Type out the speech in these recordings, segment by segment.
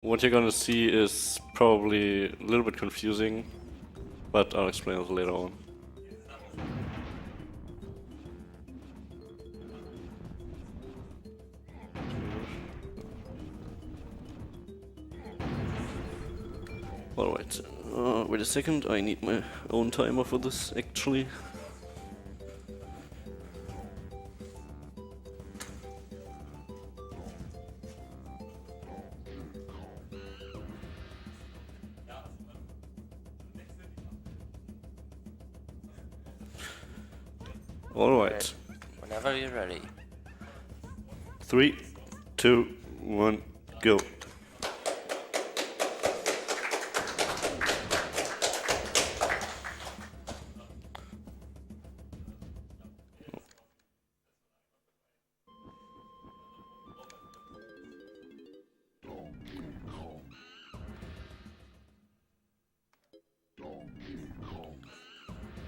What you're gonna see is probably a little bit confusing, but I'll explain it later on. Alright, wait a second, I need my own timer for this actually. Alright. Whenever you're ready. 3, 2, 1, go.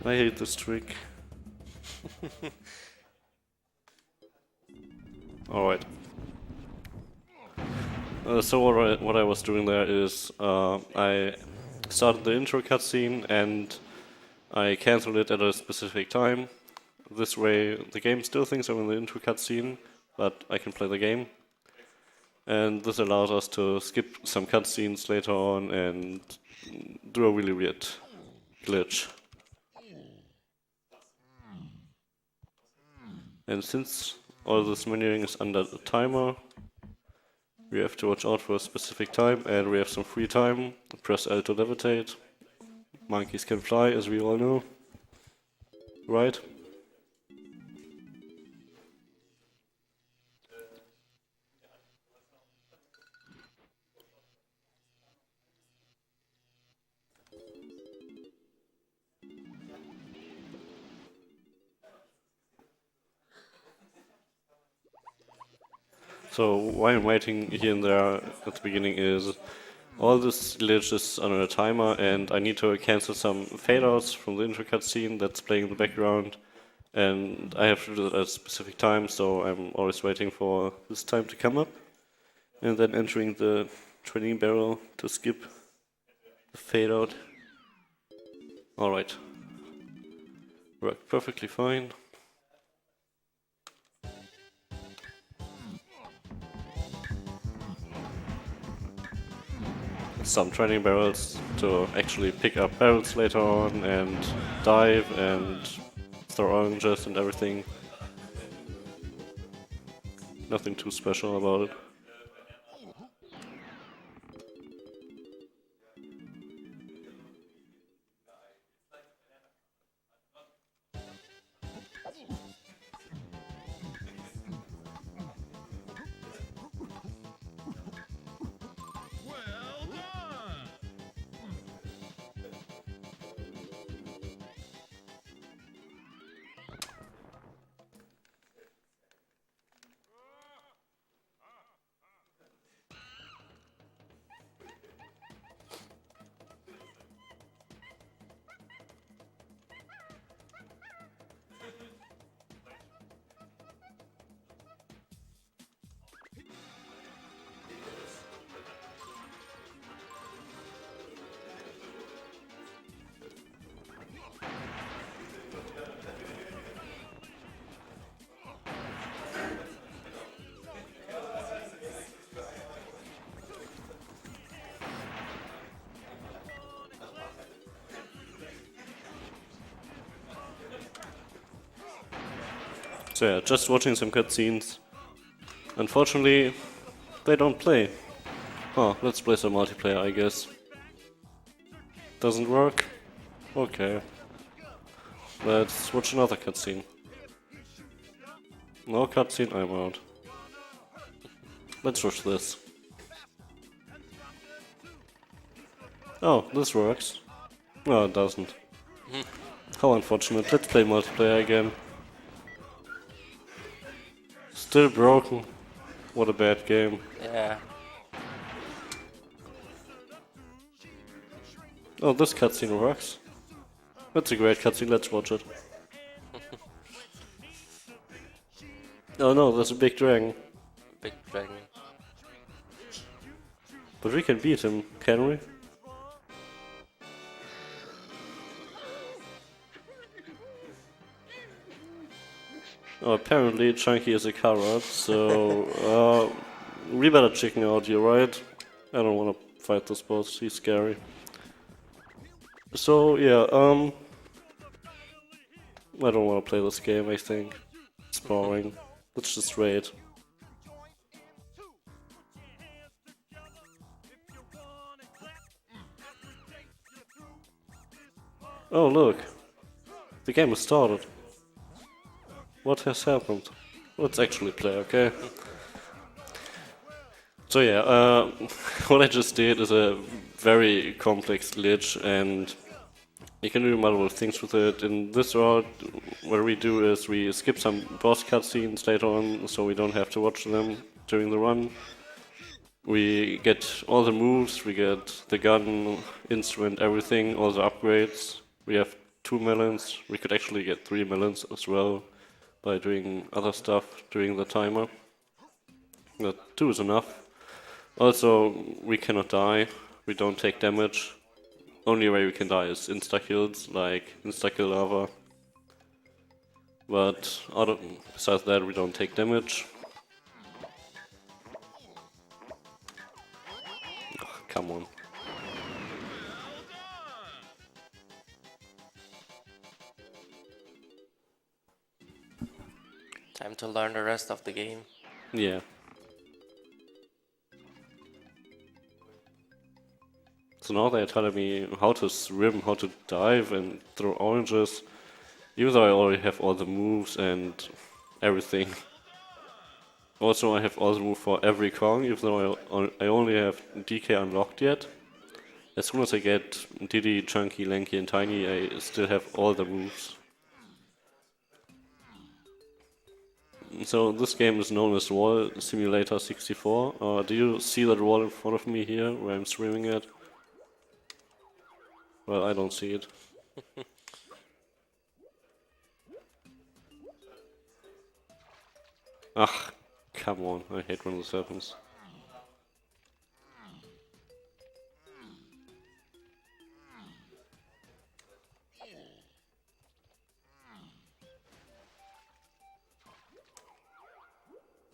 I hate this trick. Alright. So what I was doing there is I started the intro cutscene and I cancelled it at a specific time. This way the game still thinks I'm in the intro cutscene, but I can play the game. And this allows us to skip some cutscenes later on and do a really weird glitch. And since all this menuing is under the timer, we have to watch out for a specific time, and we have some free time. Press L to levitate. Monkeys can fly, as we all know. Right? So why I'm waiting here and there at the beginning is all this glitch is under a timer and I need to cancel some fade-outs from the intro cutscene that's playing in the background, and I have to do that at a specific time, so I'm always waiting for this time to come up and then entering the training barrel to skip the fade-out. Alright. Worked perfectly fine. Some training barrels to actually pick up barrels later on and dive and throw oranges and everything. Nothing too special about it. So yeah, just watching some cutscenes. Unfortunately, they don't play. Oh, let's play some multiplayer, I guess. Doesn't work? Okay. Let's watch another cutscene. No cutscene, I'm out. Let's watch this. Oh, this works. No, it doesn't. How unfortunate. Let's play multiplayer again. Still broken. What a bad game. Yeah. Oh, this cutscene works. That's a great cutscene, let's watch it. Oh no, there's a big dragon. Big dragon. But we can beat him, can we? Oh, apparently Chunky is a coward, so we better chicken out here, right? I don't want to fight this boss, he's scary. So yeah, I don't want to play this game, I think. It's boring. Let's just wait. Oh look, the game has started. What has happened? Let's actually play, okay? So yeah, what I just did is a very complex glitch, and you can do multiple things with it. In this route, what we do is we skip some boss cutscenes later on, so we don't have to watch them during the run. We get all the moves, we get the gun, instrument, everything, all the upgrades. We have 2 melons, we could actually get 3 melons as well by doing other stuff during the timer. But 2 is enough. Also, we cannot die, we don't take damage. Only way we can die is insta-kills, like insta-kill lava. But besides that, we don't take damage. Oh, come on. Time to learn the rest of the game. Yeah. So now they're telling me how to swim, how to dive and throw oranges. Even though I already have all the moves and everything. Also I have all the moves for every Kong, even though I only have DK unlocked yet. As soon as I get Diddy, Chunky, Lanky and Tiny, I still have all the moves. So this game is known as Wall Simulator 64. Do you see that wall in front of me here, where I'm swimming at? Well, I don't see it. Ugh, come on, I hate when this happens.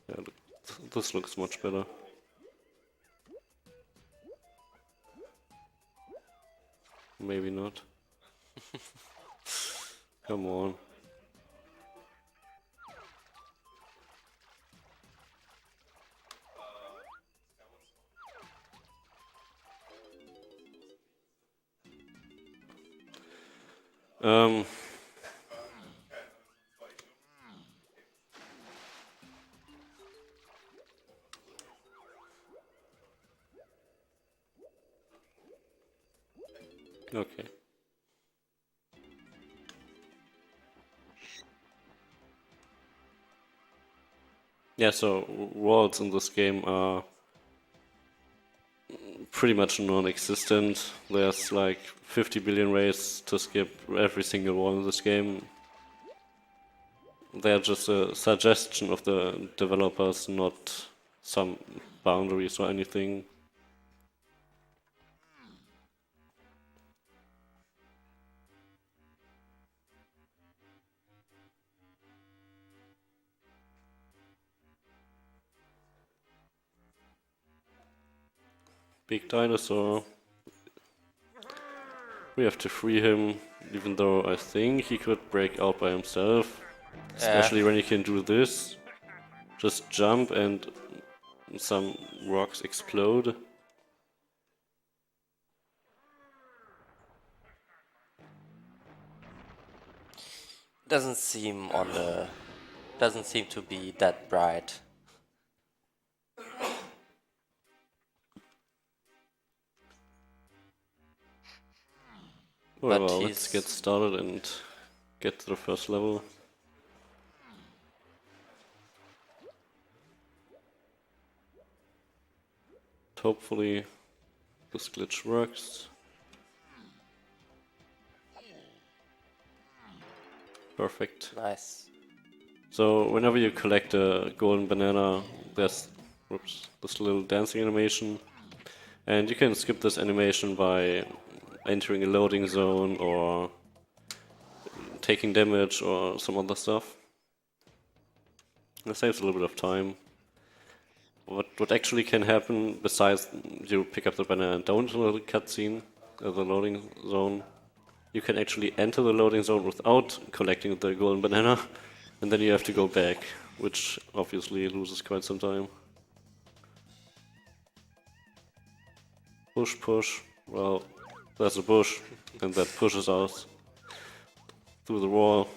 Yeah, this looks much better. Maybe not. Come on. Okay. Yeah, so worlds in this game are pretty much non-existent. There's like 50 billion ways to skip every single one in this game. They're just a suggestion of the developers, not some boundaries or anything. Big dinosaur. We have to free him, even though I think he could break out by himself. Especially when he can do this. Just jump and some rocks explode. Doesn't seem to be that bright. Well, let's get started and get to the first level. Hopefully this glitch works. Perfect. Nice. So whenever you collect a golden banana, there's this little dancing animation. And you can skip this animation by entering a loading zone or taking damage or some other stuff. It saves a little bit of time. What actually can happen, besides you pick up the banana and don't enter the cutscene, the loading zone, you can actually enter the loading zone without collecting the golden banana, and then you have to go back, which obviously loses quite some time. Push, push. Well, there's a bush, and that pushes us through the wall.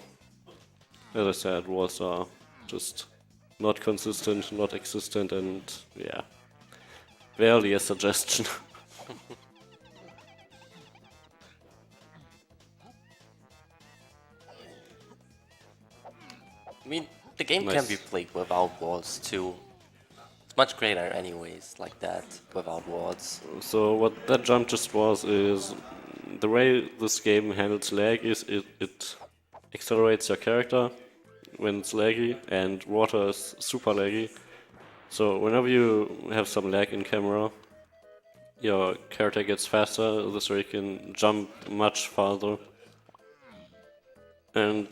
As I said, walls are just not consistent, not existent, and yeah, barely a suggestion. I mean, the game can be Nice. played without walls too. It's much greater anyways, like that, without walls. So what that jump just was is the way this game handles lag is it accelerates your character when it's laggy, and water is super laggy. So whenever you have some lag in camera, your character gets faster, this way you can jump much farther. And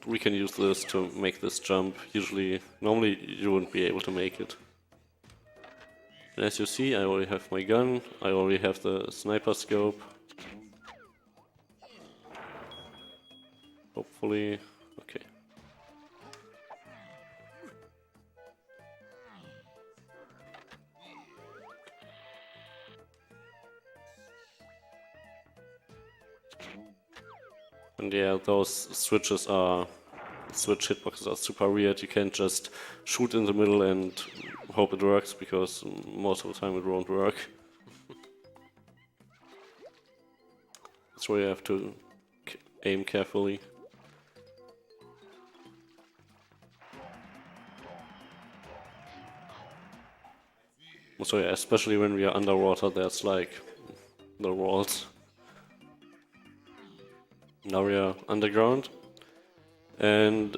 we can use this to make this jump. Normally you wouldn't be able to make it. And as you see, I already have my gun, I already have the sniper scope. Hopefully, okay. And yeah, those switch hitboxes are super weird. You can't just shoot in the middle and hope it works, because most of the time it won't work. That's why you have to aim carefully. So yeah, especially when we are underwater, there's like the walls. Now we are underground, and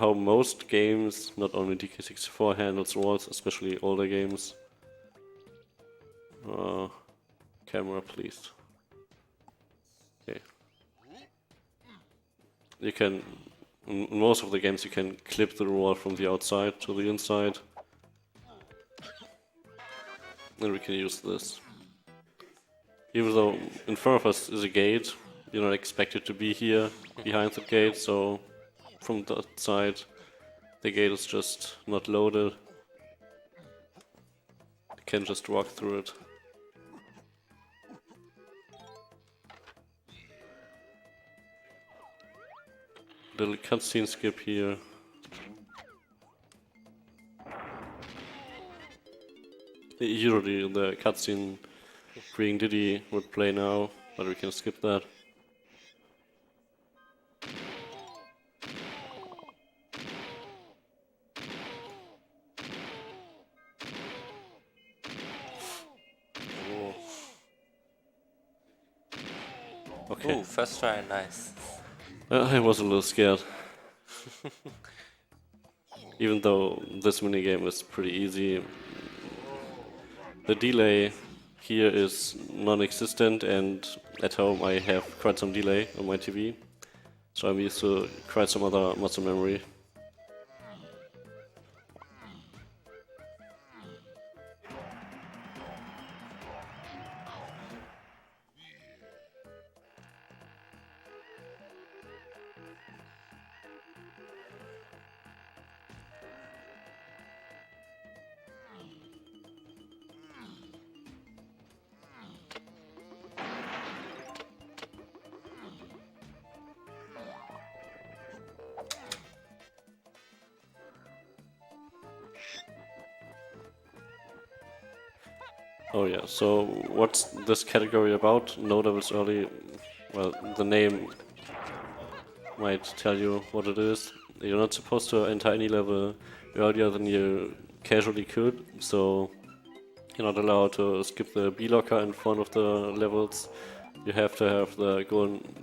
how most games, not only DK64, handles walls, especially older games. Camera, please. Okay. You can, in most of the games, you can clip the wall from the outside to the inside. And we can use this. Even though in front of us is a gate, you're not expected to be here behind the gate, so from that side the gate is just not loaded. You can just walk through it. Little cutscene skip here. Usually the cutscene freeing Diddy would play now, but we can skip that. Okay. Ooh, first try, nice. I was a little scared. Even though this minigame is pretty easy, the delay here is non-existent, and at home I have quite some delay on my TV, so I'm used to quite some other muscle memory. Oh yeah, so what's this category about? No levels early. Well, the name might tell you what it is. You're not supposed to enter any level earlier than you casually could, so you're not allowed to skip the B locker in front of the levels. You have to have the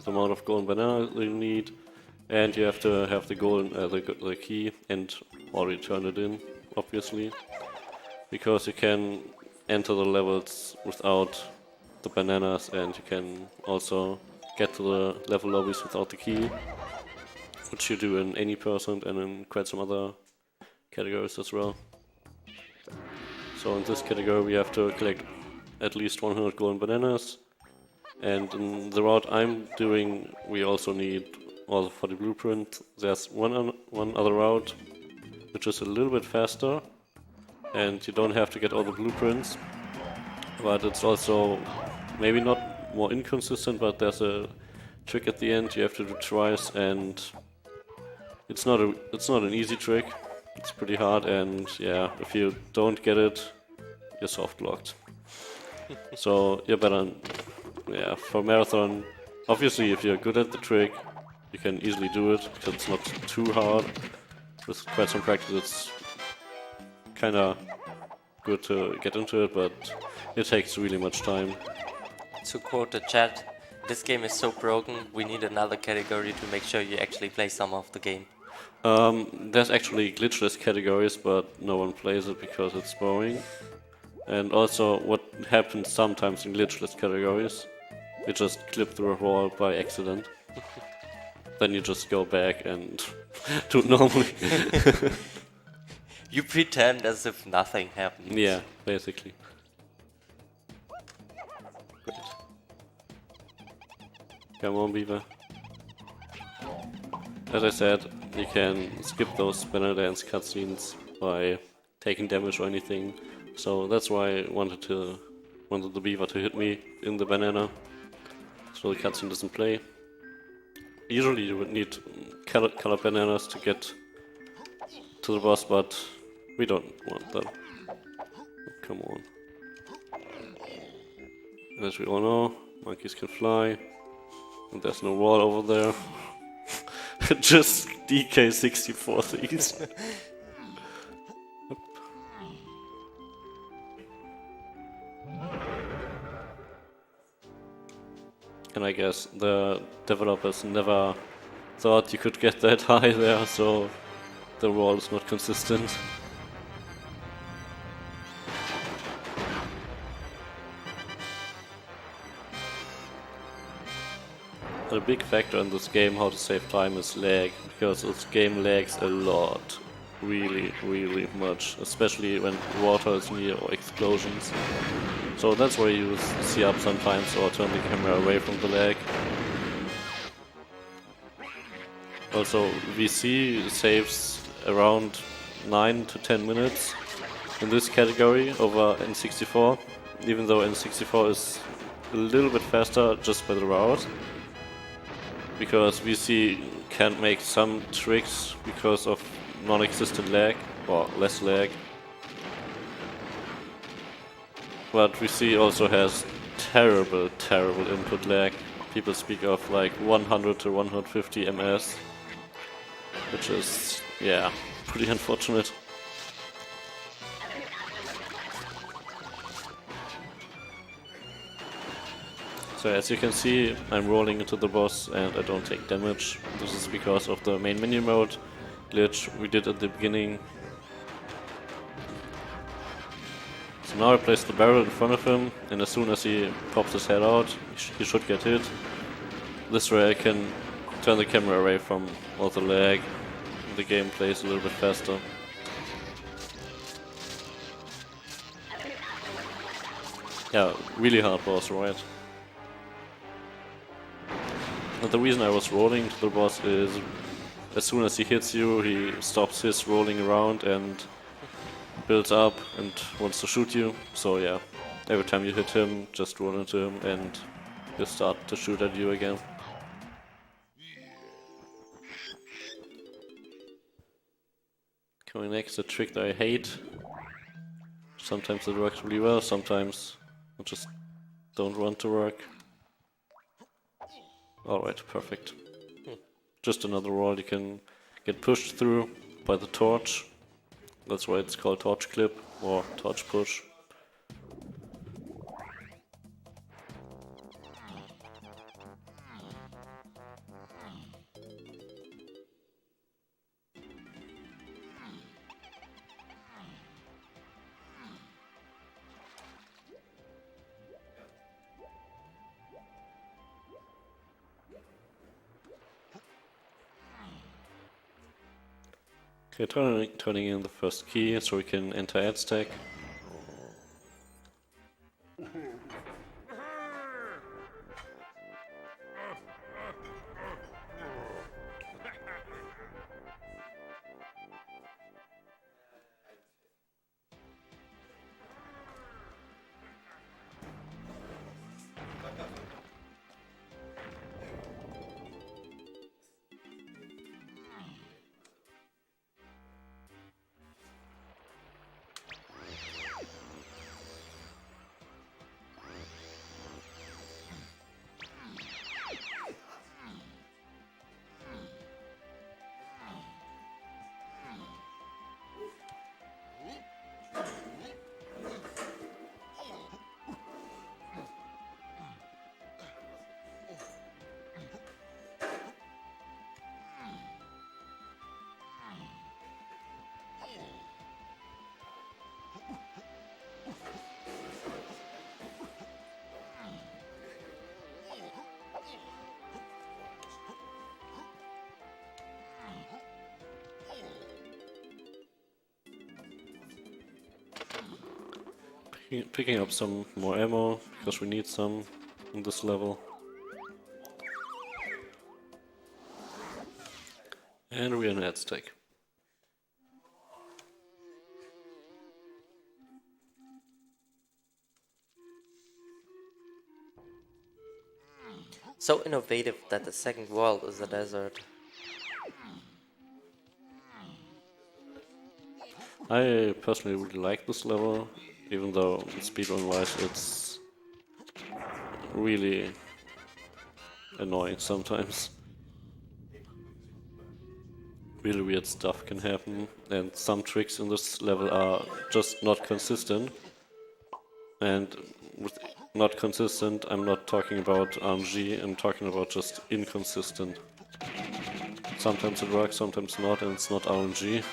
amount of golden banana you need, and you have to have the the key and already turn it in, obviously, because you can enter the levels without the bananas, and you can also get to the level lobbies without the key, which you do in any percent and in quite some other categories as well. So in this category we have to collect at least 100 golden bananas, and in the route I'm doing we also need also for the blueprint. There's one other route which is a little bit faster, and you don't have to get all the blueprints, but it's also maybe not more inconsistent, but there's a trick at the end you have to do twice, and it's not an easy trick. It's pretty hard, and yeah, if you don't get it, you're soft locked. So you're better, yeah, for marathon. Obviously, if you're good at the trick, you can easily do it because it's not too hard. With quite some practice, it's kind of good to get into it, but it takes really much time. To quote the chat, this game is so broken, we need another category to make sure you actually play some of the game. There's actually glitchless categories, but no one plays it because it's boring. And also, what happens sometimes in glitchless categories, you just clip through a wall by accident. Then you just go back and do it normally. You pretend as if nothing happened. Yeah, basically. Great. Come on, Beaver. As I said, you can skip those banner dance cutscenes by taking damage or anything. So that's why I wanted the Beaver to hit me in the banana, so the cutscene doesn't play. Usually you would need colored bananas to get to the boss, but we don't want that. Come on. As we all know, monkeys can fly, and there's no wall over there. Just DK64 things. And I guess the developers never thought you could get that high there, so the wall is not consistent. But a big factor in this game how to save time is lag, because this game lags a lot. Really, really much, especially when water is near or explosions. So that's why you see up sometimes or turn the camera away from the lag. Also, VC saves around 9 to 10 minutes in this category over N64, even though N64 is a little bit faster just by the route. Because VC can't make some tricks because of non-existent lag, or less lag. But VC also has terrible input lag. People speak of like 100 to 150 ms, which is, yeah, pretty unfortunate. So as you can see, I'm rolling into the boss and I don't take damage. This is because of the main menu mode glitch we did at the beginning. So now I place the barrel in front of him, and as soon as he pops his head out, he should get hit. This way I can turn the camera away from all the lag. The game plays a little bit faster. Yeah, really hard boss, right? And the reason I was rolling to the boss is as soon as he hits you, he stops his rolling around and builds up and wants to shoot you. So yeah, every time you hit him, just roll into him and he'll start to shoot at you again. Coming next, a trick that I hate. Sometimes it works really well, sometimes it just don't want to work. Alright, perfect. Just another wall you can get pushed through by the torch. That's why it's called torch clip or torch push. Okay, turning in the first key so we can enter Aztec. Picking up some more ammo, because we need some in this level. And we're in Aztec. So innovative that the second world is a desert. I personally really like this level, even though speedrun-wise it's really annoying sometimes. Really weird stuff can happen, and some tricks in this level are just not consistent. And with not consistent, I'm not talking about RNG, I'm talking about just inconsistent. Sometimes it works, sometimes not, and it's not RNG.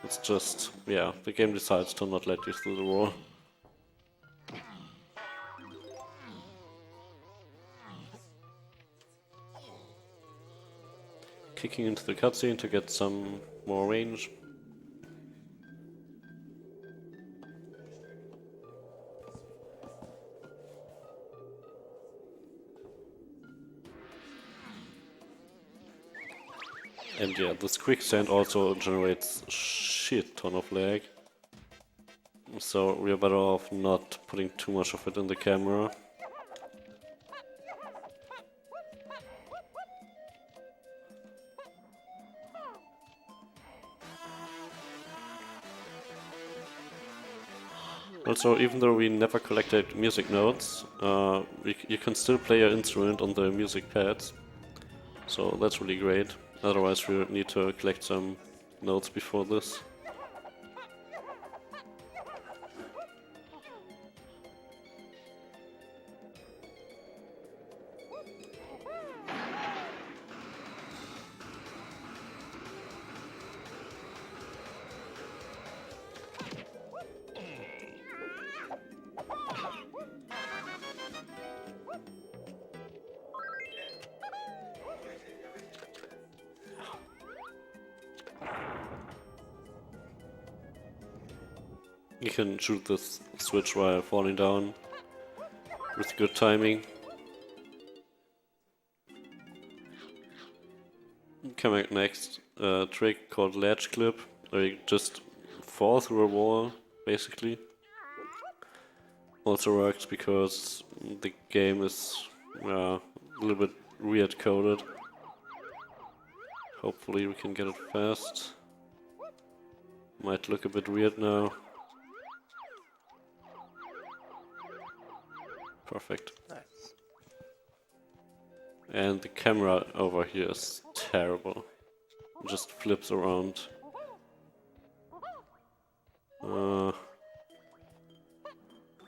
It's just, yeah, the game decides to not let you through the wall. Kicking into the cutscene to get some more range. And yeah, this quicksand also generates shit ton of lag. So we're better off not putting too much of it in the camera. Also, even though we never collected music notes, you can still play your instrument on the music pads. So that's really great. Otherwise we need to collect some notes before this. You can shoot this switch while falling down with good timing. Coming next, a trick called ledge clip, where you just fall through a wall, basically. Also works because the game is a little bit weird coded. Hopefully we can get it fast. Might look a bit weird now. Perfect. Nice. And the camera over here is terrible. It just flips around. Where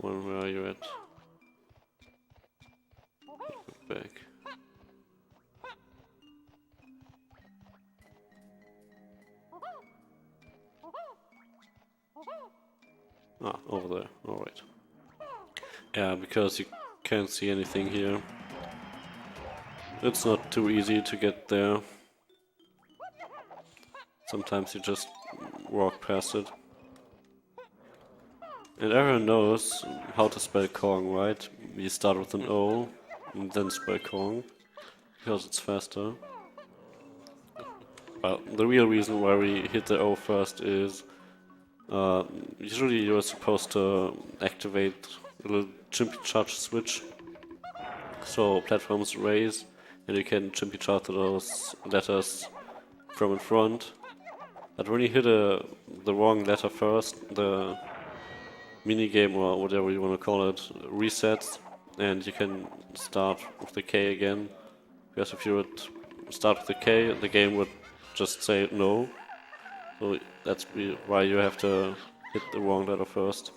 are you at? Go back. Ah, over there. Alright. Yeah, because you can't see anything here. It's not too easy to get there. Sometimes you just walk past it. And everyone knows how to spell Kong, right? We start with an O and then spell Kong, because it's faster. Well, the real reason why we hit the O first is usually you're supposed to activate a little chimpy charge switch, so platforms raise and you can chimpy charge those letters from in front. But when you hit the wrong letter first, the minigame or whatever you want to call it resets and you can start with the K again. Because if you would start with the K, the game would just say no. So that's why you have to hit the wrong letter first.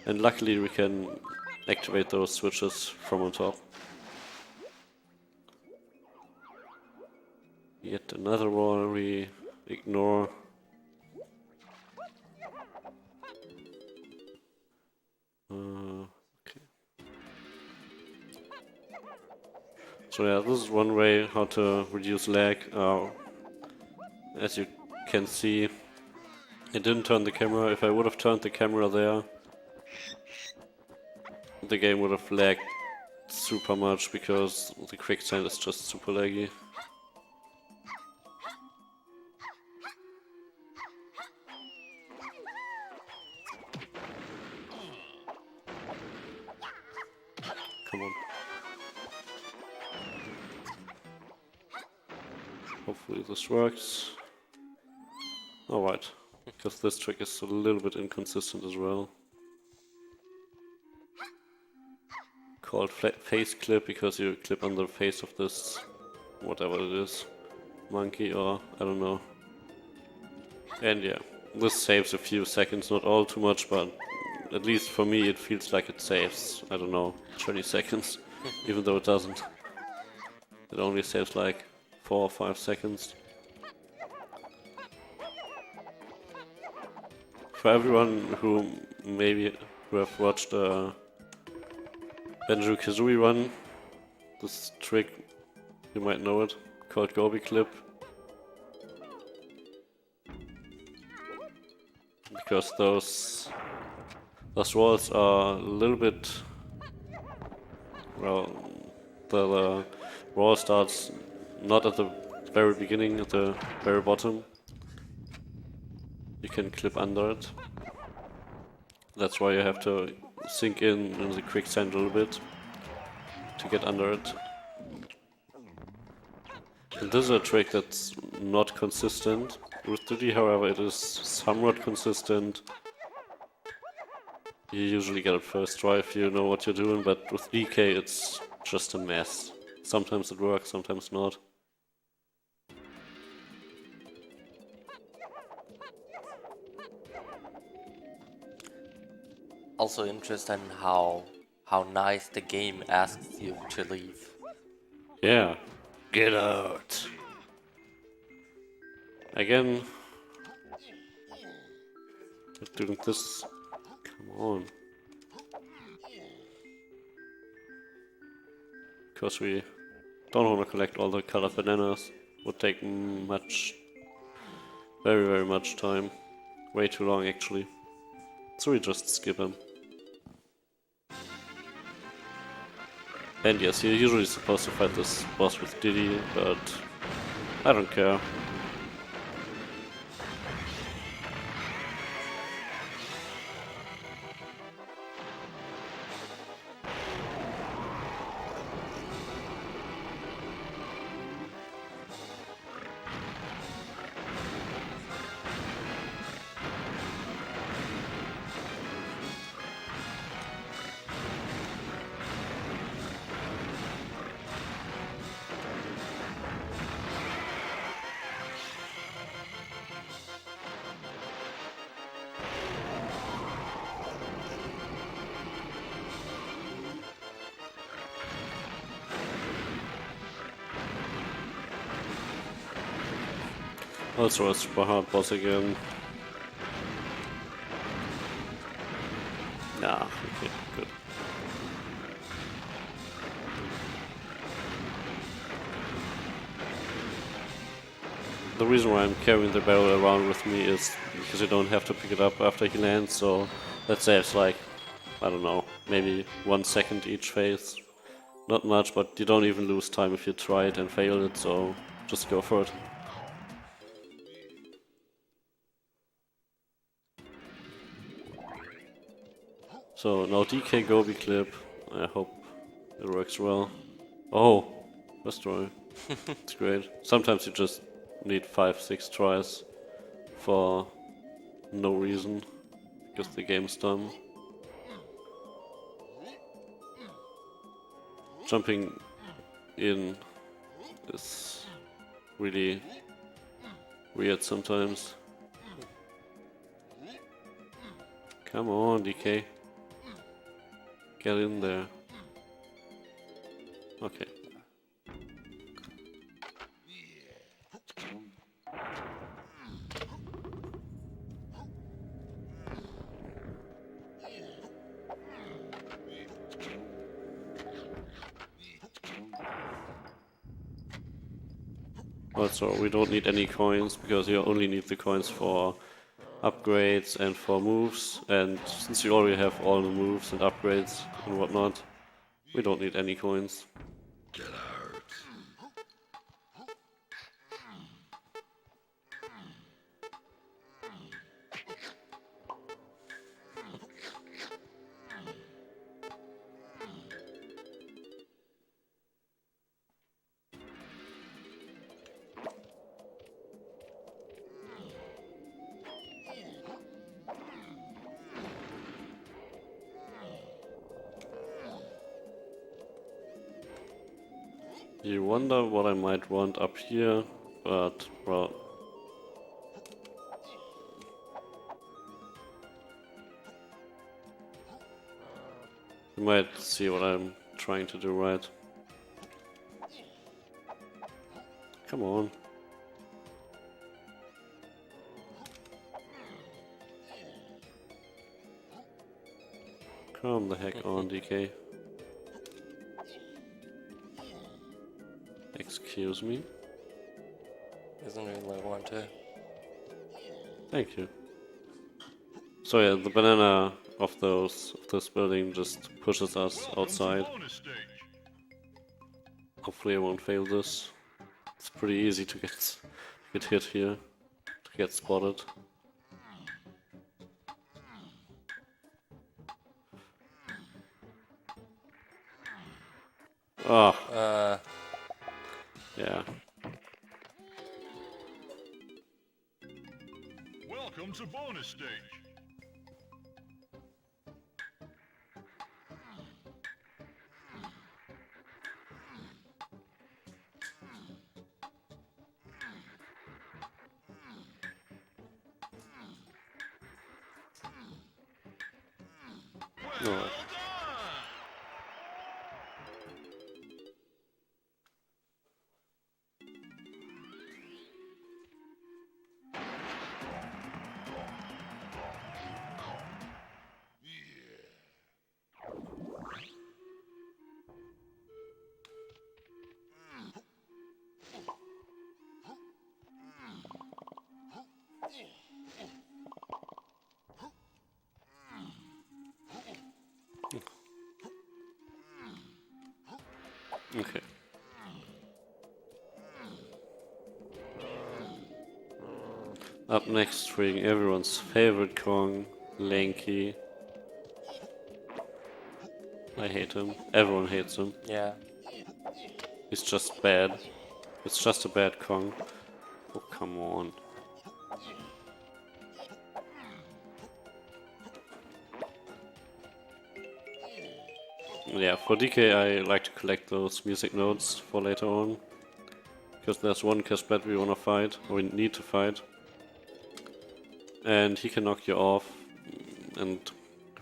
And luckily we can activate those switches from on top. Yet another wall we ignore. Okay. So yeah, this is one way how to reduce lag. As you can see, it didn't turn the camera. If I would have turned the camera there, the game would have lagged super much because the quicksand is just super laggy. Come on. Hopefully this works. Alright, because this trick is a little bit inconsistent as well. Called face clip because you clip on the face of this, whatever it is, monkey or I don't know. And yeah, this saves a few seconds, not all too much, but at least for me it feels like it saves, I don't know, 20 seconds, even though it doesn't. It only saves like 4 or 5 seconds. For everyone who have watched Banjo-Kazooie run, this trick, you might know it, called Gobi Clip. Because those walls are a little bit, well, the wall starts not at the very beginning, at the very bottom. You can clip under it. That's why you have to sink in the quicksand a little bit to get under it. And this is a trick that's not consistent. With 2D, however, it is somewhat consistent. You usually get it first try if you know what you're doing, but with DK it's just a mess. Sometimes it works, sometimes not. Also interesting how nice the game asks you to leave. Yeah, get out. Again, doing this. Come on. Because we don't want to collect all the colored bananas. Would take very, very much time. Way too long, actually. So we just skip them. And yes, you're usually supposed to fight this boss with Diddy, but I don't care. Also a super hard boss again. Nah, okay, good. the reason why I'm carrying the barrel around with me is because you don't have to pick it up after he lands, so that saves like, I don't know, maybe 1 second each phase. Not much, but you don't even lose time if you try it and fail it, so just go for it. So now DK Gobi clip, I hope it works well. Oh, first try. It's great. Sometimes you just need 5-6 tries for no reason, because the game's dumb. Jumping in is really weird sometimes. Come on, DK. Get in there. Okay. Also, we don't need any coins because you only need the coins for upgrades and for moves, and since you already have all the moves and upgrades and whatnot, we don't need any coins. You wonder what I might want up here, but, well... You might see what I'm trying to do right. Come on. Come the heck on, DK. Excuse me? Isn't really one to. Thank you. So yeah, the banana of this building just pushes us outside. Hopefully I won't fail this. It's pretty easy to get hit here, to get spotted. Ah. Yeah. Welcome to bonus stage. No. Okay. Up next, freeing everyone's favorite Kong, Lanky. I hate him. Everyone hates him. Yeah. He's just bad. It's just a bad Kong. Oh, come on. Yeah, for DK I like to collect those music notes for later on. Because there's one Casbet we wanna fight, or we need to fight. And he can knock you off and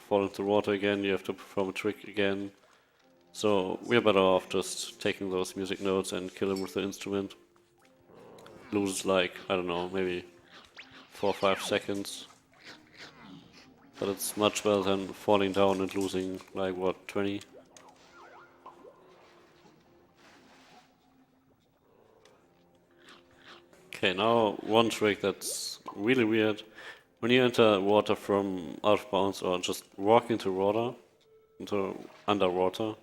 fall into the water again, you have to perform a trick again. So we're better off just taking those music notes and kill him with the instrument. Loses like, I don't know, maybe 4 or 5 seconds. But it's much better than falling down and losing like what, 20? Okay, now one trick that's really weird. When you enter water from out of bounds or just walk into water, into underwater,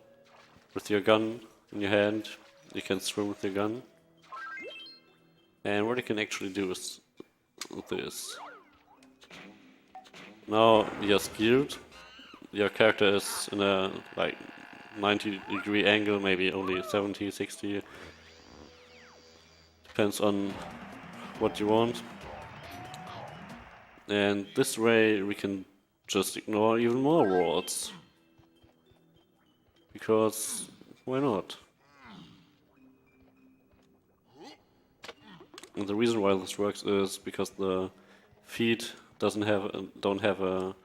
with your gun in your hand, you can swim with your gun. And what you can actually do is this. Now you're skewed. Your character is in a like 90-degree angle, maybe only 70, 60. Depends on what you want. And this way we can just ignore even more worlds. Because why not? And the reason why this works is because the feet don't have a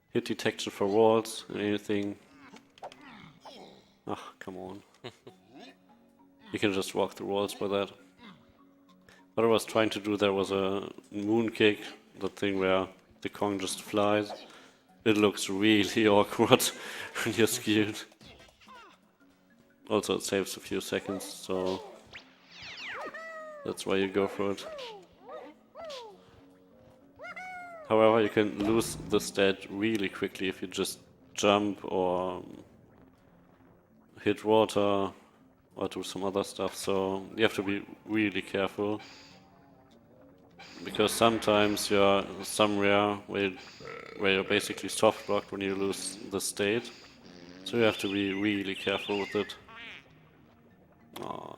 hit detection for walls or anything. Ah, come on. You can just walk through walls by that. What I was trying to do there was a moon kick, that thing where the Kong just flies. It looks really awkward when you're skewed. Also, it saves a few seconds, so that's why you go for it. However, you can lose the stat really quickly if you just jump or hit water or do some other stuff, so you have to be really careful. Because sometimes you're somewhere where you're basically soft blocked when you lose the state. So you have to be really careful with it. Oh,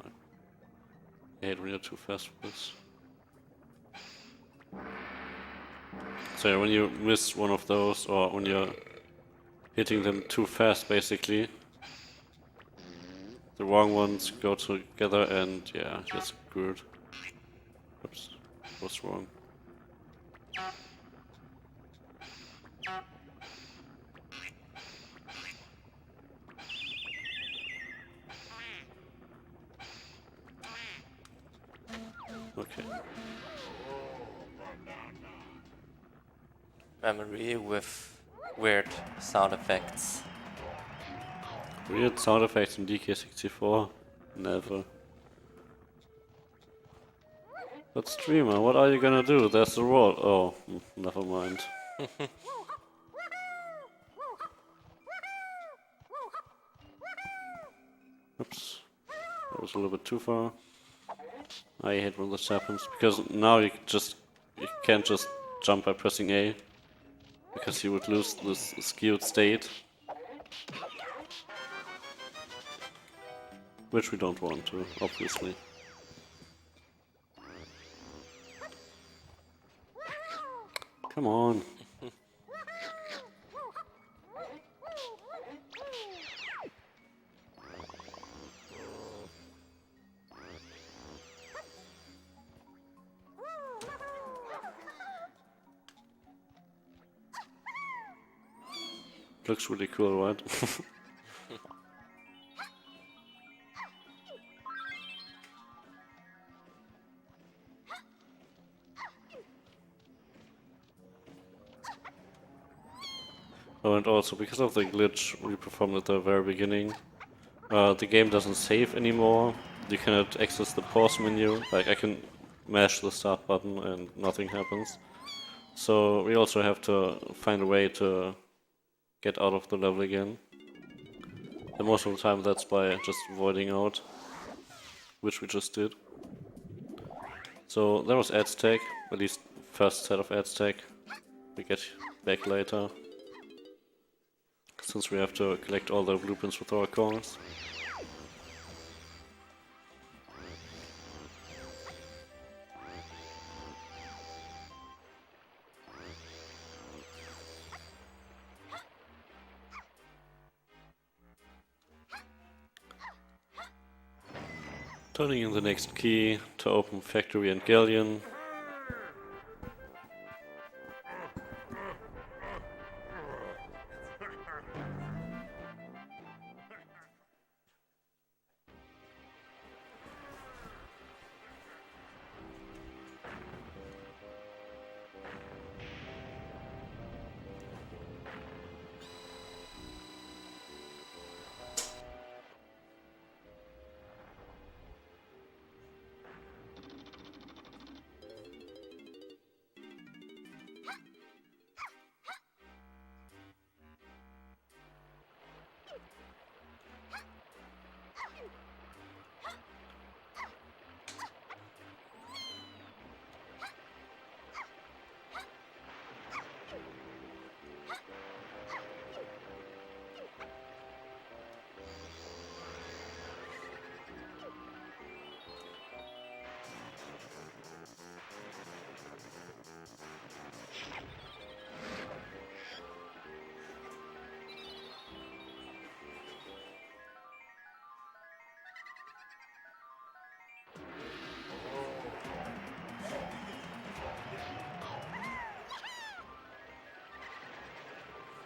I hate when you're too fast with this. So yeah, when you miss one of those, or when you're hitting them too fast basically, the wrong ones go together and yeah, you're screwed. Oops, what's wrong? Okay. Memory with weird sound effects. Weird sound effects in DK64? Never. But streamer, what are you gonna do? There's the wall. Oh, never mind. Oops. That was a little bit too far. I hate when this happens, because now you can't just jump by pressing A, because you would lose this skewed state. Which we don't want to, obviously. Come on. Looks really cool, right? Oh, and also because of the glitch we performed at the very beginning, the game doesn't save anymore. You cannot access the pause menu. Like, I can mash the start button and nothing happens. So we also have to find a way to get out of the level again. And most of the time that's by just voiding out, which we just did. So there was Aztec, at least first set of Aztec. We get back later, since we have to collect all the blueprints with our Kongs. Turning in the next key to open Factory and Galleon.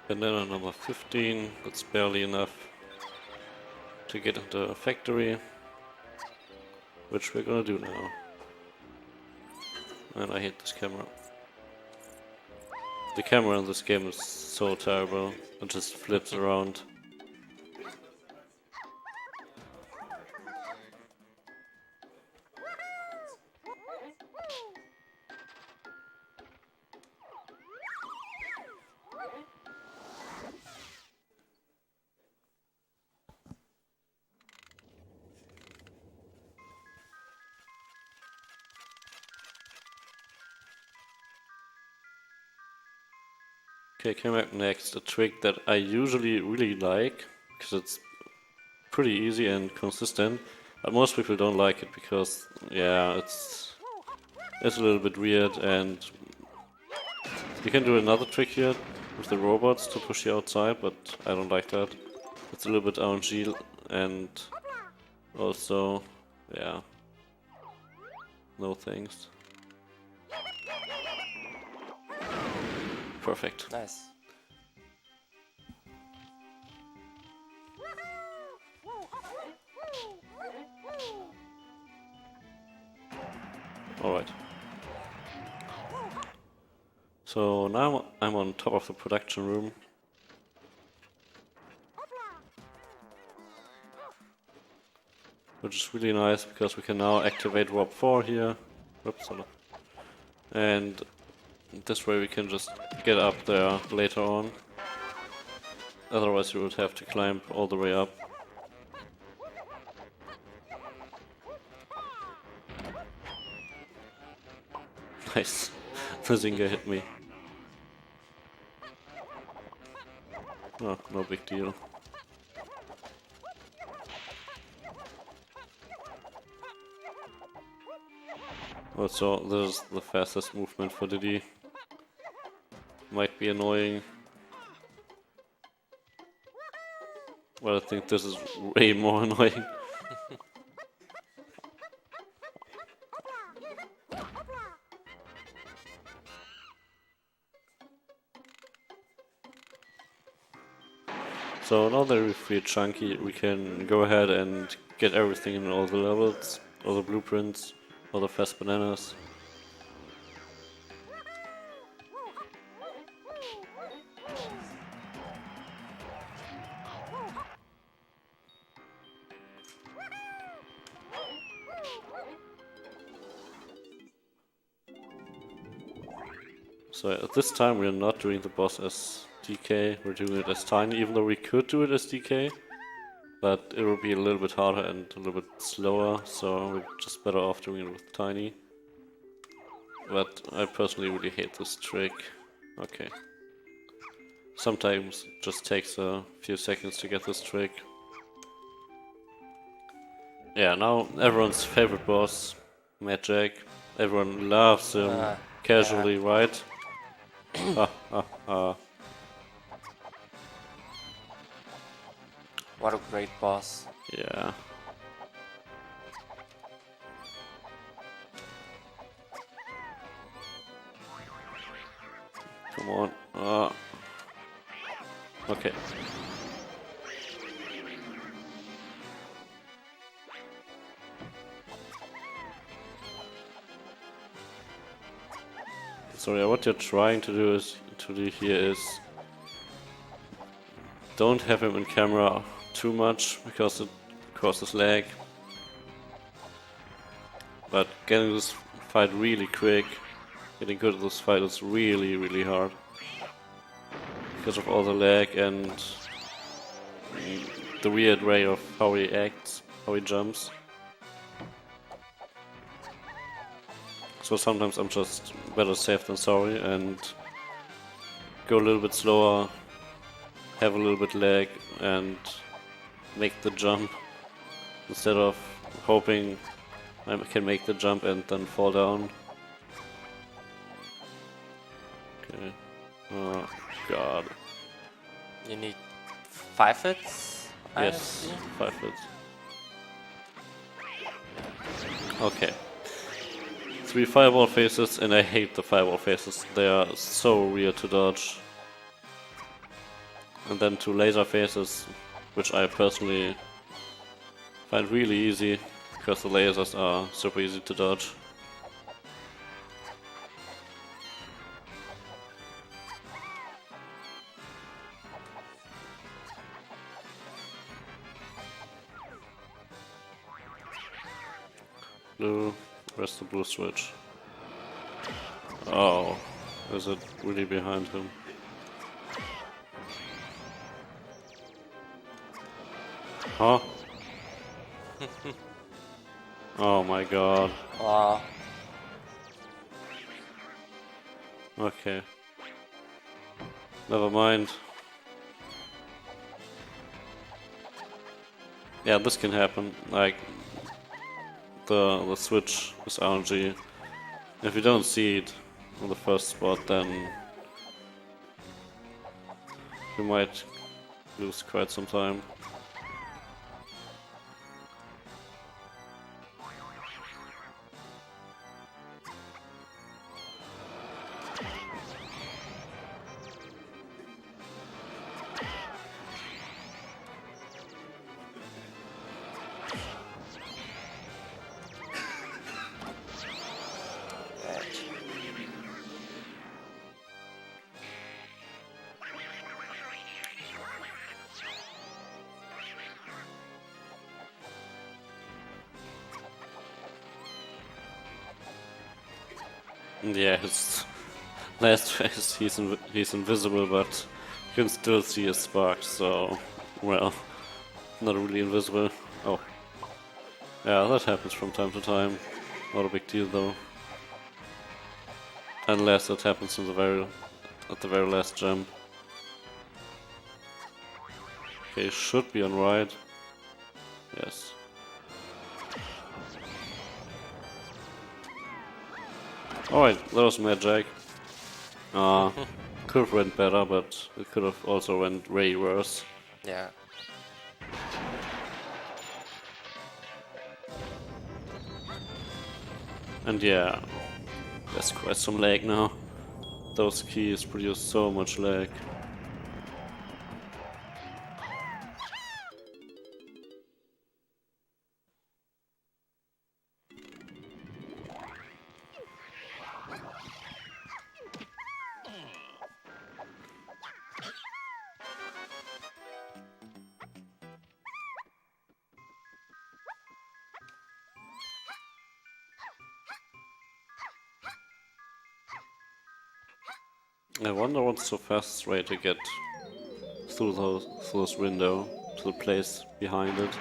Banana number 15, that's barely enough to get into a factory, which we're gonna do now. And I hate this camera. The camera in this game is so terrible, it just flips around. Okay, coming up next, a trick that I usually really like, because it's pretty easy and consistent, but most people don't like it because, yeah, it's a little bit weird, and you can do another trick here with the robots to push you outside, but I don't like that. It's a little bit RNG, and also, yeah, no thanks. Perfect. Nice. Alright. So now I'm on top of the production room. Which is really nice because we can now activate warp 4 here. Whoops, hold on. And this way we can just get up there later on. Otherwise you would have to climb all the way up. Nice. The Zinger hit me. Oh, no big deal. Also, this is the fastest movement for Diddy. Might be annoying. Well, I think this is way more annoying. So now that we freed Chunky, we can go ahead and get everything in all the levels, all the blueprints, all the fast bananas. So at this time we are not doing the boss as DK, we're doing it as Tiny, even though we could do it as DK. But it will be a little bit harder and a little bit slower, so we're just better off doing it with Tiny. But I personally really hate this trick. Okay. Sometimes it just takes a few seconds to get this trick. Yeah, now everyone's favorite boss, Mad Jack. Everyone loves him casually, yeah. right? What a great boss. Yeah. Come on. Okay. So yeah, what you're trying to do here is don't have him in camera too much because it causes lag. But getting this fight really quick, getting good at this fight is really, really hard. Because of all the lag and the weird way of how he acts, how he jumps. So sometimes I'm just better safe than sorry and go a little bit slower, have a little bit lag and make the jump instead of hoping I can make the jump and then fall down. Okay. Oh god. You need 5 hits? Yes, 5 hits. Okay. 3 fireball faces, and I hate the fireball faces. They are so weird to dodge. and then 2 laser phases, which I personally find really easy, because the lasers are super easy to dodge. Blue, where's the blue switch? Oh, is it really behind him? Huh? Oh my god. Wow. Okay. Never mind. Yeah, this can happen. Like, the switch is RNG. If you don't see it on the first spot, then you might lose quite some time. Yeah, his last phase he's invisible, but you can still see his sparks, so, well, not really invisible. Oh. Yeah, that happens from time to time. Not a big deal though. Unless it happens at the very last jump. Okay, should be on right. Yes. Alright, that was magic. Could have went better, but it could have also went way worse. Yeah. And yeah, there's quite some lag now. Those keys produce so much lag. I wonder what's the fastest way to get through this window to the place behind it.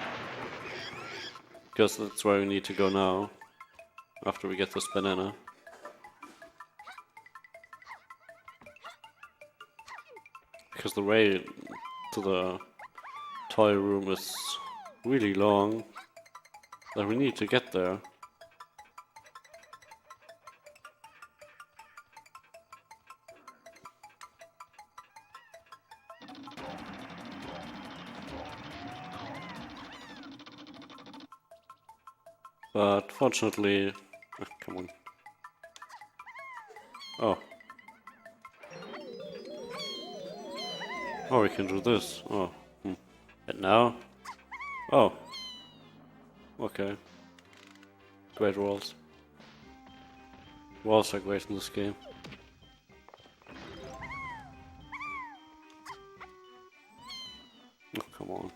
Because that's where we need to go now, after we get this banana. Because the way to the toy room is really long, that we need to get there. But fortunately, come on. Oh. Oh, we can do this. Oh. And now? Oh. Okay. Great walls. Walls are great in this game. Oh, come on.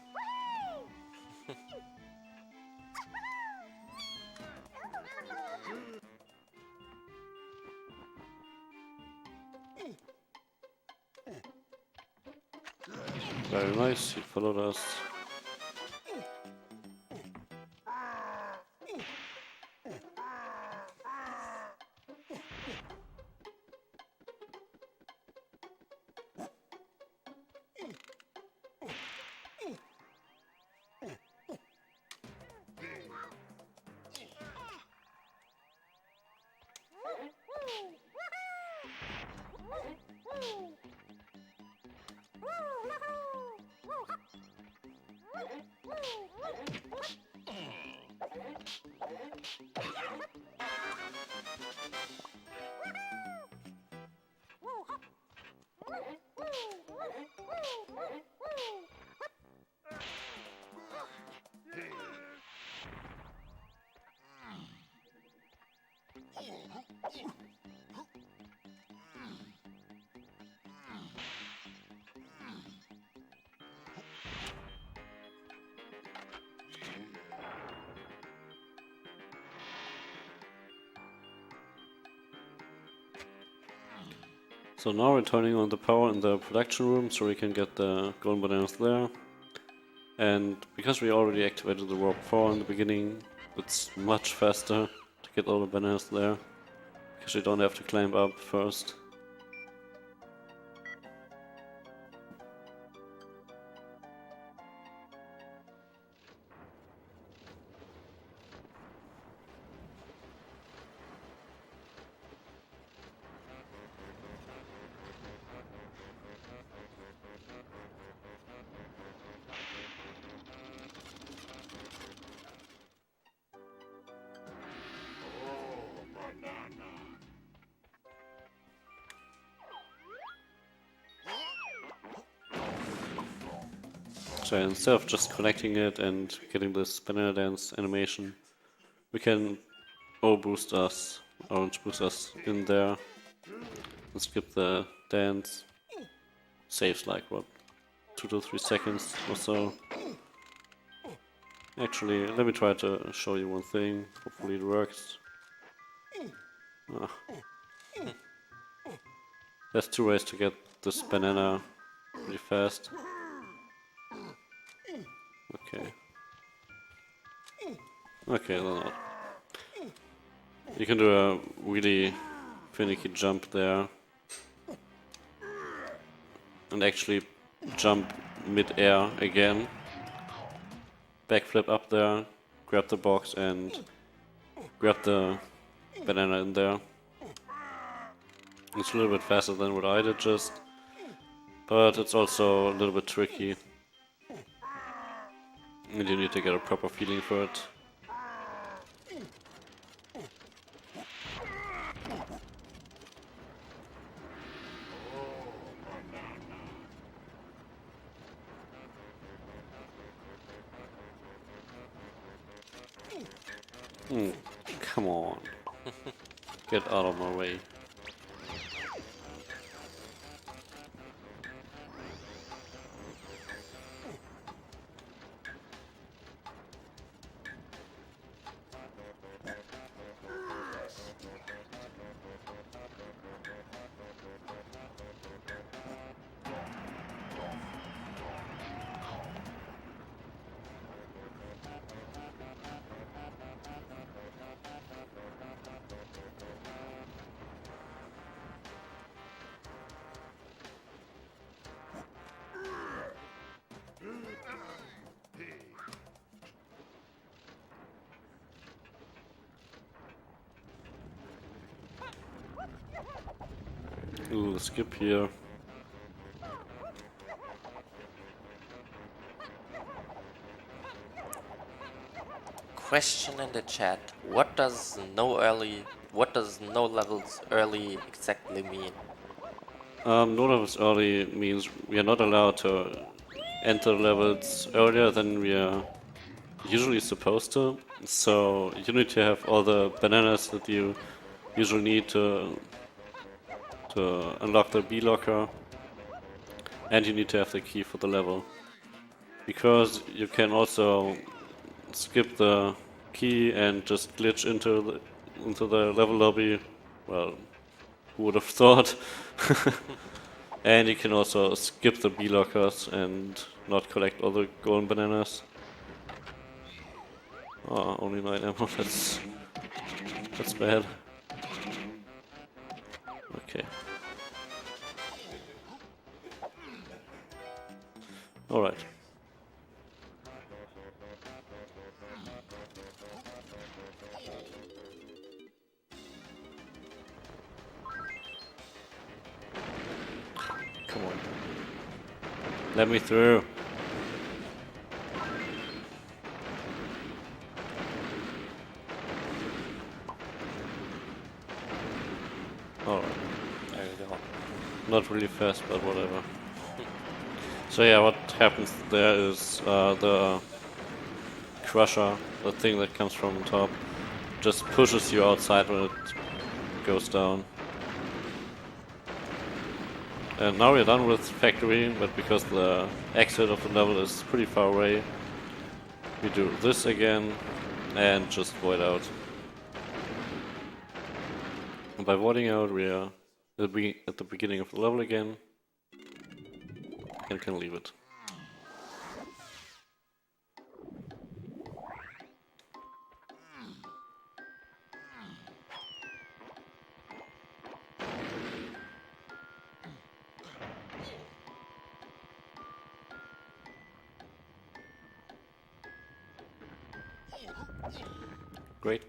Very nice, he followed us. So now we're turning on the power in the production room so we can get the golden bananas there. And because we already activated the warp 4 in the beginning, it's much faster to get all the bananas there. Because you don't have to climb up first. So instead of just collecting it and getting this banana dance animation, we can orange boost us in there and skip the dance. Saves like what, 2 to 3 seconds or so. Actually, let me try to show you one thing. Hopefully it works. There's 2 ways to get this banana pretty fast. Okay. Okay, then not. You can do a really finicky jump there. And actually jump mid-air again. Backflip up there, grab the box and grab the banana in there. It's a little bit faster than what I did just. But it's also a little bit tricky. And you need to get a proper feeling for it. Come on. Get out of my way. Ooh, skip here. Question in the chat: what does no levels early exactly mean? No levels early means we are not allowed to enter levels earlier than we are usually supposed to. So you need to have all the bananas that you usually need to unlock the B locker, and you need to have the key for the level. Because you can also skip the key and just glitch into the level lobby. Well, who would have thought? And you can also skip the B lockers and not collect all the golden bananas. Oh, only 9 ammo. That's bad. Okay. All right. Come on. Let me through. Alright. There you go. Not really fast, but whatever. So yeah, what happens there is the crusher, the thing that comes from the top, just pushes you outside when it goes down. And now we're done with factory, but because the exit of the level is pretty far away, we do this again and just void out. And by voiding out, we are at the beginning of the level again and can leave it. Great.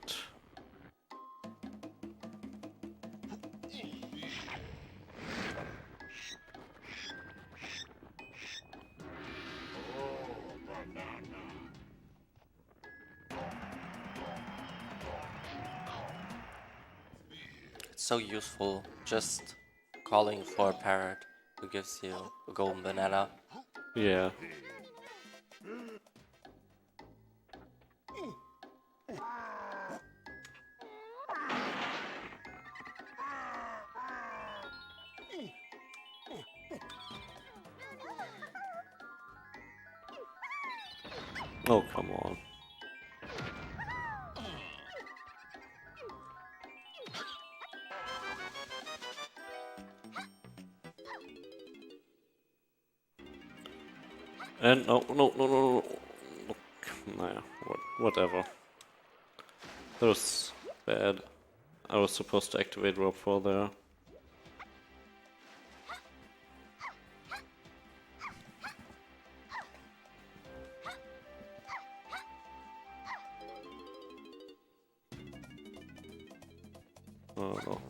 It's so useful just calling for a parrot who gives you a golden banana. Yeah. Oh, come on. And no. Look, nah, whatever. That was bad. I was supposed to activate rope 4 there. Oh no.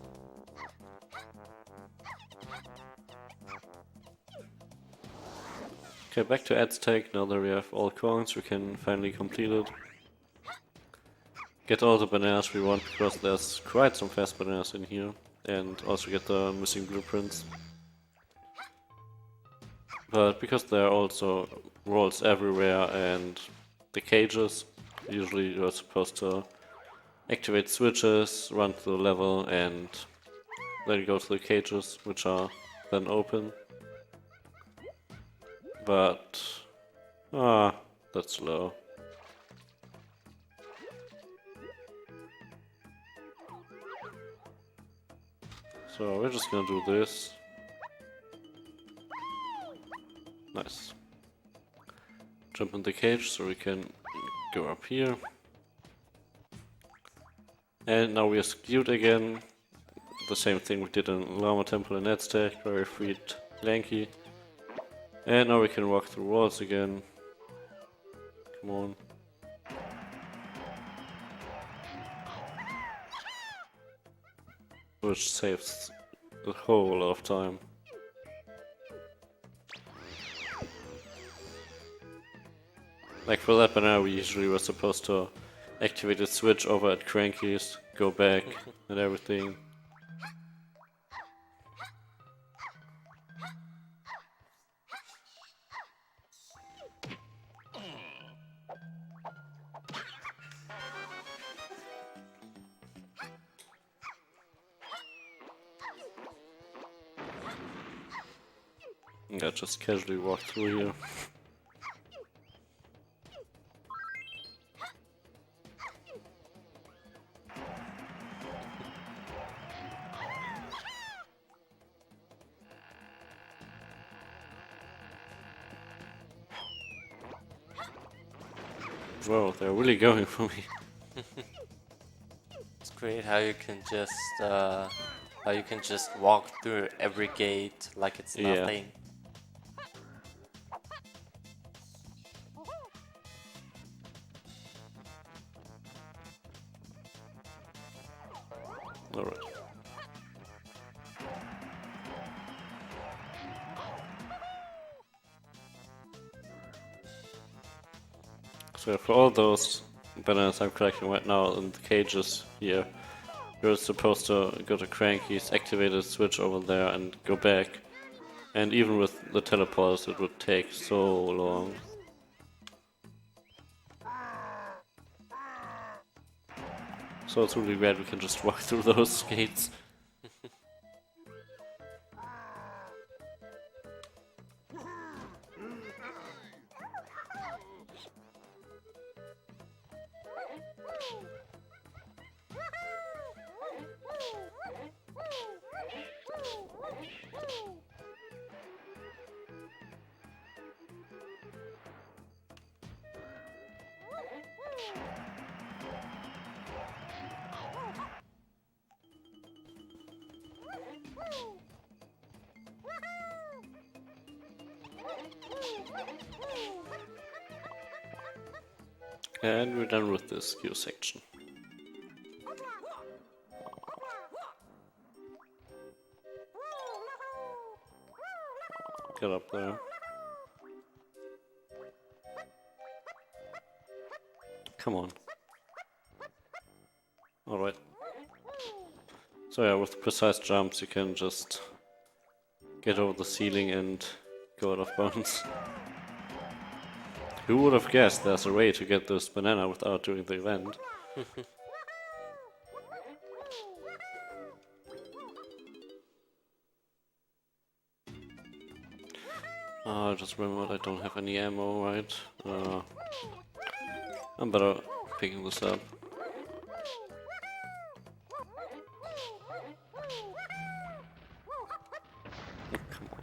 Okay, back to Aztec. Now that we have all coins, we can finally complete it. Get all the bananas we want, because there's quite some fast bananas in here. And also get the missing blueprints. But because there are also rolls everywhere and the cages, usually you're supposed to activate switches, run through the level, and then go to the cages, which are then open. But that's slow. So we're just gonna do this. Nice. Jump in the cage so we can go up here. And now we are skewed again. The same thing we did in Llama Temple and Aztec, where we freed Lanky. And now we can walk through walls again. Come on. Which saves a whole lot of time. Like for that banana, we usually were supposed to activate the switch over at Cranky's, go back and everything. Yeah, just casually walk through here. Wow, they're really going for me. It's great how you can just walk through every gate like it's Yeah. nothing. Alright. So for all those bananas I'm collecting right now in the cages here, you're supposed to go to Cranky's, activate the switch over there and go back. And even with the teleporters it would take so long. So it's really weird we can just walk through those gates. And we're done with this queue section. Get up there. Come on. Alright. So yeah, with precise jumps you can just get over the ceiling and go out of bounds. Who would have guessed there's a way to get this banana without doing the event? I just remembered I don't have any ammo, right? I'm better picking this up. Come on.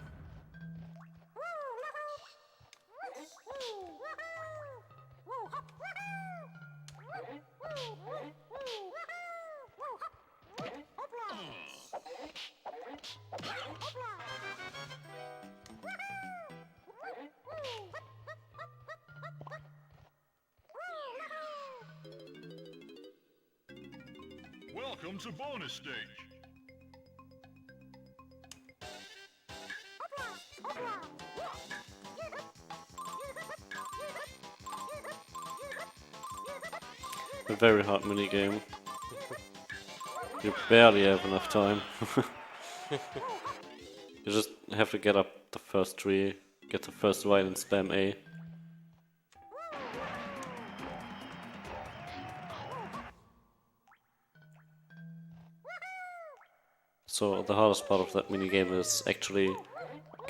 Welcome to bonus stage. A very hard minigame. You barely have enough time. You just have to get up the first tree, get the first right and spam A. So the hardest part of that minigame is actually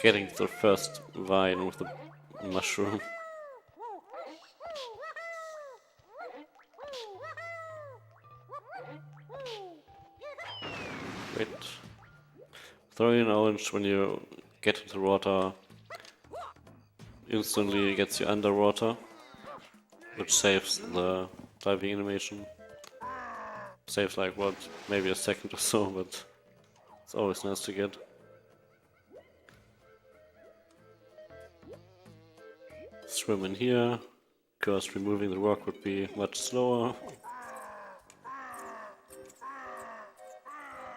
getting to the first vine with the mushroom. Wait. Throwing an orange when you get into the water instantly gets you underwater, which saves the diving animation. Saves like what, maybe a second or so, but it's always nice to get. Swim in here, because removing the rock would be much slower.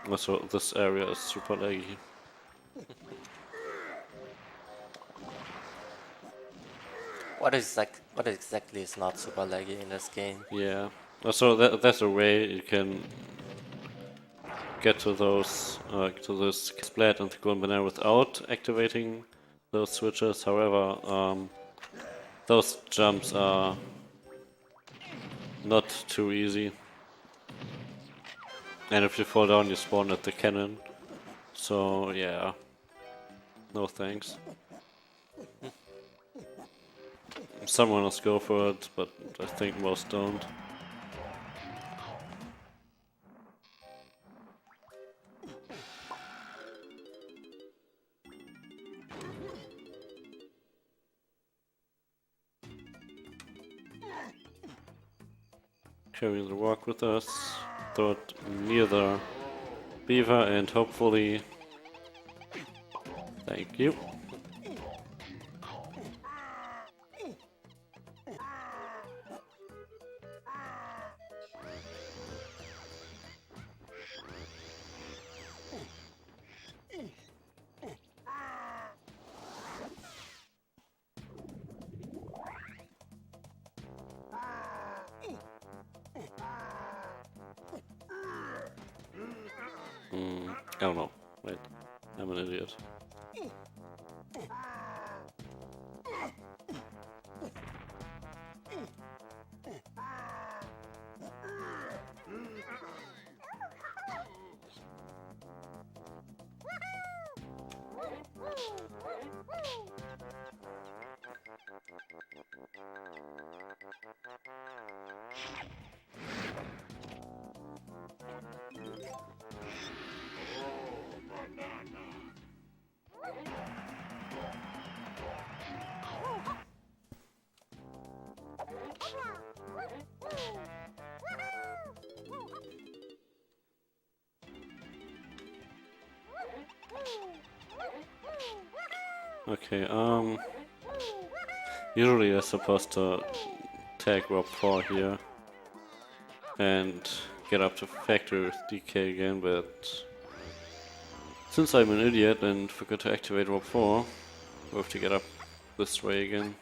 Also, this area is super laggy. What exactly is not super laggy in this game? Yeah. Also, there's a way you can get to those, to this splat and the golden banana without activating those switches. However, those jumps are not too easy. And if you fall down, you spawn at the cannon. So, yeah. No thanks. Some runners go for it, but I think most don't. Carry the rock with us, throw it near the beaver, and hopefully... Thank you. I don't know. Wait, I'm an idiot. Okay, usually you're supposed to take Rob 4 here and get up to factory with DK again, but since I'm an idiot and forgot to activate Rob 4, we have to get up this way again.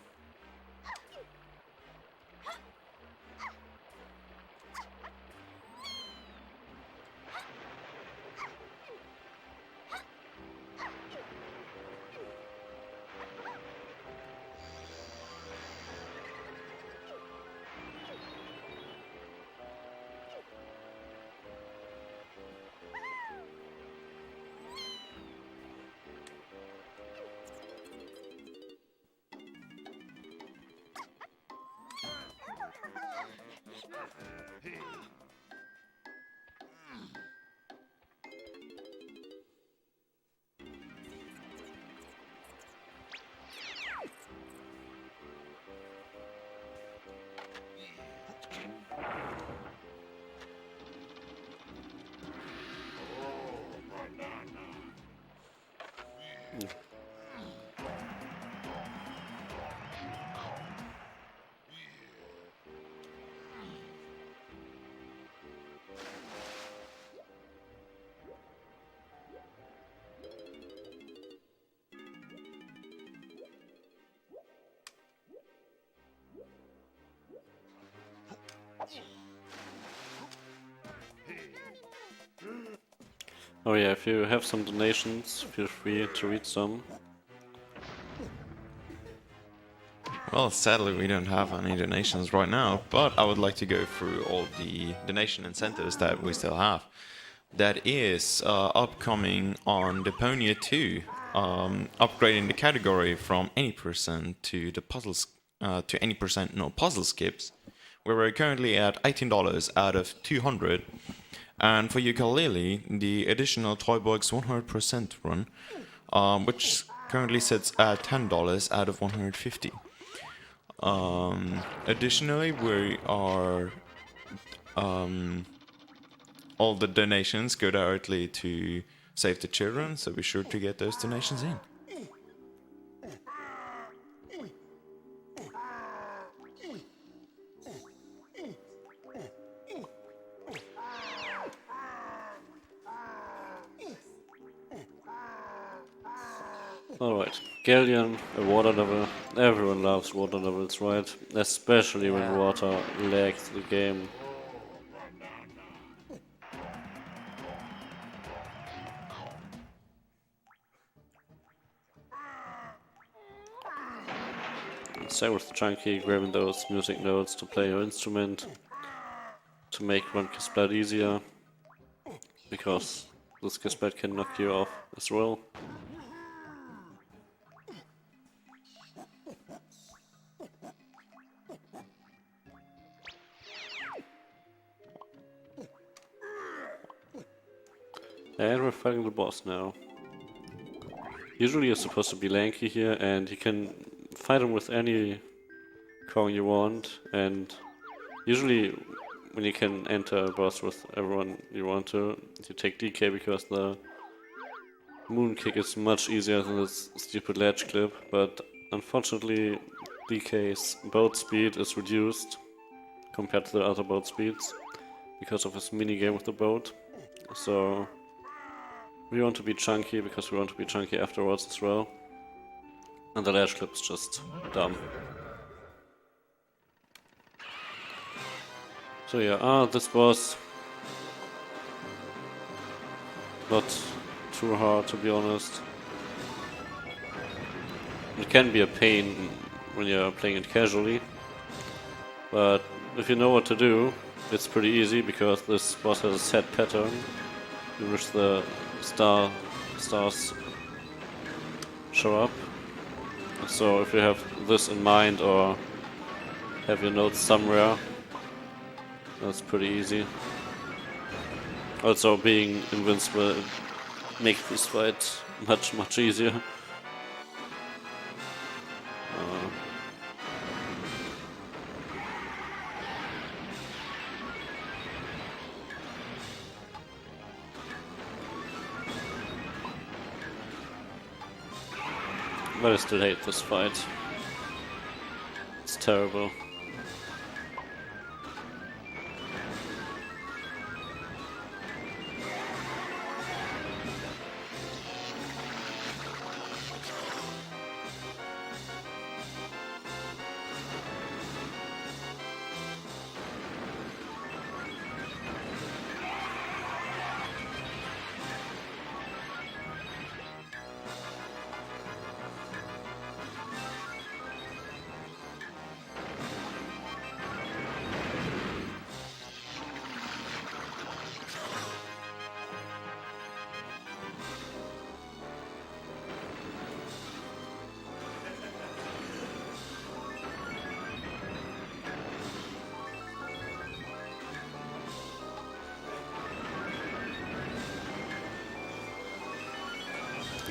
Oh yeah, if you have some donations, feel free to read some. Well, sadly we don't have any donations right now, but I would like to go through all the donation incentives that we still have. That is upcoming on Deponia 2, upgrading the category from any percent to the puzzles to any percent no puzzle skips, where we're currently at $18 out of 200. And for ukulele, the additional Toybox 100% run, which currently sits at $10 out of 150. Additionally, we are all the donations go directly to Save the Children, so be sure to get those donations in. Alright, Galleon, a water level. Everyone loves water levels, right? Especially when water lags the game. Same with Chunky, grabbing those music notes to play your instrument to make one Kissplat easier, because this Kissplat can knock you off as well. And we're fighting the boss now. Usually you're supposed to be lanky here, and you can fight him with any Kong you want, and usually when you can enter a boss with everyone you want to, you take DK because the moon kick is much easier than this stupid ledge clip, but unfortunately DK's boat speed is reduced compared to the other boat speeds because of his mini game with the boat. So we want to be chunky because we want to be chunky afterwards as well. And the ledge clip is just dumb. So yeah, this was not too hard, to be honest. It can be a pain when you're playing it casually, but if you know what to do, it's pretty easy because this boss has a set pattern in which the stars show up. So if you have this in mind, or have your notes somewhere. That's pretty easy. Also, being invincible makes this fight much easier. But I still hate this fight. It's terrible.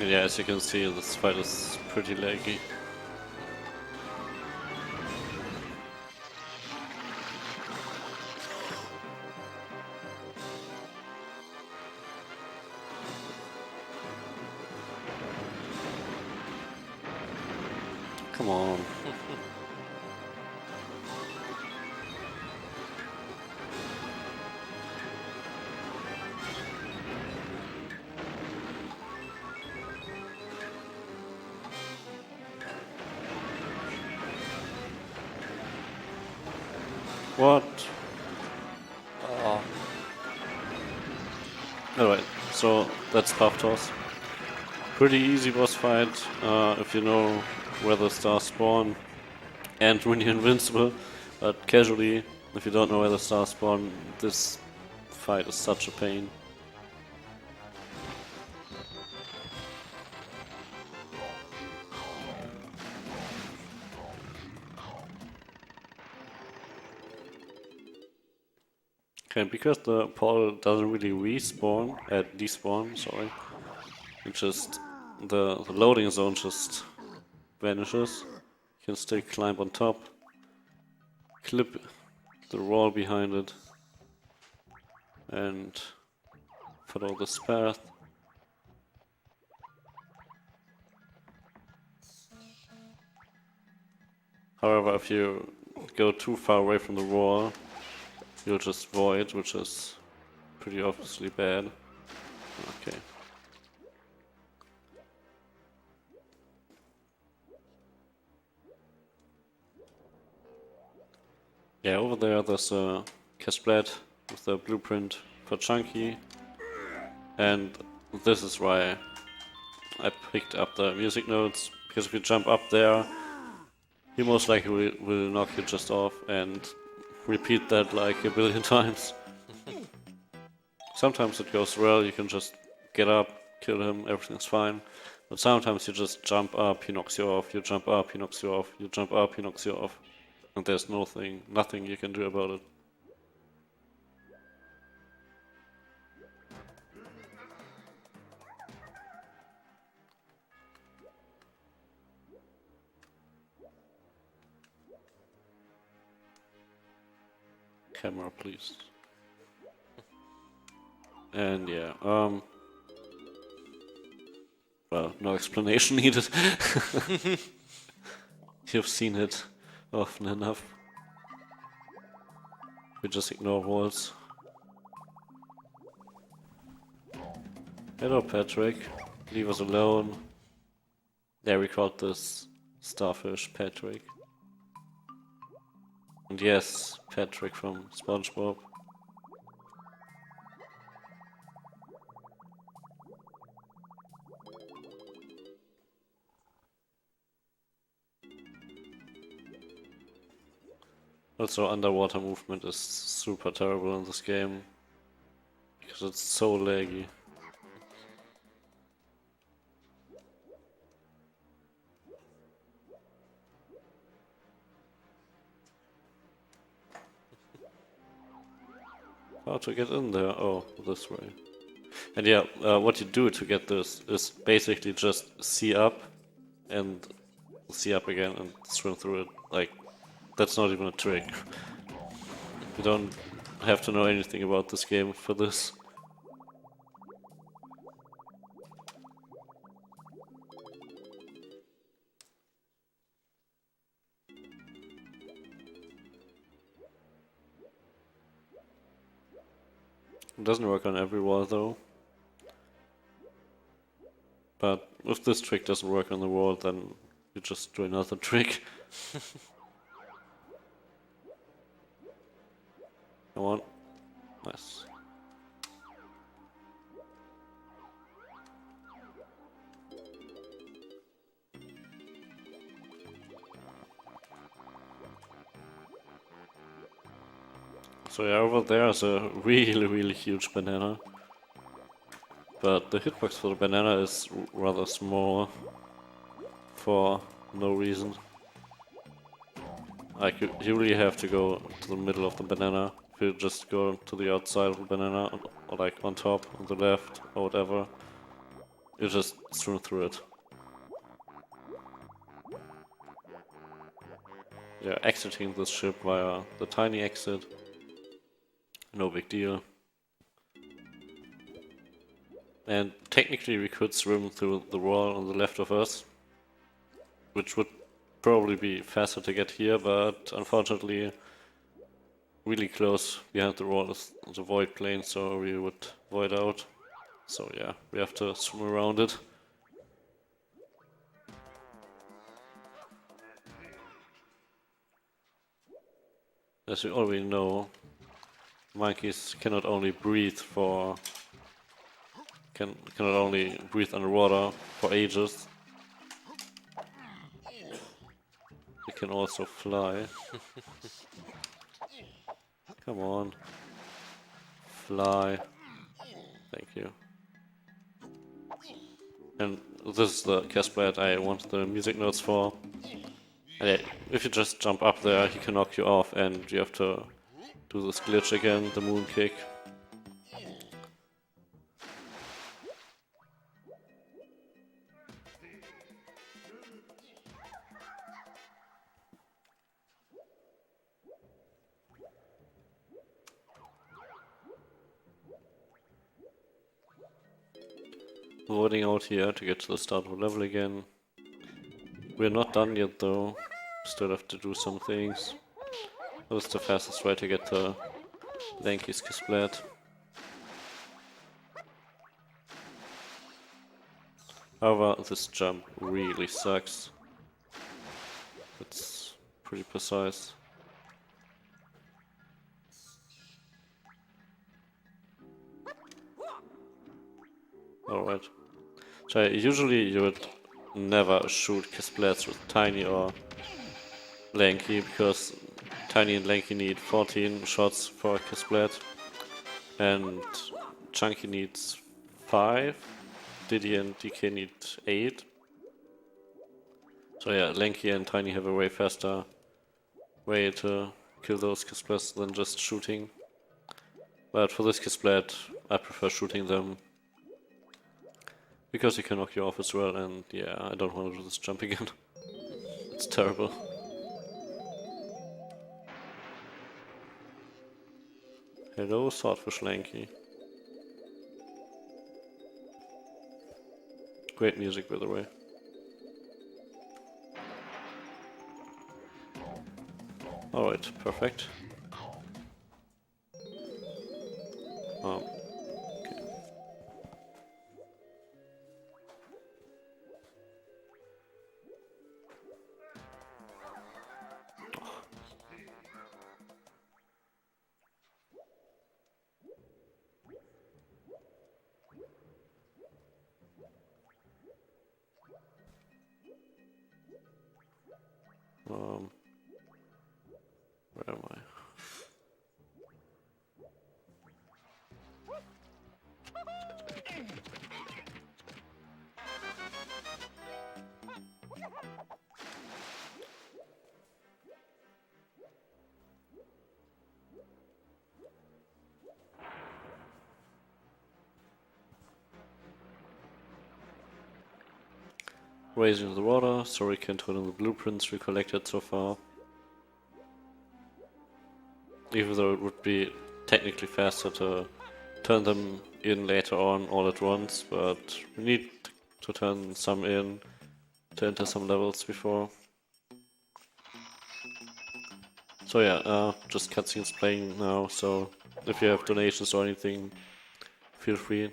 Yeah, as you can see, this fight is pretty laggy. Come on. What? Oh, Alright, so that's Puff Toss. Pretty easy boss fight if you know where the stars spawn and when you're invincible, but casually, if you don't know where the stars spawn, this fight is such a pain. Okay, because the portal doesn't really despawn, sorry. It just, the loading zone just vanishes. You can still climb on top, clip the wall behind it, and follow this path. However, if you go too far away from the wall, you'll just void, which is pretty obviously bad. Okay. Yeah, over there's a Casplad with the blueprint for Chunky. And this is why I picked up the music notes, because if you jump up there, he most likely will knock you just off and repeat that like a billion times. Sometimes it goes well, you can just get up, kill him, everything's fine. But sometimes you just jump up, he knocks you off, you jump up, he knocks you off, you jump up, he knocks you off. And there's nothing you can do about it. Camera, please. And yeah, well, no explanation needed. You've seen it often enough. We just ignore walls. Hello, Patrick. Leave us alone. Yeah, we called this starfish Patrick. And yes, Patrick from SpongeBob. Also, underwater movement is super terrible in this game, because it's so laggy. How to get in there? Oh, this way. And yeah, what you do to get this is basically just see up and see up again and swim through it. Like, that's not even a trick. You don't have to know anything about this game for this. It doesn't work on every wall though. But if this trick doesn't work on the wall, then you just do another trick. Come on. Nice. So yeah, over there is a really huge banana. But the hitbox for the banana is rather small for no reason. Like, you really have to go to the middle of the banana. If you just go to the outside of the banana, or like on top, on the left, or whatever, you just swim through it. Yeah, exiting this ship via the tiny exit. No big deal. And technically we could swim through the wall on the left of us, which would probably be faster to get here, but unfortunately really close behind the wall is the void plane, so we would void out. So yeah, we have to swim around it. As you already know, monkeys cannot only breathe underwater for ages. They can also fly. Come on. Fly. Thank you. And this is the Casper I want the music notes for. And if you just jump up there, he can knock you off and you have to do this glitch again, the moon kick. Loading out here to get to the start of the level again. We're not done yet though. Still have to do some things. That is the fastest way to get to Lanky's Splat. However, this jump really sucks. It's pretty precise. Alright. So usually you would never shoot Splats with Tiny or Lanky, because Tiny and Lanky need 14 shots for a Splat, and Chunky needs 5, Diddy and DK need 8. So yeah, Lanky and Tiny have a way faster way to kill those Splats than just shooting. But for this Splat, I prefer shooting them, because he can knock you off as well, and yeah, I don't want to do this jump again. It's terrible. Hello, Swordfish Lanky. Great music, by the way. Alright, perfect. Okay. Where am I? raising the water so we can turn in the blueprints we collected so far. Even though it would be technically faster to turn them in later on all at once, but we need to turn some in to enter some levels before. So yeah, just cutscenes playing now, so if you have donations or anything, feel free.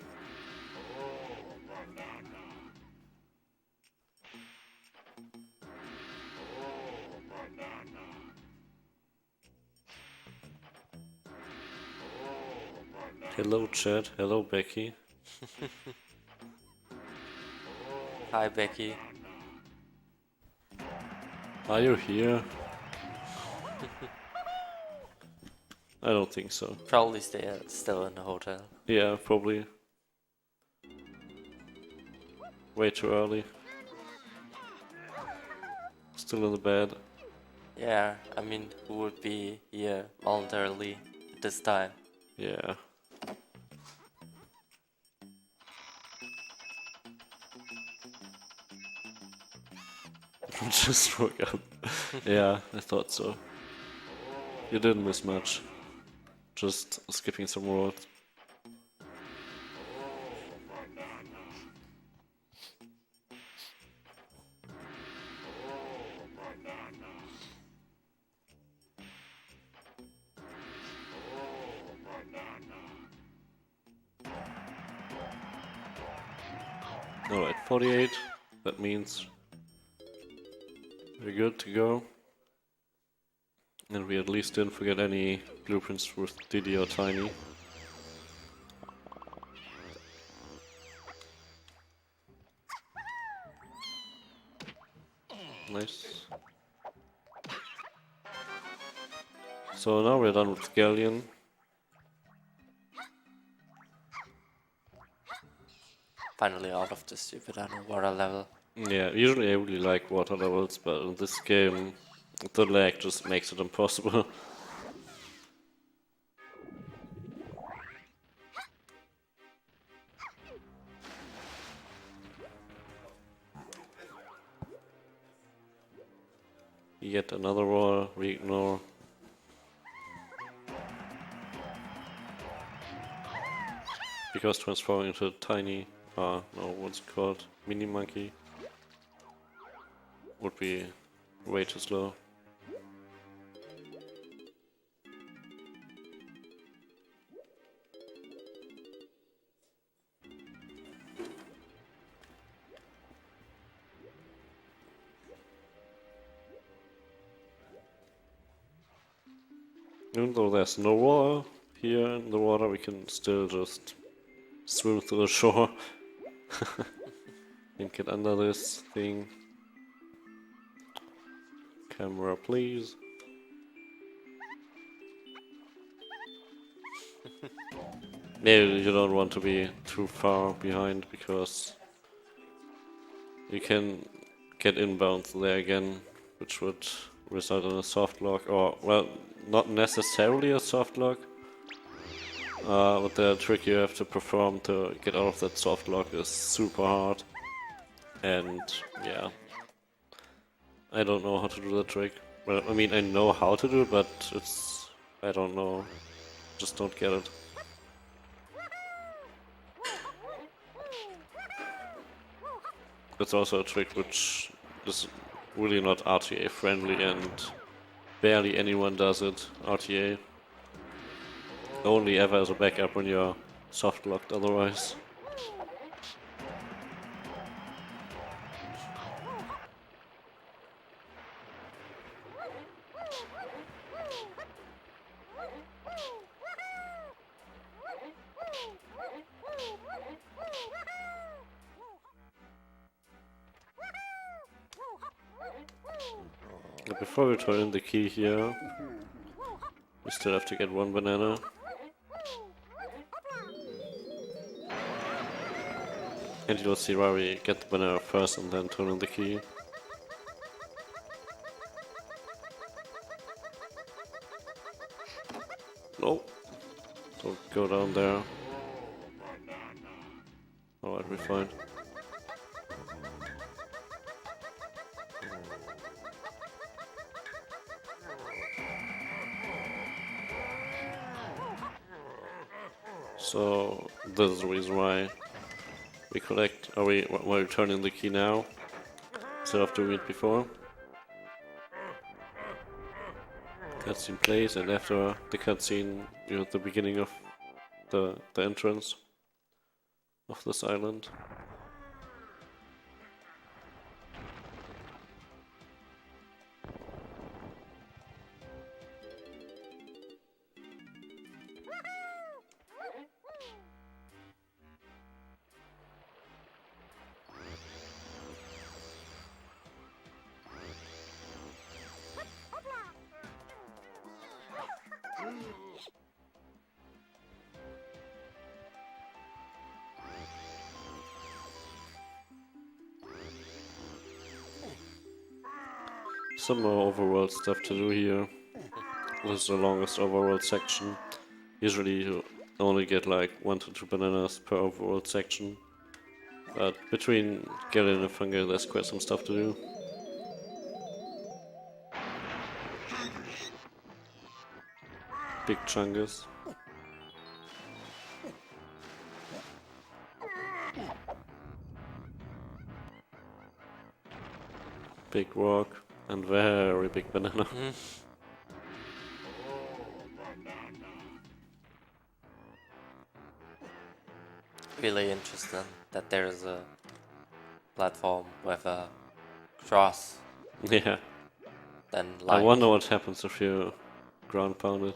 Hello chat, hello Becky. Hi, Becky. Are you here? I don't think so. Probably still in the hotel. Yeah, probably. Way too early. Still in the bed. Yeah, I mean, who would be here voluntarily at this time? Yeah. Just woke up. Yeah, I thought so. You didn't miss much. Just skipping some roads. Alright, 48. That means we're good to go. And we at least didn't forget any blueprints with Diddy or Tiny. Nice. So now we're done with Galleon. Finally out of the stupid underwater level. Yeah, usually I really like water levels, but in this game the lag just makes it impossible. Yet another wall, we ignore. Because transforming into a tiny, no, what's it called? Mini monkey would be way too slow. Even though there's no wall here in the water, we can still just swim to the shore and get under this thing. Camera, please. Maybe you don't want to be too far behind because you can get inbound there again, which would result in a soft lock, or, well, not necessarily a soft lock. But the trick you have to perform to get out of that soft lock is super hard. And yeah, I don't know how to do the trick. Well, I mean, I know how to do it, but I don't know. Just don't get it. It's also a trick which is really not RTA friendly, and barely anyone does it RTA. Only ever as a backup when you're soft locked otherwise. But before we turn in the key here, we still have to get one banana. And you'll see why we get the banana first and then turn in the key. No, don't go down there. Alright, we're fine. So this is the reason why we collect, or why we turn in the key now instead of doing it before. Cutscene plays, and after the cutscene, you're at the beginning of the entrance of this island. Some more overworld stuff to do here. This is the longest overworld section. Usually you only get like 1 to 2 bananas per overworld section. But between Galen and Fungi there's quite some stuff to do. Big Chungus. Big rock and very big banana. Really interesting that there is a platform with a cross. Yeah. Then I like, wonder what happens if you ground pound it.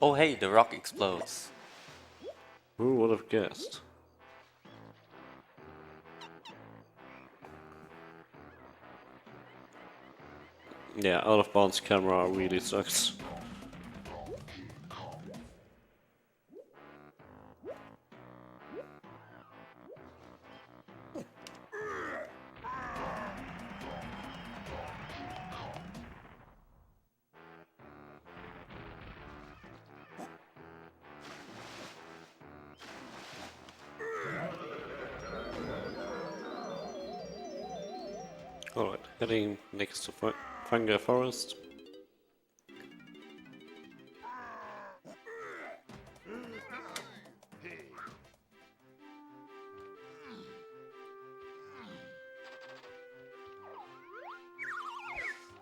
oh hey, the rock explodes. Who would have guessed? Yeah, out of bounds camera really sucks. Alright, heading next to Fungi Forest.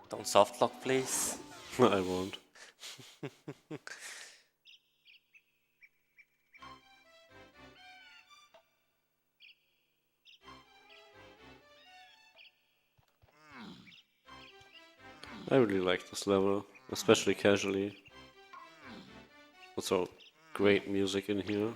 Don't soft lock, please. I won't. I really like this level, especially casually. Also, great music in here.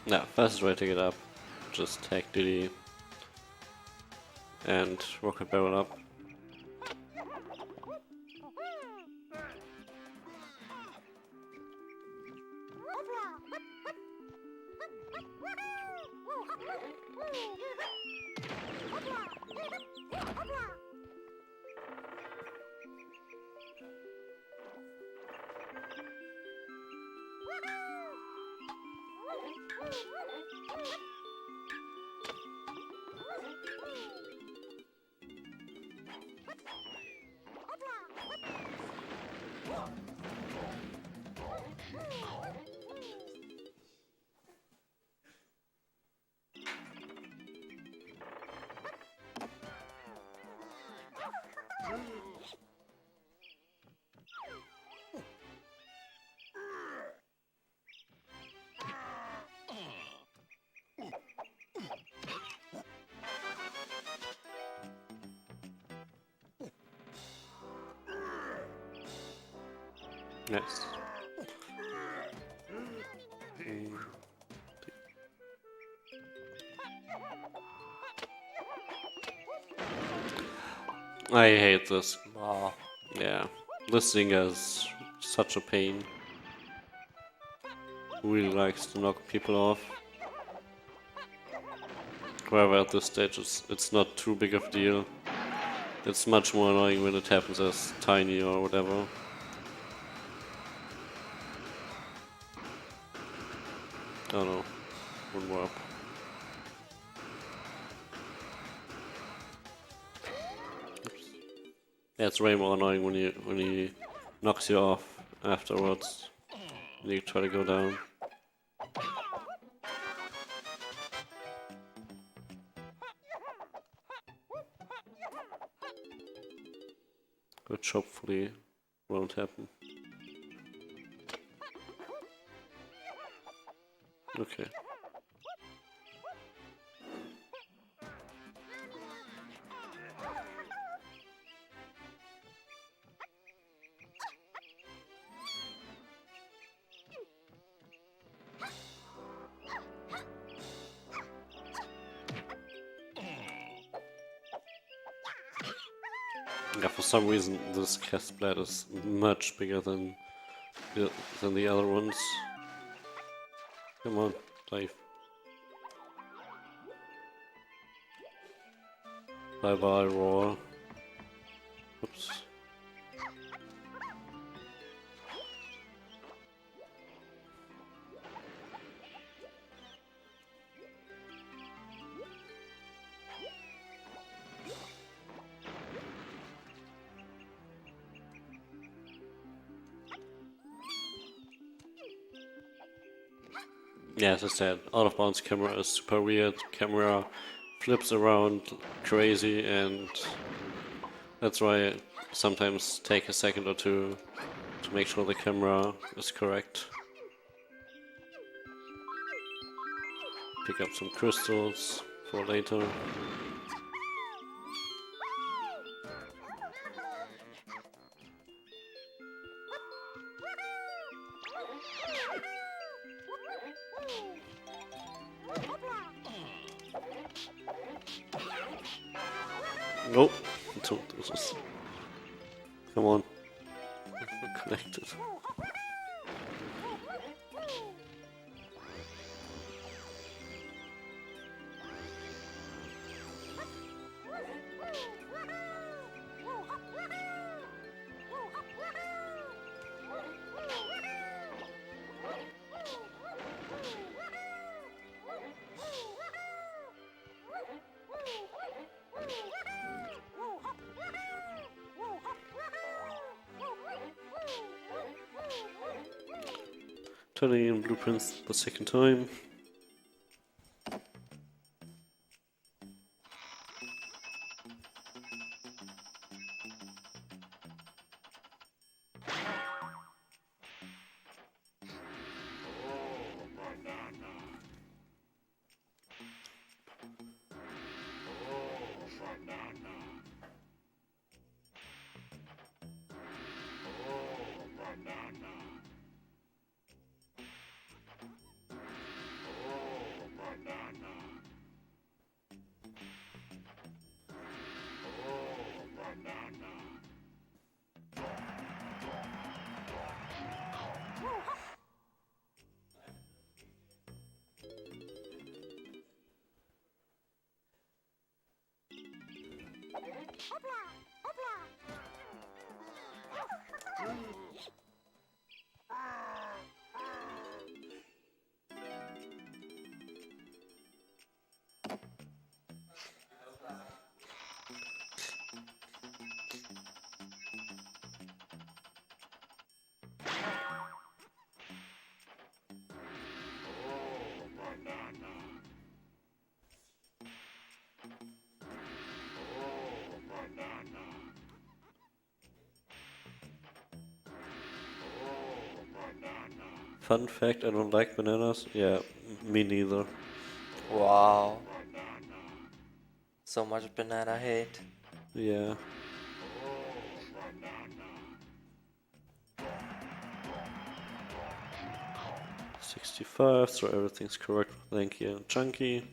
Yeah, fastest way to get up. Just tag Diddy and rocket barrel up. Nice. I hate this. Wow. Yeah, this thing is such a pain. Really likes to knock people off. However, at this stage, it's not too big of a deal. It's much more annoying when it happens as tiny or whatever. Oh no, one more up. Oops. Yeah, it's way more annoying when he knocks you off afterwards. And you try to go down. Which hopefully won't happen. Okay. Yeah, for some reason this cast blade is much bigger than the other ones. Come on, dive. Bye bye, roar. Oops. Yeah, as I said, out of bounds camera is super weird. Camera flips around crazy, and that's why I sometimes take a second or two to make sure the camera is correct. Pick up some crystals for later. Nope, don't do this. Come on. Connected. Turning in blueprints the second time. Fun fact, I don't like bananas. Yeah, me neither. Wow. So much banana hate. Yeah. $65, so everything's correct with Lanky and Chunky.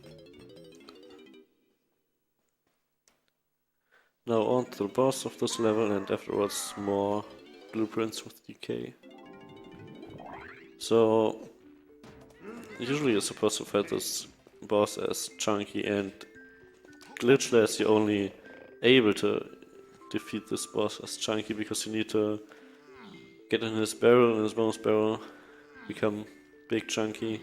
Now on to the boss of this level, and afterwards more blueprints with DK. So usually you're supposed to fight this boss as chunky, and glitchless you're only able to defeat this boss as chunky because you need to get in his barrel, in his bonus barrel, become big chunky,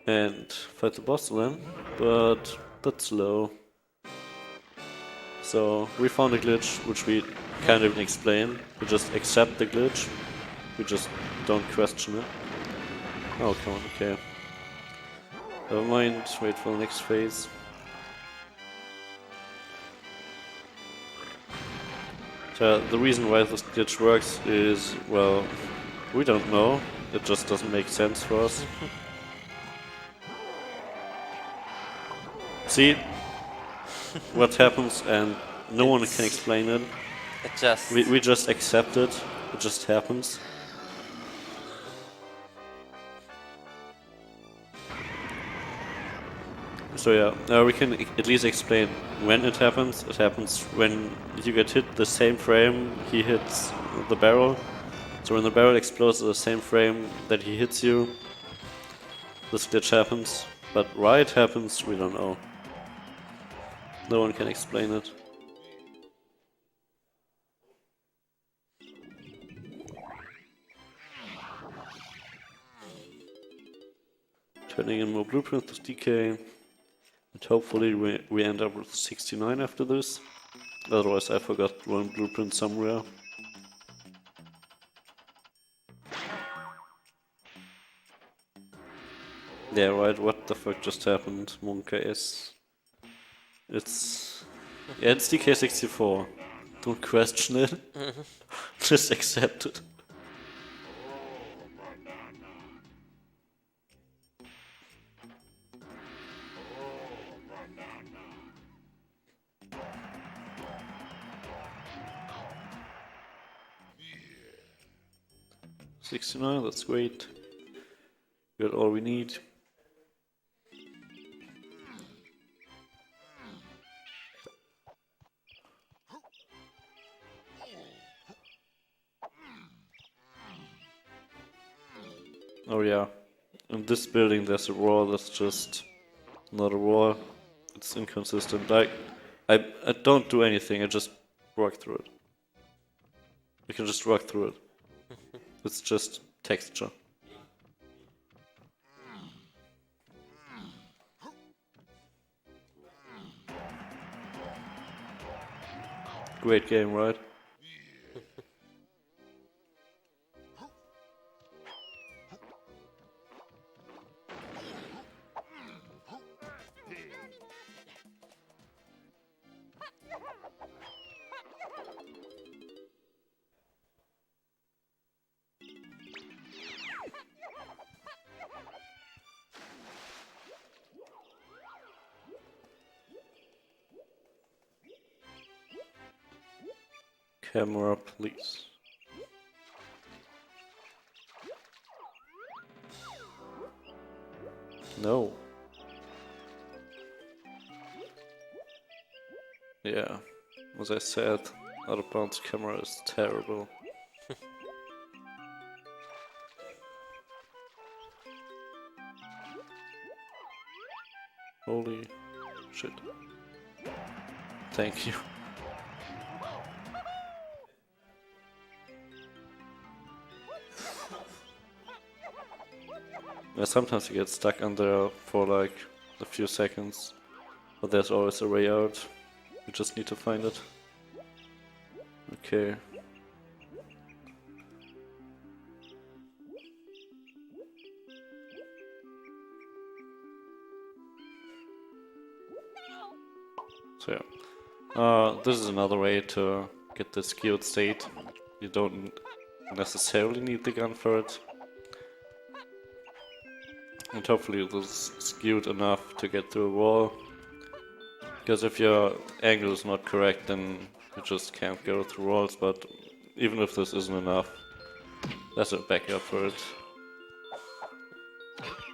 and fight the boss then, but that's slow. So we found a glitch which we can't even explain. We just accept the glitch. We just don't question it. Oh, come on, okay. Never mind, wait for the next phase. So the reason why this glitch works is, well, we don't know. It just doesn't make sense for us. See what happens, and no one can explain it. It just... We just accept it. It just happens. So yeah, we can at least explain when it happens. It happens when you get hit the same frame he hits the barrel. So when the barrel explodes at the same frame that he hits you, this glitch happens. But why it happens, we don't know. No one can explain it. Turning in more blueprints with DK. And hopefully we end up with 69 after this. Otherwise I forgot one blueprint somewhere. Yeah, right, what the fuck just happened? Monka is... It's DK64. Don't question it. Just accept it. $69, that's great. We got all we need. Oh yeah, in this building there's a wall that's just not a wall. It's inconsistent. I don't do anything, I just walk through it. You can just walk through it. It's just texture. Great game, right? Camera, please. No. Yeah, as I said, out of bounds camera is terrible. Holy shit. Thank you. Yeah, sometimes you get stuck under for like a few seconds, but there's always a way out. You just need to find it. Okay. So yeah, this is another way to get the skewed state. You don't necessarily need the gun for it. And hopefully this is skewed enough to get through a wall. Because if your angle is not correct, then you just can't go through walls, but even if this isn't enough, there's a backup for it.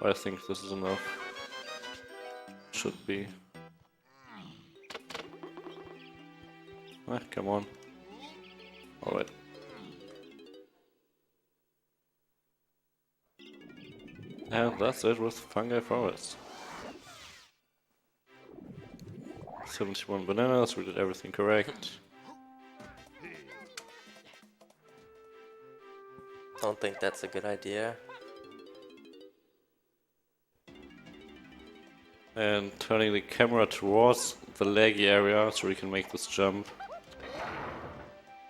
I think this is enough. Should be. Ah, come on. Alright. And that's it with Fungi Forest. 71 bananas, we did everything correct. Don't think that's a good idea. And turning the camera towards the laggy area so we can make this jump.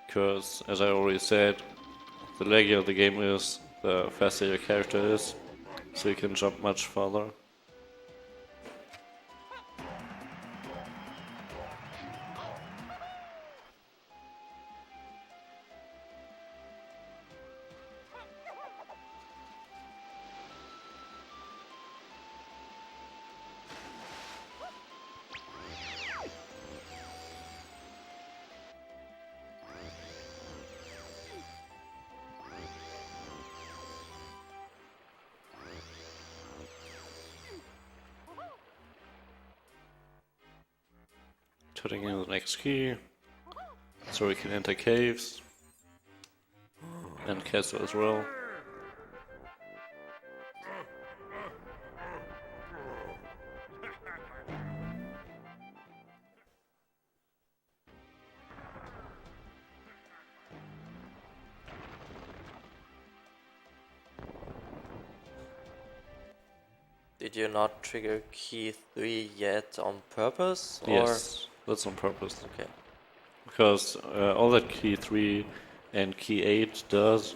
Because, as I already said, the laggier the game is, the faster your character is, so you can jump much farther. Putting in the next key, so we can enter caves and castle as well. Did you not trigger key 3 yet on purpose? Or? Yes, that's on purpose. Okay. Because all that key 3 and key 8 does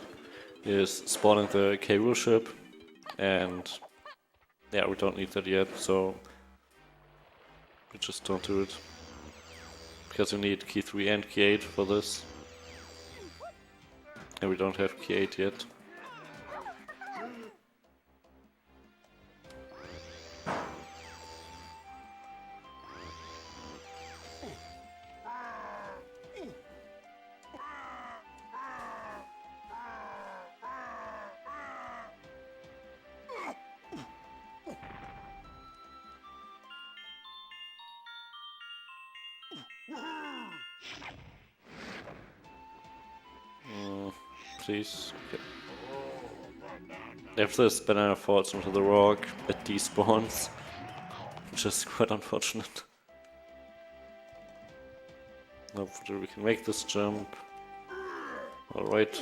is spawning the K. ship, and yeah, we don't need that yet, so we just don't do it. Because we need key 3 and key 8 for this. And we don't have key 8 yet. Please. Okay. If this banana falls into the rock, it despawns, which is quite unfortunate. Hopefully we can make this jump. Alright.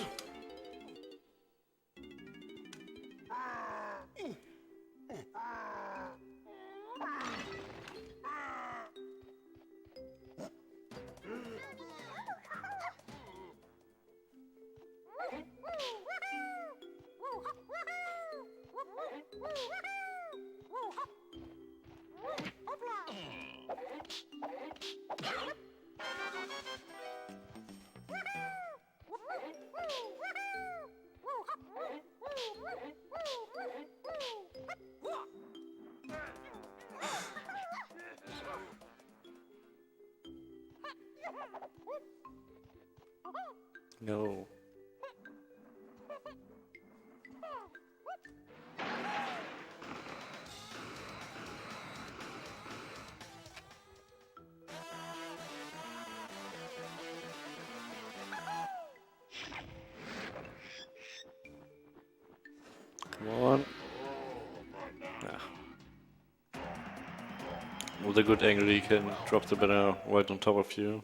No. Come on. Ah. With a good angle, you can drop the banana right on top of you.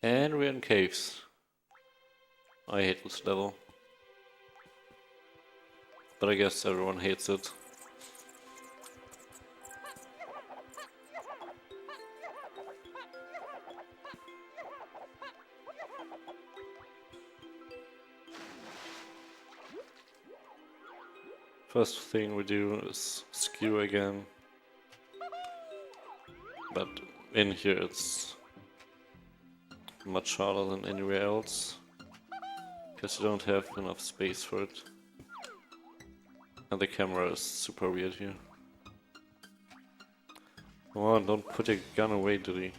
And we're in caves. I hate this level. But I guess everyone hates it. First thing we do is skew again. But in here it's much harder than anywhere else. Because you don't have enough space for it. And the camera is super weird here. Come on, don't put your gun away, Diddy.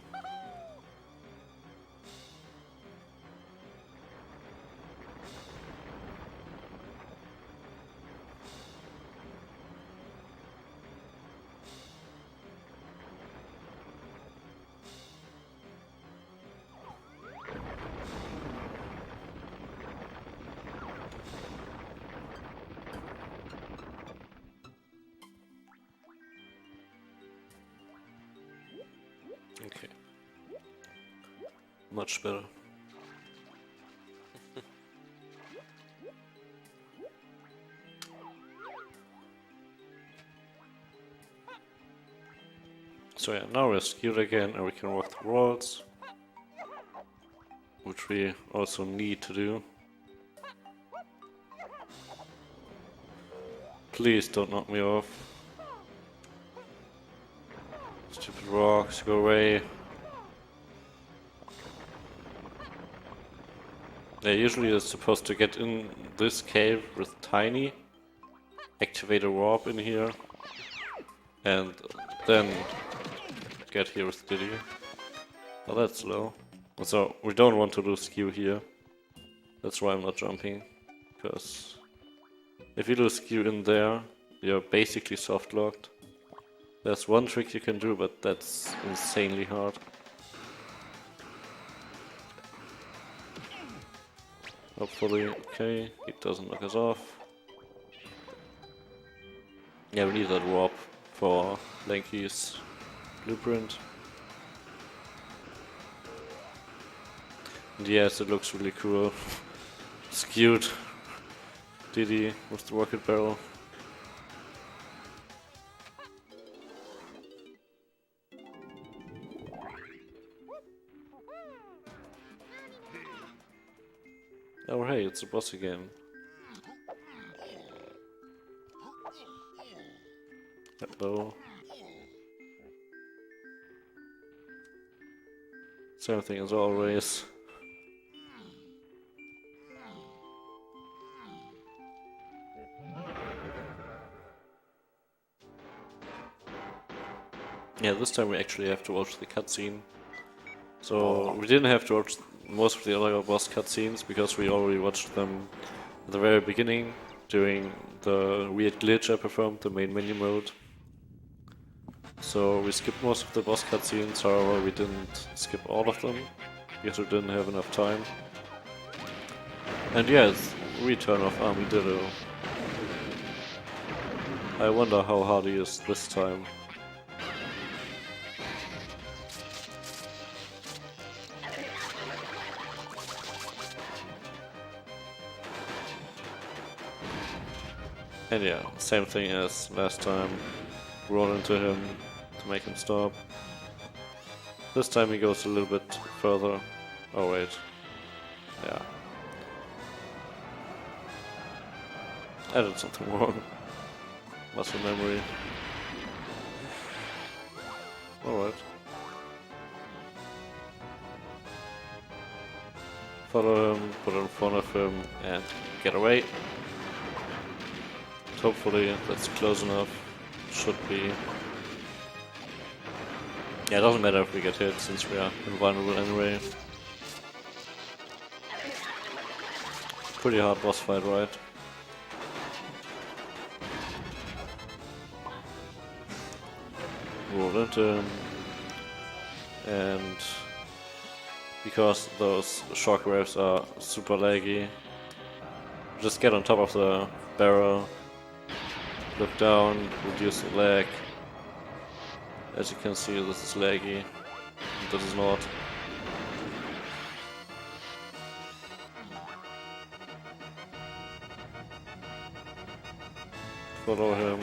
Much better. So yeah, now we're skewed again and we can walk the walls, which we also need to do. Please don't knock me off. Stupid rocks, go away. Yeah, usually you're supposed to get in this cave with Tiny, activate a warp in here, and then get here with Diddy. Oh, that's slow. So, we don't want to lose Q here. That's why I'm not jumping. Because if you lose Q in there, you're basically soft locked. There's one trick you can do, but that's insanely hard. Hopefully, okay, he doesn't knock us off. Yeah, we need that warp for Lanky's blueprint. And yes, it looks really cool. Skewed Diddy with the rocket barrel. Oh hey, it's a boss again. Hello. Same thing as always. Yeah, this time we actually have to watch the cutscene. So we didn't have to watch most of the other boss cutscenes because we already watched them at the very beginning during the weird glitch I performed, the main menu mode. So we skipped most of the boss cutscenes, however we didn't skip all of them because we didn't have enough time. And yes, return of Armadillo. I wonder how hard he is this time. And yeah, same thing as last time. Roll into him to make him stop. This time he goes a little bit further. Oh wait. Yeah. I did something wrong. Muscle memory. Alright. Follow him, put in front of him, and get away. Hopefully that's close enough. Should be. Yeah, it doesn't matter if we get hit since we are invulnerable anyway. Pretty hard boss fight, right? Roll into him. And because those shockwaves are super laggy, just get on top of the barrel. Look down, reduce the lag. As you can see, this is laggy. This is not. Follow him.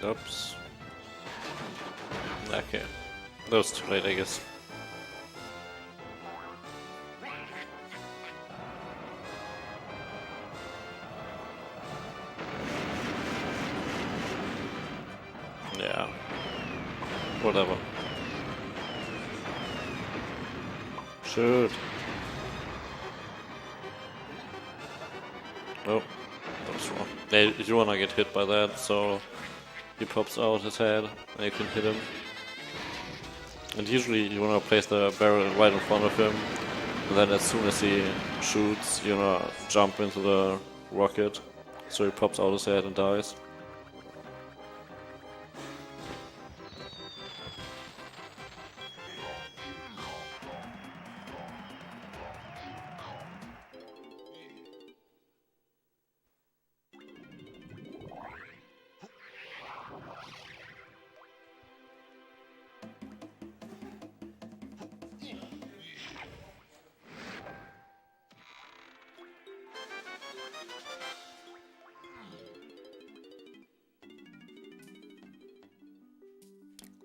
Oops. Okay. That was too late, I guess. Whatever. Shoot. Oh, that was wrong. Yeah, you wanna get hit by that, so he pops out his head and you can hit him. And usually you wanna place the barrel right in front of him, and then as soon as he shoots, you wanna jump into the rocket, so he pops out his head and dies.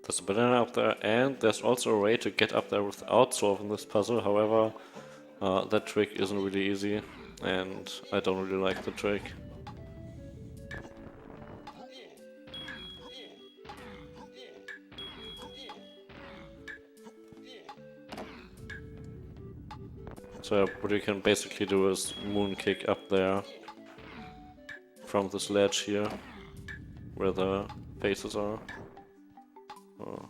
There's a banana up there, and there's also a way to get up there without solving this puzzle. However, that trick isn't really easy, and I don't really like the trick. So what you can basically do is moon kick up there from this ledge here, where the faces are. Oh.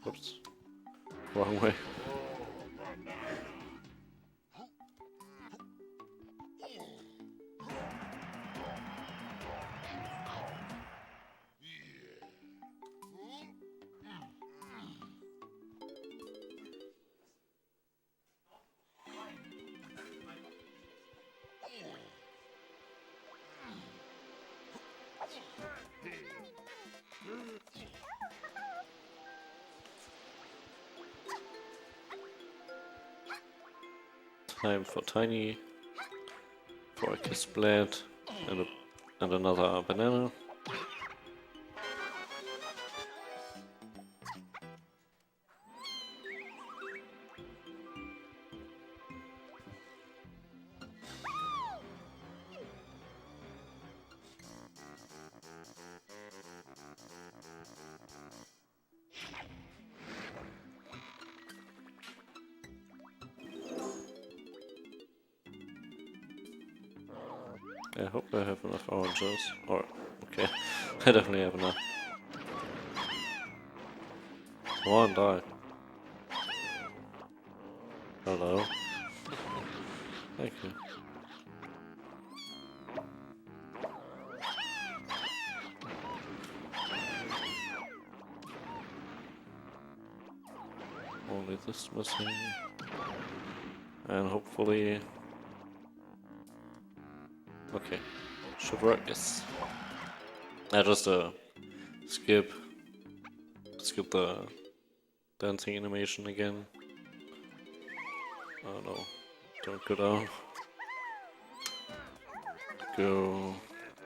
Oops. Wrong way. Time for Tiny, for a kiss blade, and another banana. I hope I have enough oranges. Or, okay, I definitely have enough. Come on, die. Hello. Thank you. Only this missing. And hopefully... Okay, should work, yes. Just skip the dancing animation again. Oh no, don't go down. Go,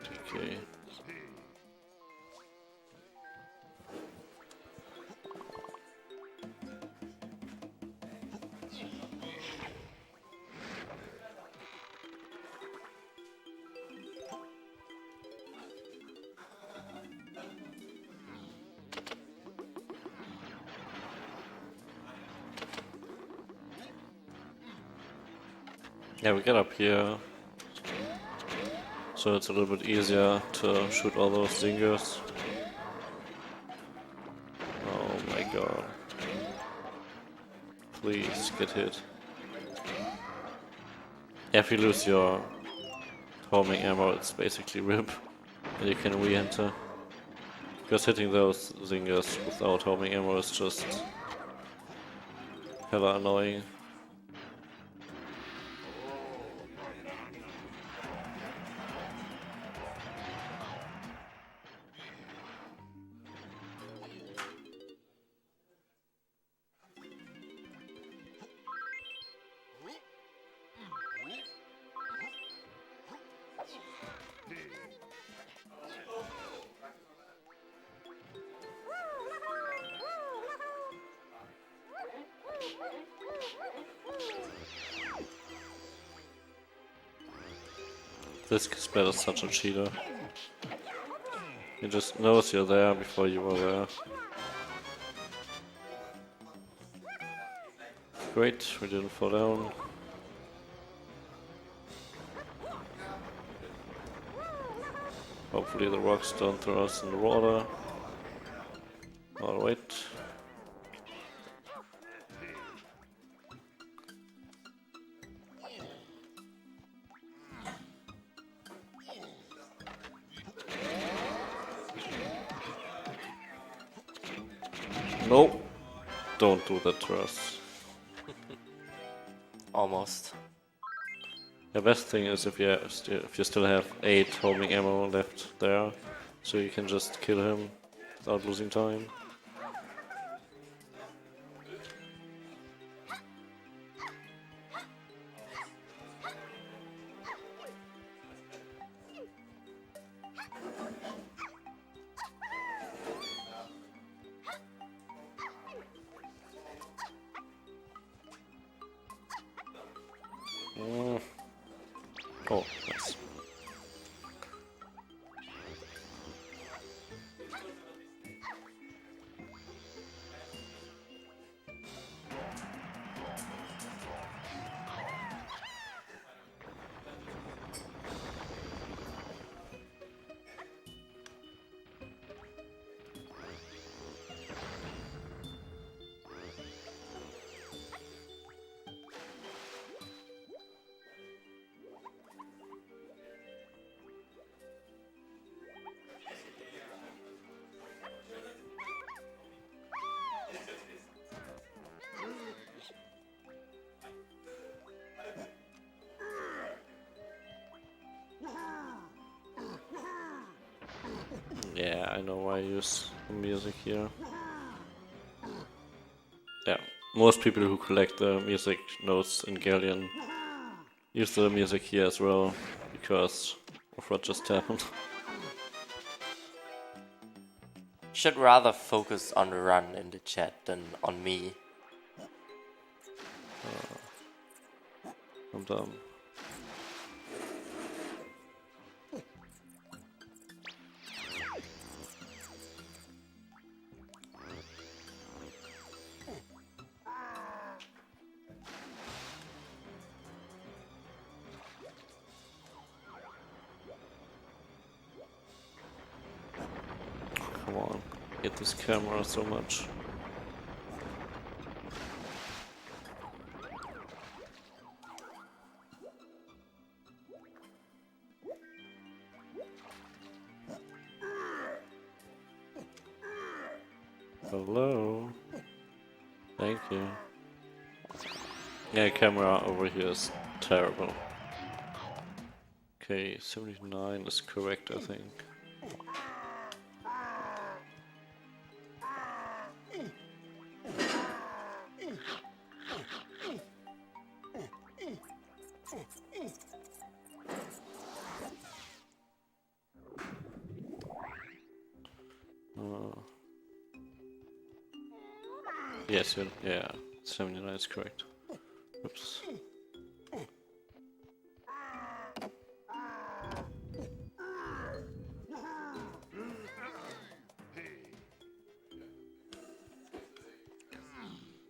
TK. Yeah, we get up here, so it's a little bit easier to shoot all those zingers. Oh my god. Please get hit. Yeah, if you lose your homing ammo, it's basically RIP, and you can re-enter. Because hitting those zingers without homing ammo is just hella annoying. This Kismet is such a cheater. He just knows you're there before you are there. Great, we didn't fall down. Hopefully the rocks don't throw us in the water. Oh wait. No, don't do that to us. Almost. The best thing is if you still have 8 homing ammo left there, so you can just kill him without losing time. Oh, nice. Yeah, I know why I use the music here. Yeah, most people who collect the music notes in Galleon use the music here as well, because of what just happened. Should rather focus on the run in the chat than on me. I'm dumb. Come on, hit this camera so much. Hello. Thank you. Yeah, camera over here is terrible. Okay, 79 is correct, I think. Yes, yeah, 79 is correct. Oops.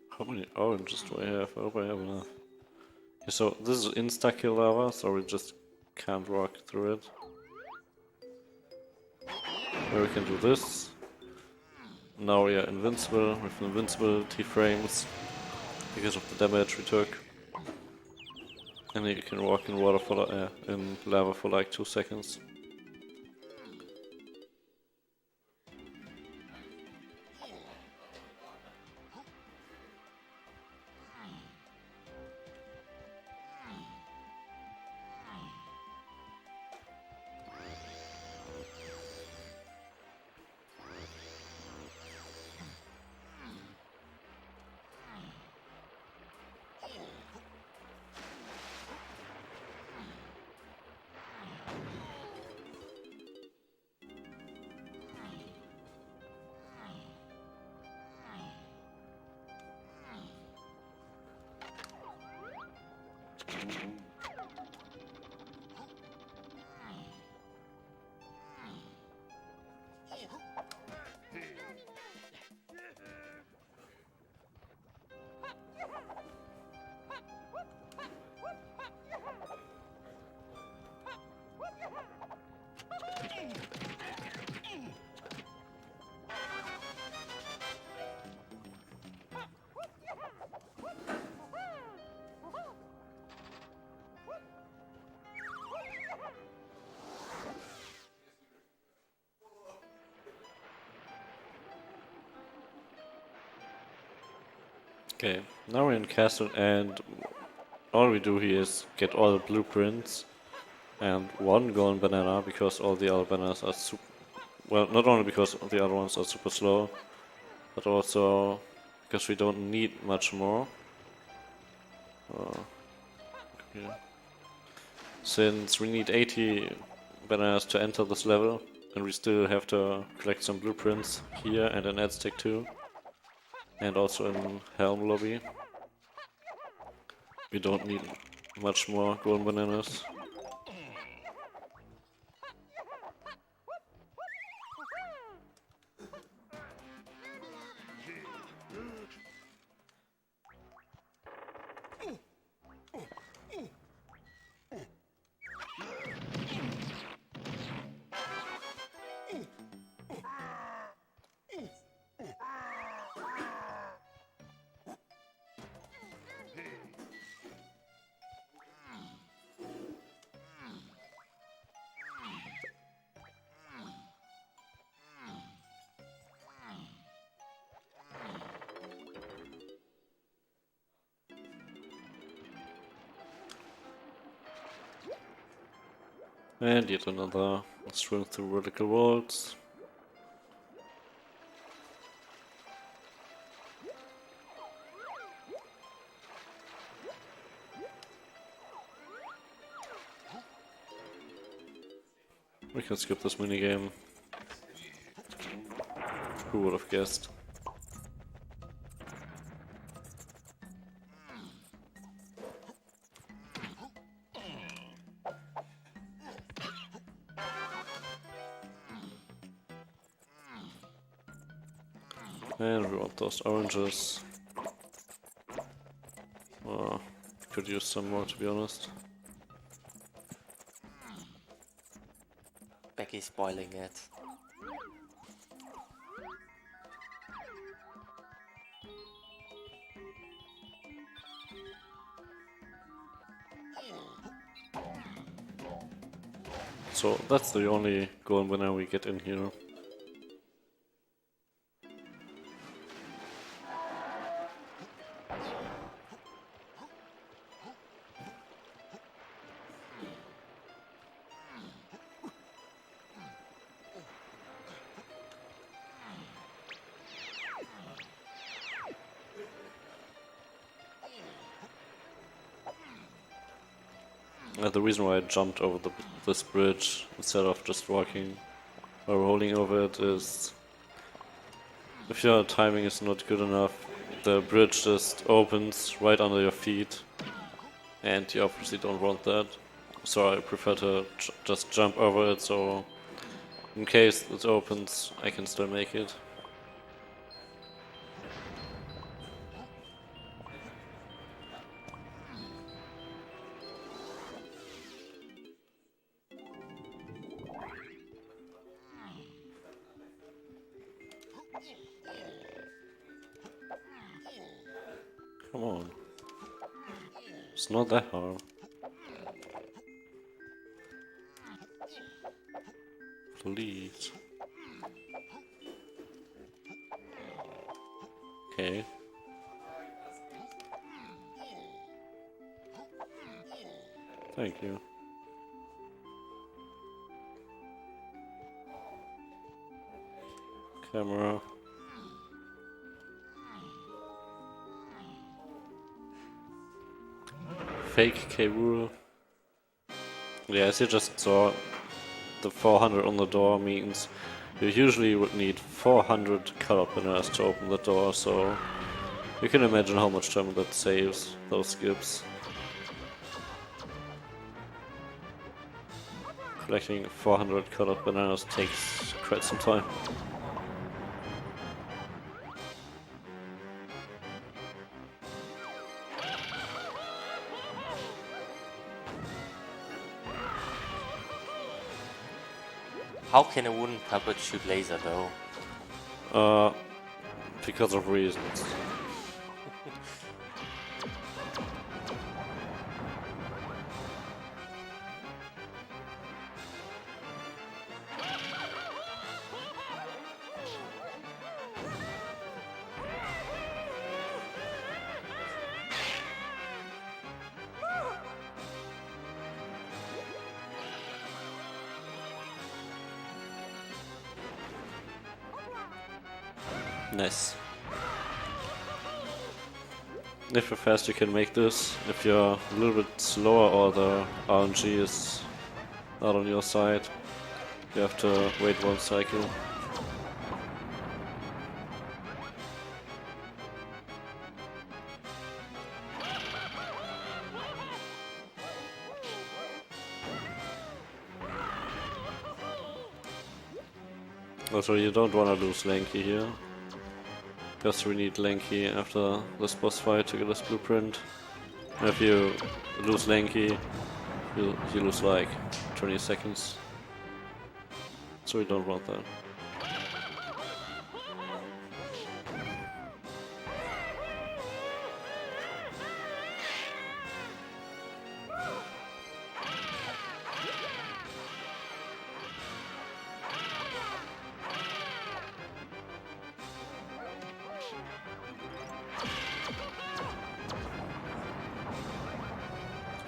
How many oranges do I have? I hope I have enough. Okay, so this is insta-kill lava, so we just can't walk through it. Or we can do this. Now we are invincible with invincibility frames because of the damage we took. And then you can walk in water for in lava for like 2 seconds. Okay, now we're in castle and all we do here is get all the blueprints and one golden banana because all the other bananas are super... Well, not only because the other ones are super slow, but also because we don't need much more. Okay. Since we need 80 bananas to enter this level, and we still have to collect some blueprints here and in Aztec too, and also in Helm Lobby. We don't need much more golden bananas. And yet another swim through vertical walls. We can skip this minigame. Who would have guessed? And we want those oranges. Could use some more, to be honest. Becky's spoiling it. So that's the only golden banana we get in here. The reason why I jumped over this bridge instead of just walking or rolling over it is if your timing is not good enough, the bridge just opens right under your feet and you obviously don't want that. So I prefer to just jump over it so in case it opens I can still make it. Come on. It's not that hard. Please. Okay. Thank you. Camera. Fake K-Rule. Yeah, as you just saw, the 400 on the door means you usually would need 400 colored bananas to open the door, so you can imagine how much time that saves those skips. Collecting 400 colored bananas takes quite some time. How can a wooden puppet shoot laser though? Because of reasons. Nice. If you're fast, you can make this. If you're a little bit slower or the RNG is not on your side, you have to wait one cycle. Also, you don't want to lose Lanky here, because we need Lanky after this boss fight to get this blueprint. And if you lose Lanky, you lose like 20 seconds. So we don't want that.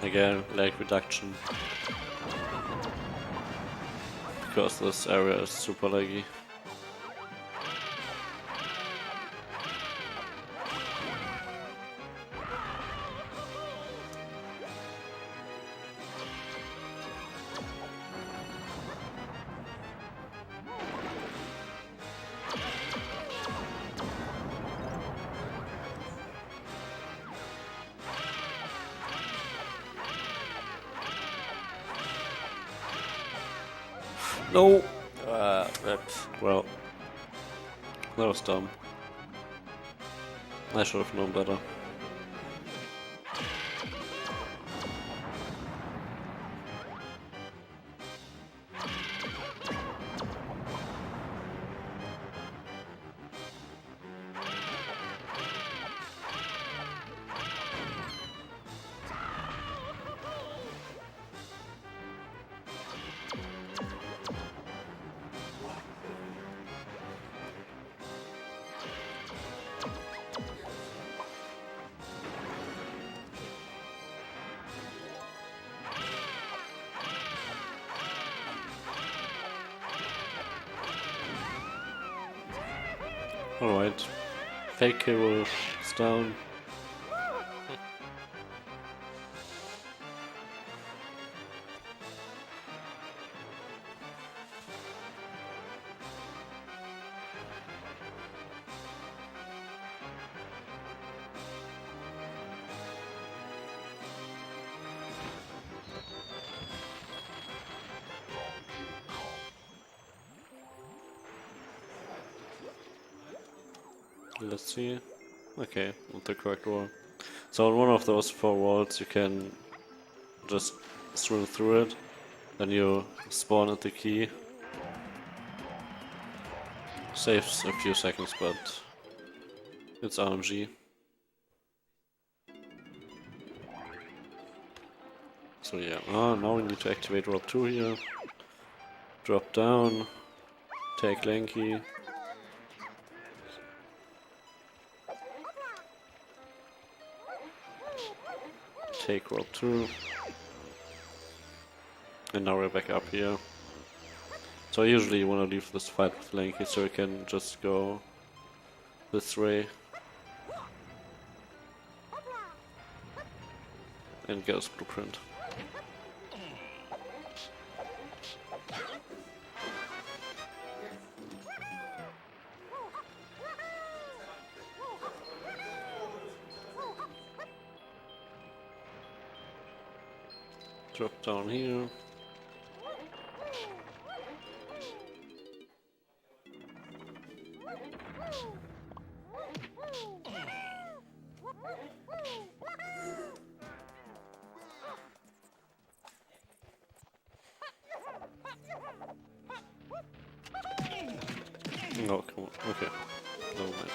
Again, lag reduction. Because this area is super laggy. No! Rip. Well, that was dumb. I should have known better. Alright. Fake hero is down. Let's see. Okay, not the correct wall. So on one of those 4 walls you can just swim through it, then you spawn at the key. Saves a few seconds, but it's RNG. So yeah, now we need to activate drop 2 here. Drop down, take Lanky. Take rope 2. And now we're back up here. So usually you want to leave this fight with Lanky so you can just go this way. And get his blueprint. Drop down here. Oh, come on. Okay. Never mind.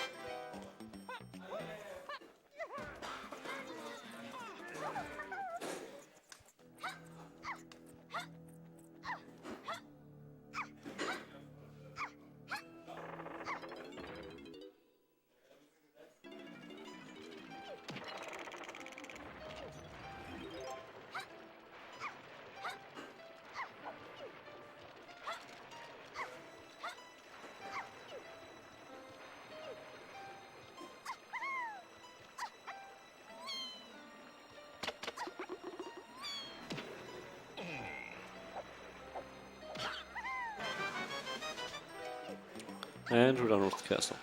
And we're done with the castle.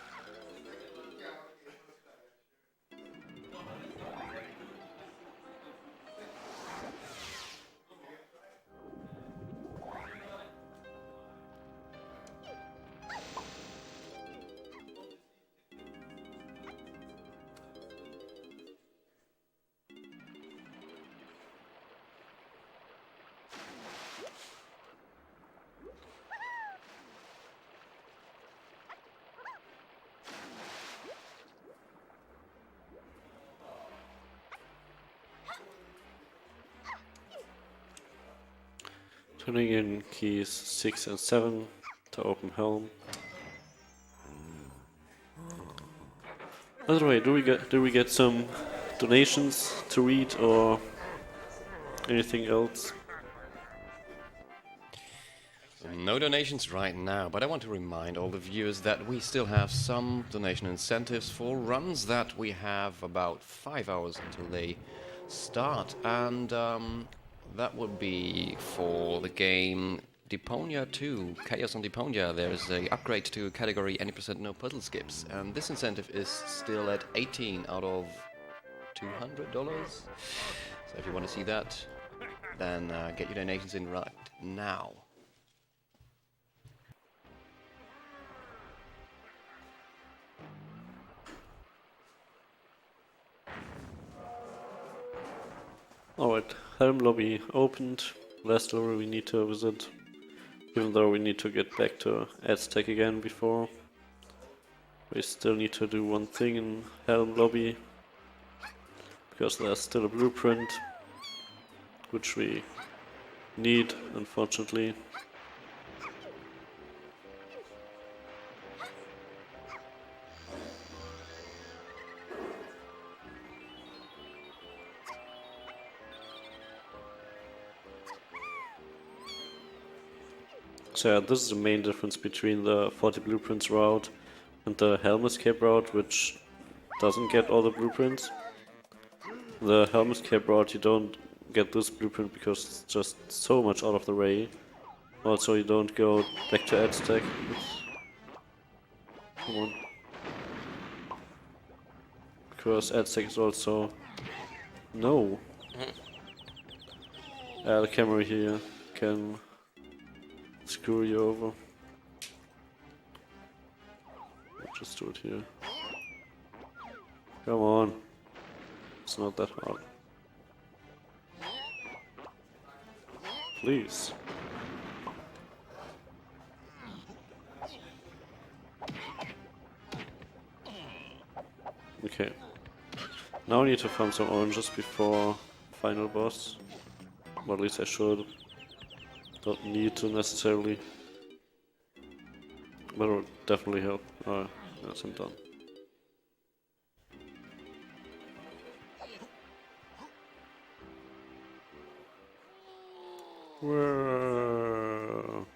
Turning in keys 6 and 7 to open Helm. By the way, do we get some donations to read or anything else? No donations right now, but I want to remind all the viewers that we still have some donation incentives for runs that we have about 5 hours until they start, and that would be for the game Deponia 2, Chaos on Deponia. There is a upgrade to category any % no puzzle skips, and this incentive is still at 18 out of $200. So if you want to see that, then get your donations in right now. Alright, Helm lobby opened. Last door we need to visit. Even though we need to get back to Aztec again before. We still need to do one thing in Helm lobby. Because there's still a blueprint. Which we need, unfortunately. So yeah, this is the main difference between the 40 blueprints route and the Helm Escape route, which doesn't get all the blueprints. The Helm Escape route, you don't get this blueprint because it's just so much out of the way. Also, you don't go back to Aztec. Come on. Because Aztec is also... No! The camera here can screw you over. Just do it here. Come on. It's not that hard. Please. Okay. Now I need to farm some oranges before final boss. Or at least I should. Don't need to necessarily. But it would definitely help. Yes, I'm done. Whoa.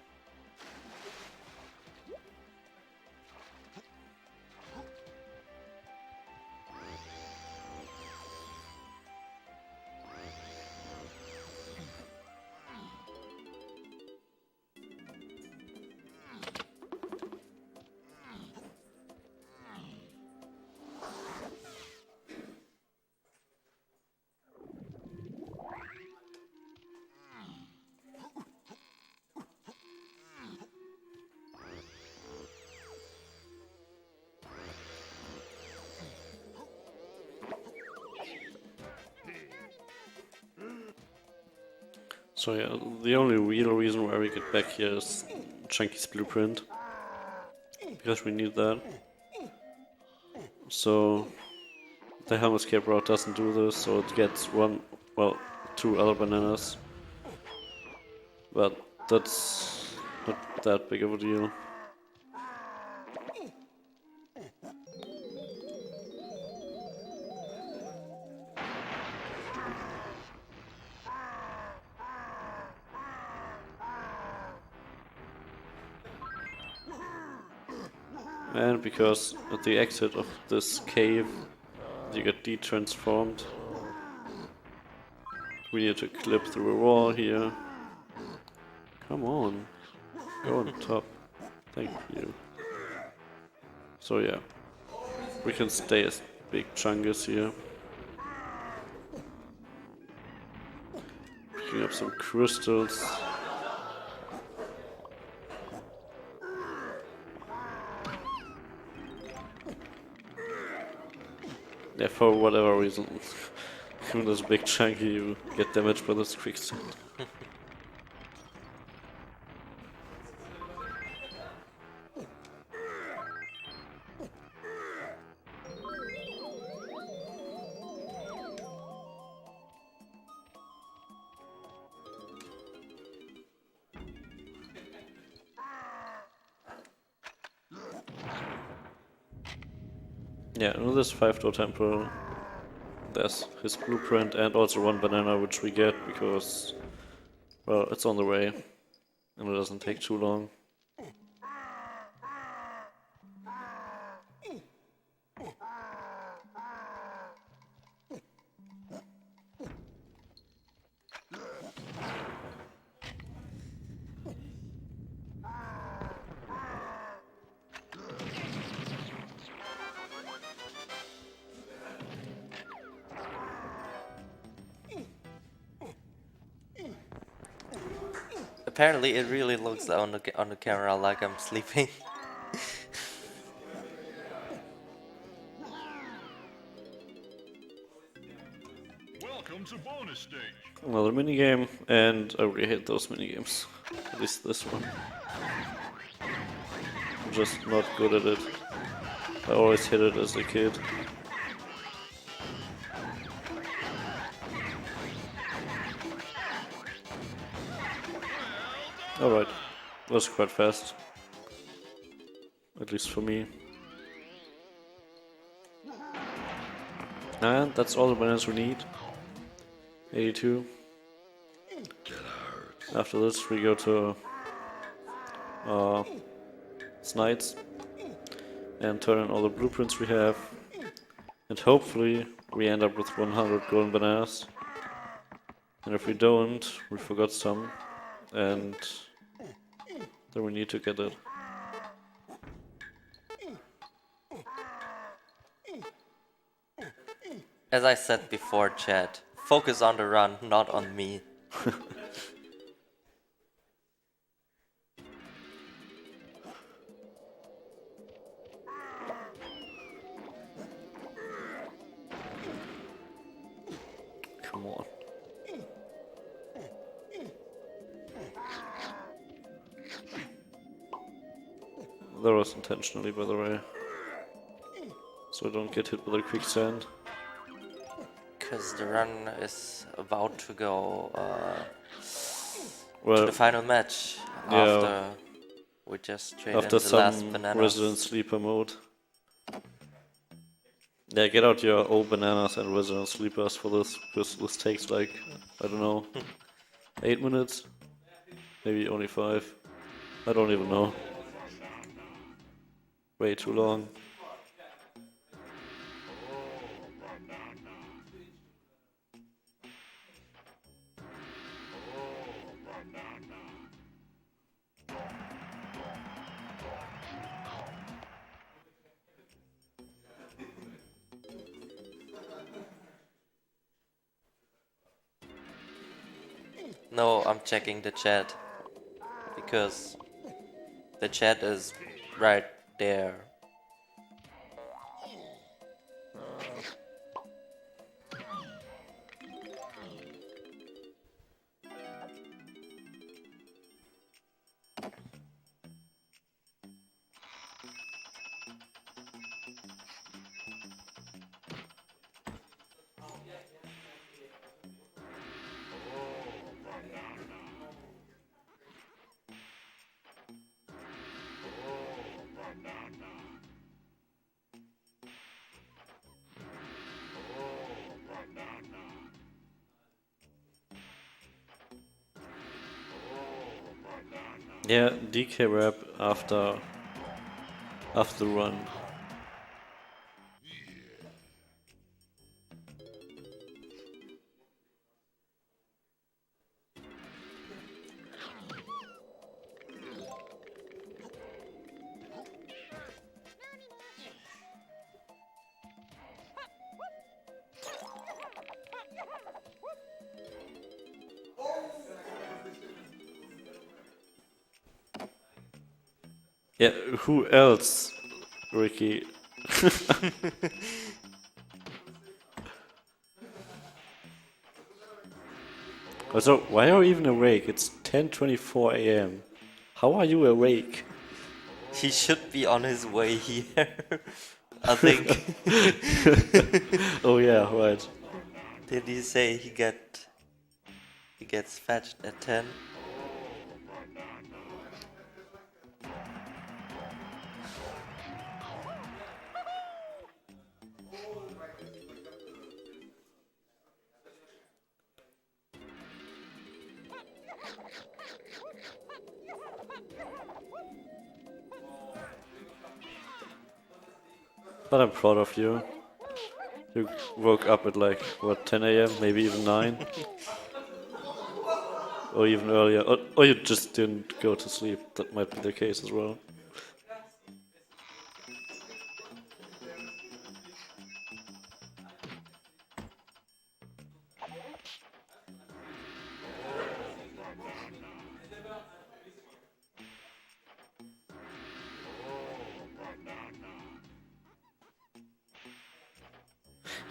So yeah, the only real reason why we get back here is Chunky's blueprint. Because we need that. So the Helm Escape route doesn't do this, so it gets two other bananas. But that's not that big of a deal. And because at the exit of this cave you get de-transformed, we need to clip through a wall here. Come on, go on top. Thank you. So yeah, we can stay as big chungus here. Picking up some crystals. Yeah, for whatever reason, even this big chunky, you get damaged by this quicksand. Yeah, in this 5-door temple, there's his blueprint and also one banana which we get because, well, it's on the way and it doesn't take too long. Apparently, it really looks on the camera like I'm sleeping. Welcome to bonus stage. Another minigame, and I really hate those minigames. At least this one. I'm just not good at it. I always hit it as a kid. Alright, that was quite fast. At least for me. And that's all the bananas we need. 82. After this we go to Snides and turn in all the blueprints we have. And hopefully we end up with 100 golden bananas. And if we don't, we forgot some. And then we need to get it. As I said before, chat, focus on the run, not on me. Come on. That was intentionally, by the way. So I don't get hit with a quicksand. Because the run is about to go to Well, the final match yeah. after we just traded after the last some bananas. resident sleeper mode. Yeah, get out your old bananas and resident sleepers for this, because this takes like, I don't know, 8 minutes? Maybe only 5. I don't even know. Way too long. No, I'm checking the chat. Because the chat is right there. Yeah, DK rap after the run. Yeah, who else, Ricky? Also, why are you even awake? It's 10:24 a.m. How are you awake? He should be on his way here. I think. Oh yeah, right. Did he say he gets fetched at 10? But I'm proud of you. You woke up at like, what, 10 a.m., maybe even 9? Or even earlier. Or you just didn't go to sleep. That might be the case as well.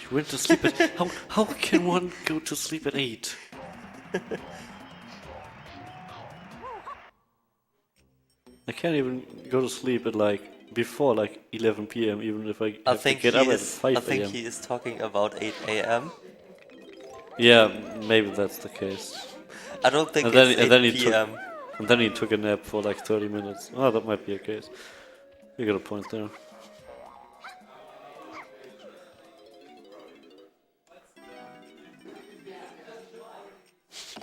You went to sleep at... How can one go to sleep at 8? I can't even go to sleep at like before like 11 p.m. even if I I have to think get he up at is. I 5 think a.m. he is talking about 8 a.m. Yeah, maybe that's the case. I don't think And then, it's and then 8 he took, p.m. and then he took a nap for like 30 minutes. Oh, that might be a case. You got a point there.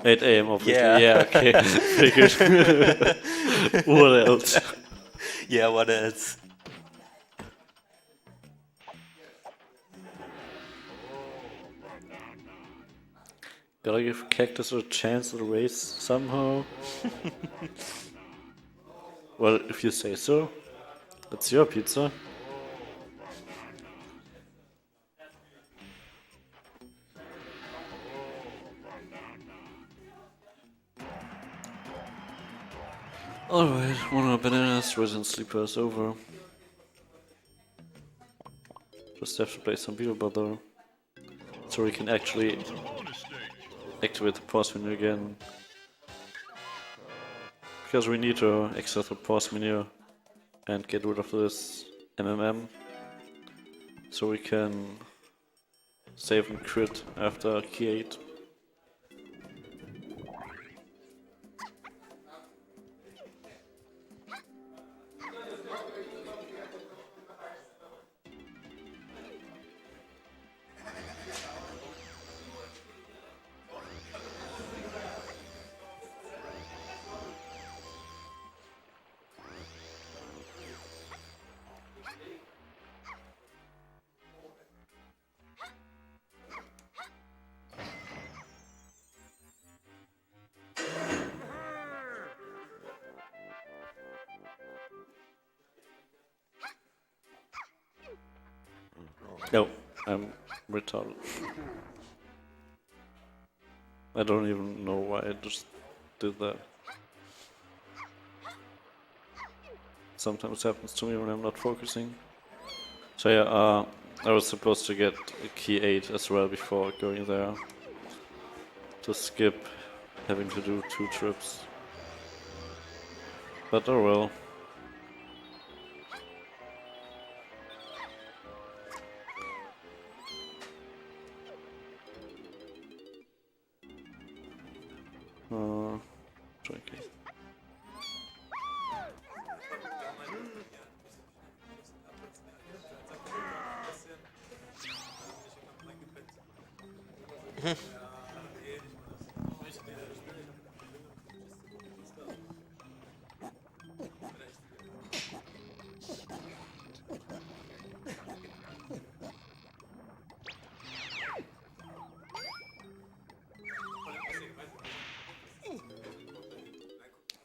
Eight a.m. obviously. Yeah. Yeah, okay. Figured. What else? Yeah, what else? Gotta give Cactus a chance at the race somehow. Well, if you say so. It's your pizza. Alright, 100 bananas, resident sleepers over. Just have to play some Beetle Brother. So we can actually Bonus stage. activate the pause menu again. Because we need to access the pause menu and get rid of this MMM. So we can save and crit after key 8. No, I'm retarded. I don't even know why I just did that. Sometimes happens to me when I'm not focusing. So yeah, I was supposed to get a key 8 as well before going there. To skip having to do 2 trips. But oh well. Drinking.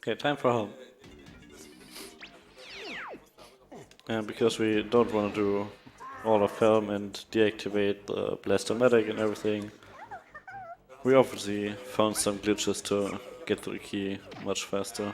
Okay, time for home. And because we don't want to do all of Helm and deactivate the Blastomatic and everything, we obviously found some glitches to get to the key much faster.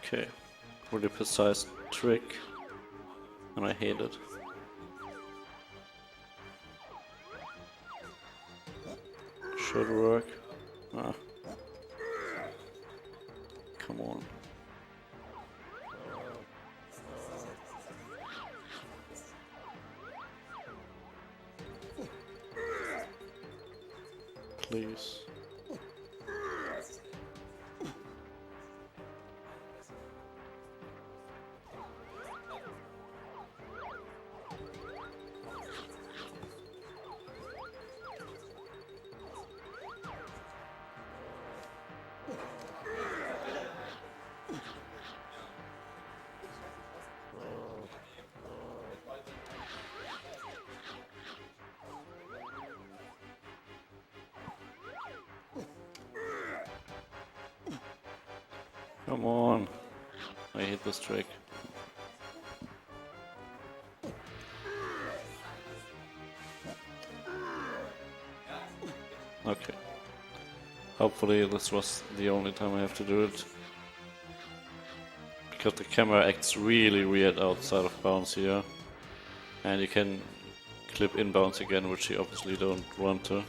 Okay, really precise trick, and I hate it. Should work. Ah. Come on. Please. Come on. I hate this trick. Okay. Hopefully this was the only time I have to do it. Because the camera acts really weird outside of bounds here. And you can clip inbounds again, which you obviously don't want to.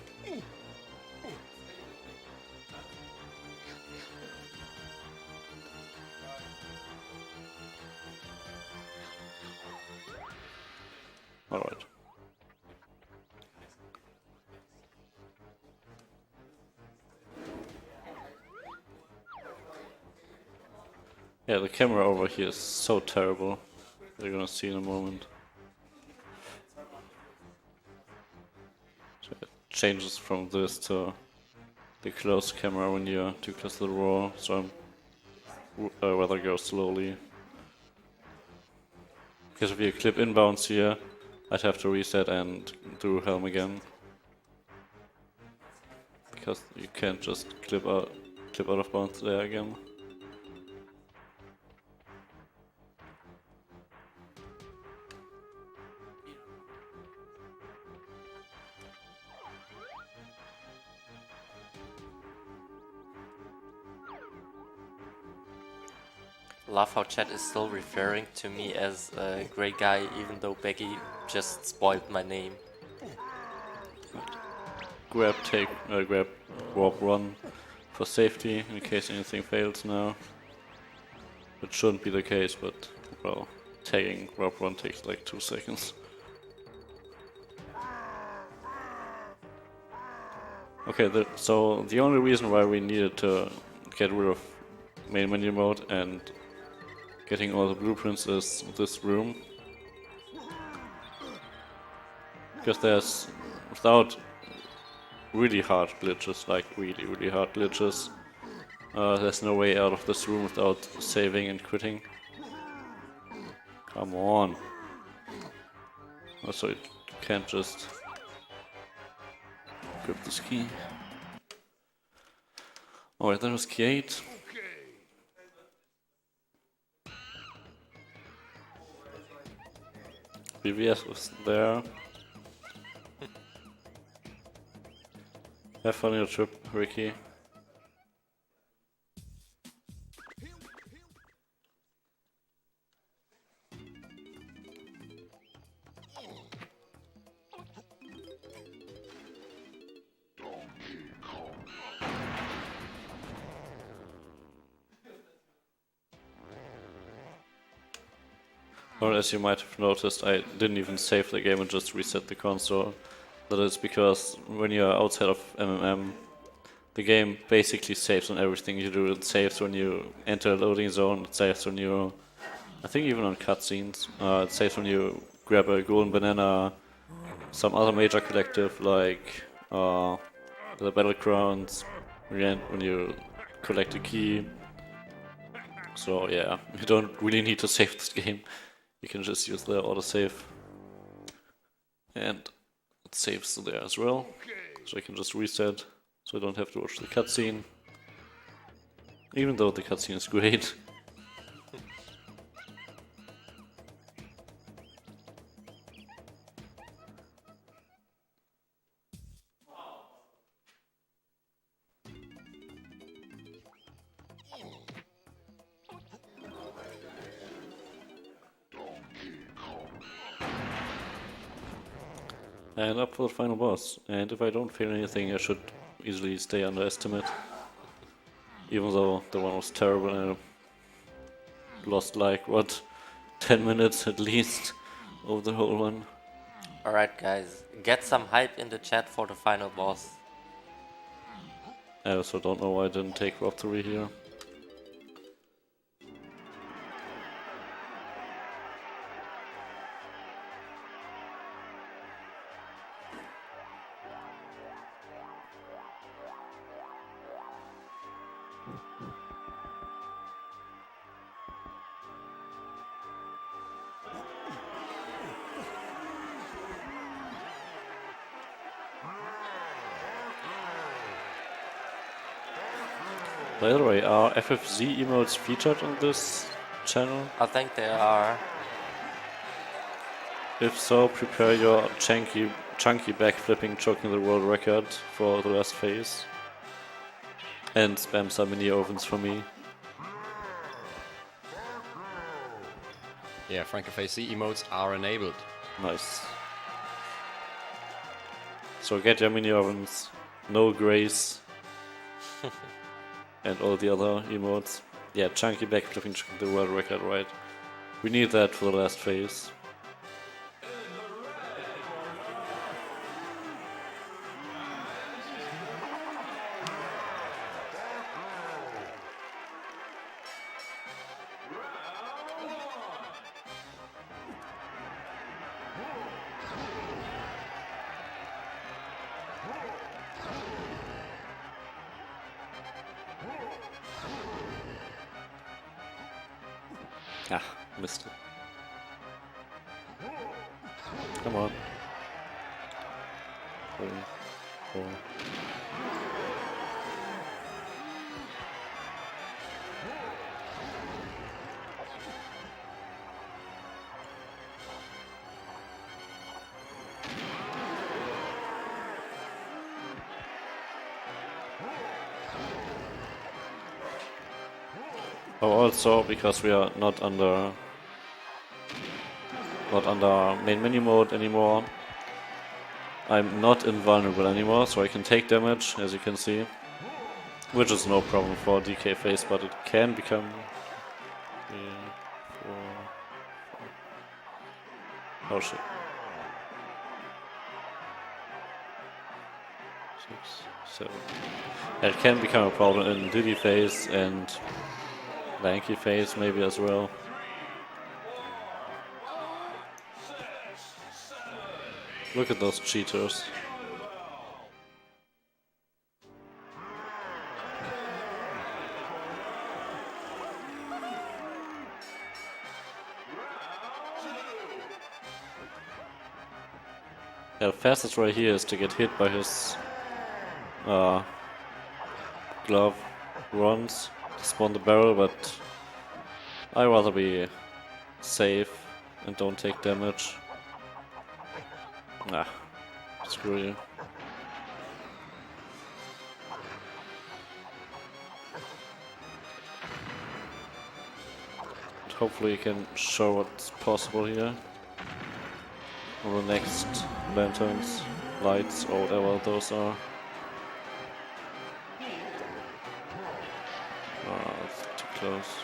Alright. Yeah, the camera over here is so terrible. You're gonna see in a moment. So it changes from this to the close camera when you're too close to the wall, so I'd rather go slowly. Because if you clip inbounds here, I'd have to reset and do helm again. Because you can't just clip out of bounds there again. Love how chat is still referring to me as a great guy, even though Becky just spoiled my name. Grab warp run for safety in case anything fails now. It shouldn't be the case, but well, tagging warp run takes like 2 seconds. Okay, so the only reason why we needed to get rid of main menu mode and getting all the blueprints is this room. Because there's, without really hard glitches, like really hard glitches, there's no way out of this room without saving and quitting. Come on. Also, you can't just grab this key. Alright, that was key 8. BVS was there. Have fun on your trip, Ricky. Or as you might have noticed, I didn't even save the game and just reset the console. That is because when you're outside of MMM, the game basically saves on everything you do. It saves when you enter a loading zone, it saves when you, I think even on cutscenes, it saves when you grab a golden banana, some other major collective like the Battlegrounds, when you collect a key. So yeah, you don't really need to save this game. You can just use the autosave. And it saves there as well. So I can just reset, so I don't have to watch the cutscene. Even though the cutscene is great. And up for the final boss. And if I don't fail anything, I should easily stay underestimate. Even though the one was terrible and I lost like, what, 10 minutes at least over the whole one. Alright guys, get some hype in the chat for the final boss. I also don't know why I didn't take Rob 3 here. By the way, are FFZ emotes featured on this channel? I think they are. If so, prepare your chunky backflipping choking the world record for the last phase. And spam some mini ovens for me. Yeah, FrancoFace emotes are enabled. Nice. So get your mini ovens, no grace, and all the other emotes. Yeah, chunky backflipping choking the world record, right? We need that for the last phase. Ah, missed it. Come on. 3, 4. Oh, also because we are not under main menu mode anymore, I'm not invulnerable anymore, so I can take damage, as you can see, which is no problem for DK phase, but it can become 3, 4, oh shit, 6, 7. It can become a problem in Diddy phase and Lanky phase maybe as well. Look at those cheaters. Yeah, the fastest way here is to get hit by his glove runs to spawn the barrel, but I'd rather be safe and don't take damage. Nah, screw you. But hopefully you can show what's possible here on the next lanterns, lights, or whatever those are. It's too close.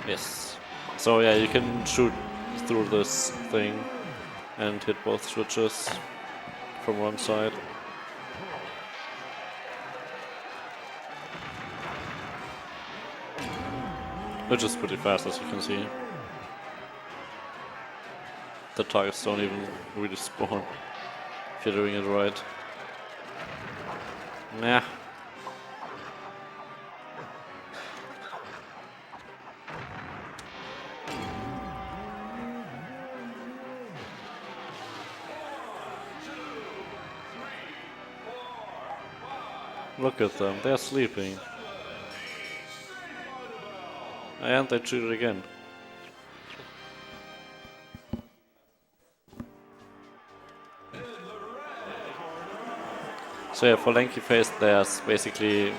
Yes. So yeah, you can shoot through this thing and hit both switches from one side. Which is pretty fast, as you can see. The targets don't even really spawn if you're doing it right. Nah. Look at them, they're sleeping. And they cheated again. So yeah, for Lanky Face there's basically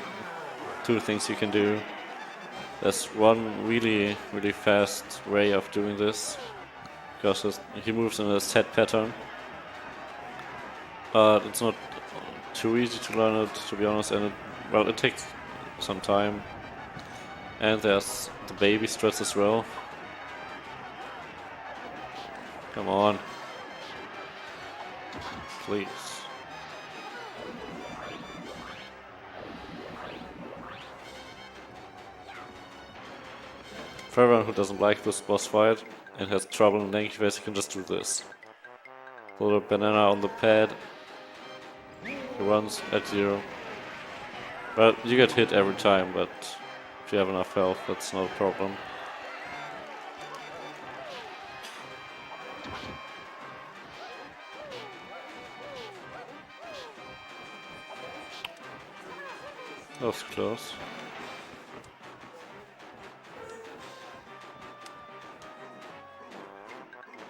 two things you can do. There's one really fast way of doing this, because he moves in a set pattern, but it's not too easy to learn it, to be honest, and well, it takes some time. And there's the baby strats as well. Come on. Please. For everyone who doesn't like this boss fight and has trouble in Lanky Face, you can just do this. Put a banana on the pad. He runs at you. Well, you get hit every time, but if you have enough health, that's not a problem. That was close.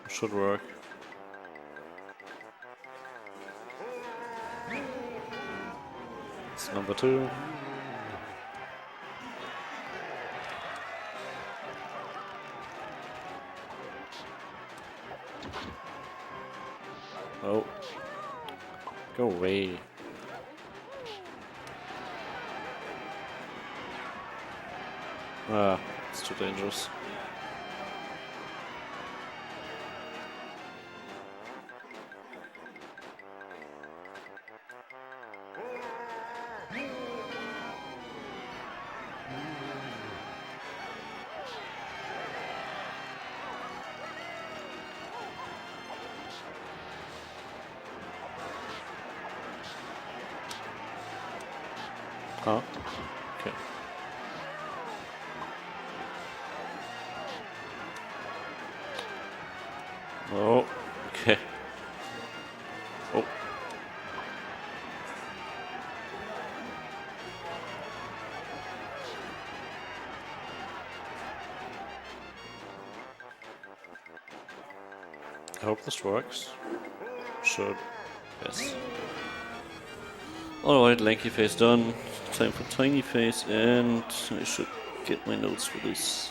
Should work. It's number 2. Oh. Go away. Ah, it's too dangerous. Huh? Okay. Oh, okay. Oh. I hope this works. Should. Yes. Alright, Lanky Face done. Time for Tiny Face, and I should get my notes for this.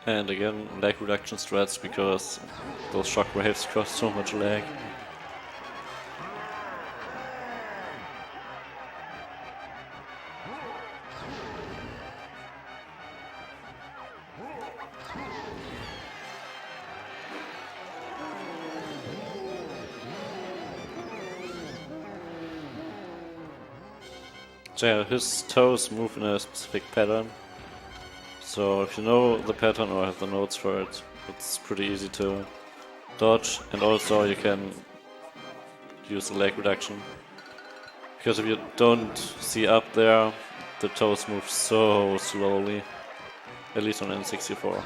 And again, lag reduction strats because those shockwaves cause so much lag. So yeah, his toes move in a specific pattern. So if you know the pattern or have the notes for it, it's pretty easy to dodge, and also you can use the lag reduction. Because if you don't see up there, the toes move so slowly, at least on N64.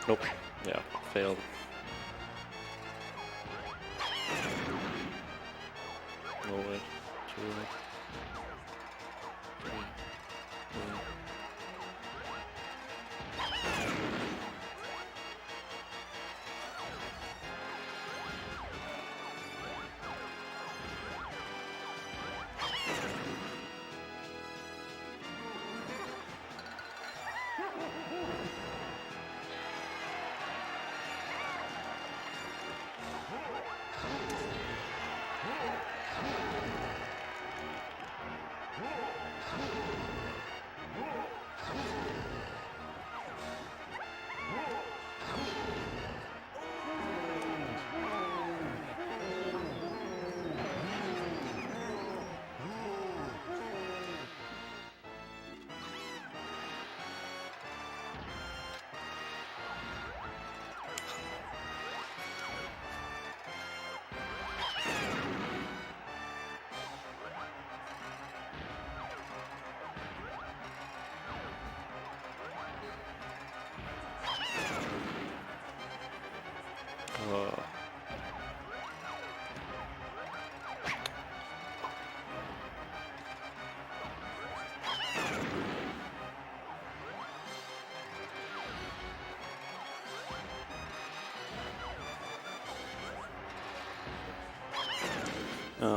Nope. Yeah, failed. No, wait. 2, 3, 4.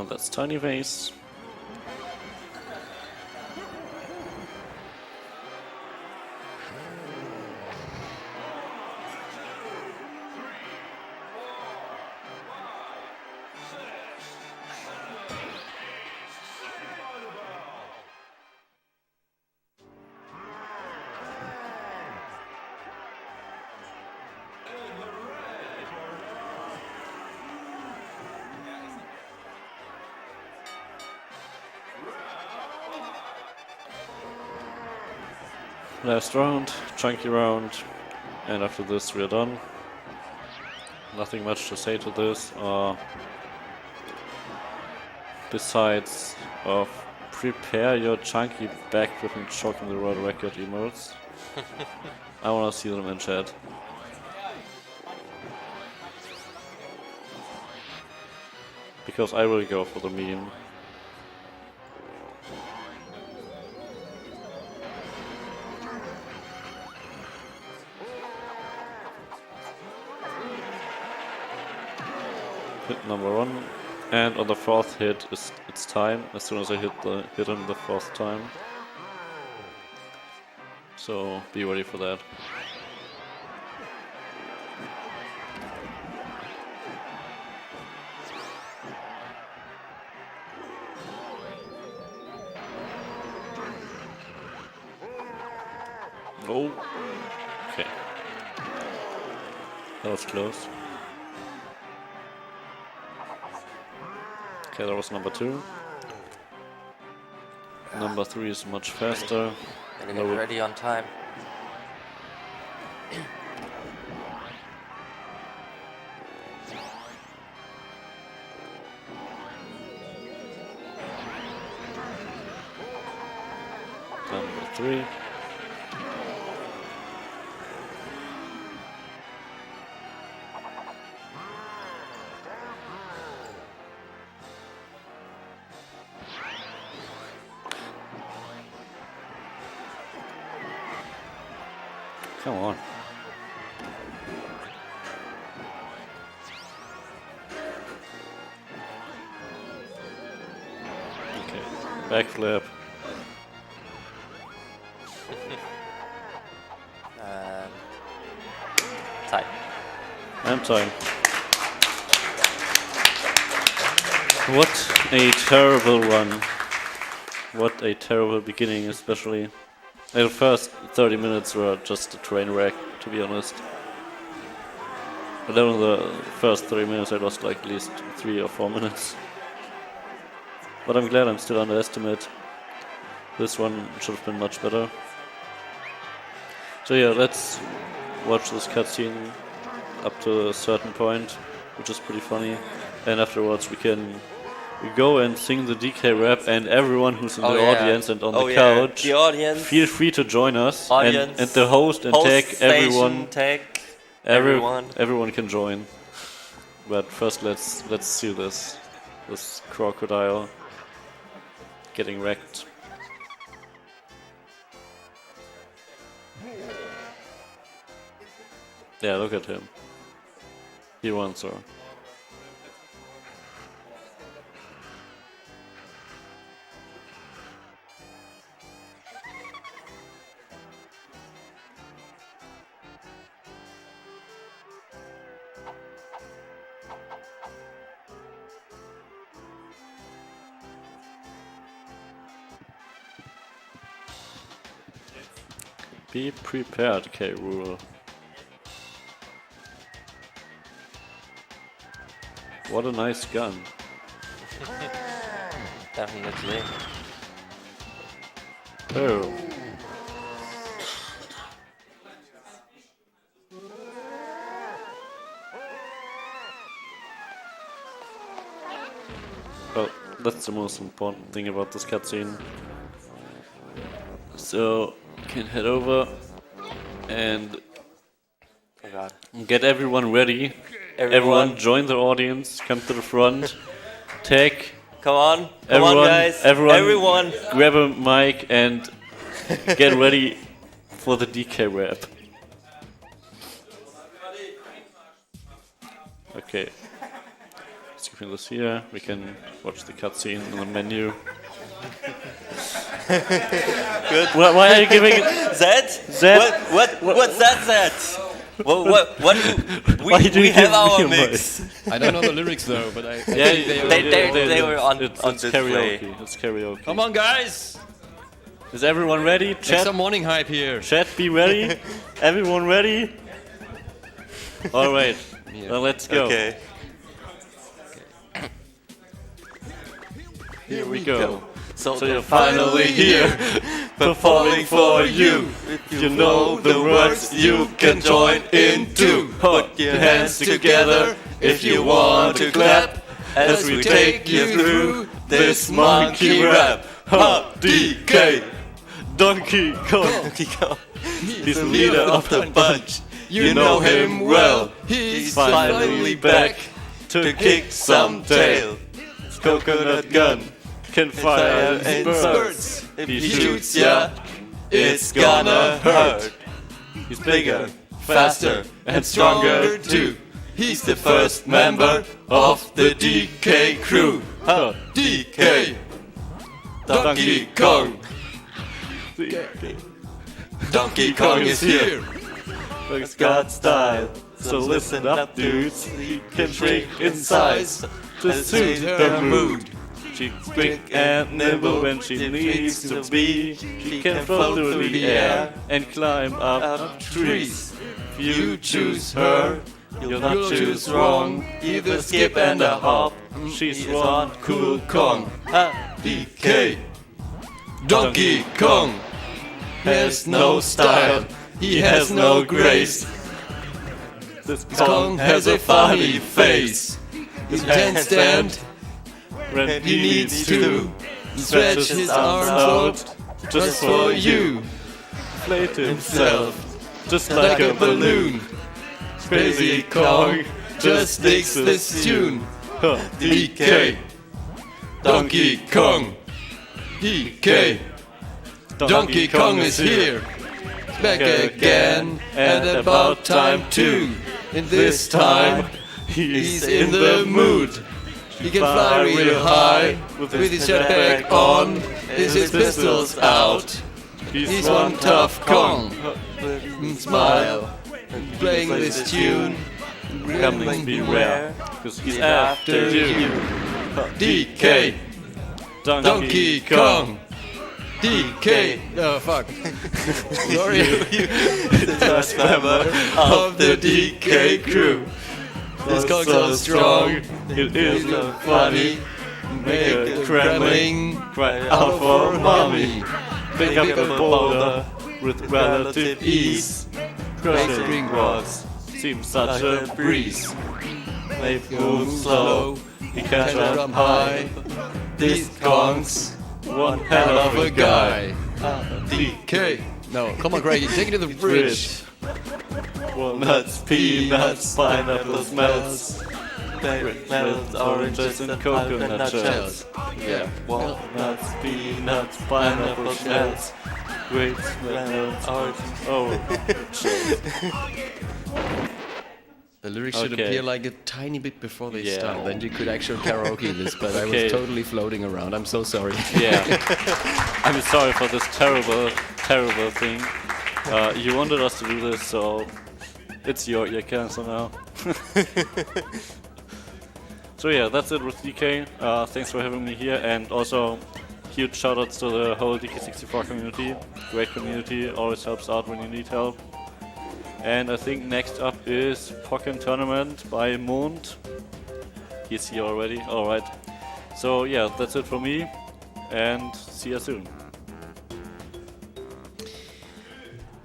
That's Tiny Vase. Last round, chunky round, and after this we're done. Nothing much to say to this, besides of prepare your chunky backflip and choking the world record emotes. I wanna see them in chat. Because I will go for the meme. Hit number 1, and on the 4th hit it's time, as soon as I hit him the 4th time. So be ready for that. Oh, okay. That was close. Okay, that was number 2. Number 3 is much faster. Gotta get ready on time. Number 3. Come on. Okay, backflip. Time. And time. What a terrible run. What a terrible beginning, especially. The first 30 minutes were just a train wreck, to be honest. But then in the first 3 minutes I lost like at least 3 or 4 minutes. But I'm glad I'm still underestimate. This one should have been much better. So yeah, let's watch this cutscene up to a certain point, which is pretty funny. And afterwards we go and sing the DK rap, and everyone who's in the audience and on the couch, the audience, feel free to join us. audience, and the host and host tag station, everyone. tag Everyone can join. But first, let's see this crocodile getting wrecked. Yeah, look at him. He wants her. Be prepared, K-Rule. What a nice gun. Definitely. Oh. Well, that's the most important thing about this cutscene. So, you can head over and Oh god. get everyone ready. Everyone join the audience, come to the front, take Come on everyone, guys. everyone grab a mic and get ready for the DK rap. Okay. Skipping this here, we can watch the cutscene in the menu. Good. Why are you giving it That? that? What's that? What Why do we you have give our me a mic? mix. I don't know the lyrics though, but I Yeah, think they are. They were on it's display. karaoke. It's karaoke. Come on, guys! Is everyone ready? Make Chat, some morning hype here. chat, be ready. Everyone ready? All right. Yeah. Well, let's go. Okay. Here we go. So you're finally here, performing for you. If you know the words, you can join in too. Put your hands together if you want to clap as we take you through this monkey rap. Ha! DK! Donkey Kong! He's the leader of the bunch. You know him well. He's finally back to kick some tail. His coconut gun can fire and spurts. If he shoots ya, it's gonna hurt. He's bigger, faster, and stronger too. He's the first member of the DK crew. Ha! DK! Donkey Kong! Donkey Kong is here! He's got style, so listen up dudes. He can shrink in size to suit her mood. She's quick and nimble when she needs to be. She can float through the air and climb up trees. If you choose her, you'll not choose wrong. Either skip and a hop, she's one cool Kong. Ha! DK! Donkey Kong has no style, he has no grace. This Kong has a funny face. He can't stand when he needs to. Stretch his arms out just for you. Inflate himself just like a balloon. Crazy Kong just digs this tune. Huh. DK! Donkey Kong! DK! Donkey Kong is here! Back again, and about time too. And this time, he's in the mood. He can fly real high, with his jetpack on, his pistols out. He's one tough Kong. Smile, playing this tune. Coming beware, cause he's after you. DK! Donkey Kong! DK! Oh, fuck. Sorry. The first member of the DK crew. This Kong's so strong, it isn't funny. Make a Kremling cry out for mommy. Pick up a boulder with relative ease. Crushing rocks seems such a breeze. They move slow, he can jump high. This Kong's one hell of a guy. DK! No, come on, Craigie, take it to the bridge. Walnuts, peanuts, pineapples, melts, melts, oranges, and coconut shells. Yeah. Walnuts, peanuts, pineapple shells, grapes, melons, oranges. Oh, The lyrics should Okay. appear like a tiny bit before they Yeah. start. Then you could actually karaoke this, but I Okay. was totally floating around. I'm so sorry. yeah. I'm sorry for this terrible, terrible thing. You wanted us to do this, so it's your cancer now. So yeah, that's it with DK. Thanks for having me here, and also huge shoutouts to the whole DK64 community. Great community, always helps out when you need help. And I think next up is Pokken Tournament by Mond. He's here already. Alright. So yeah, that's it for me, and see you soon.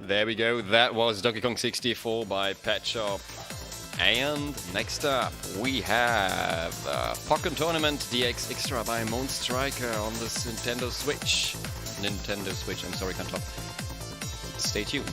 There we go. That was Donkey Kong 64 by Petshop. And next up, we have Pokken Tournament DX Extra by Moon Striker on this Nintendo Switch. I'm sorry, can't talk. Stay tuned.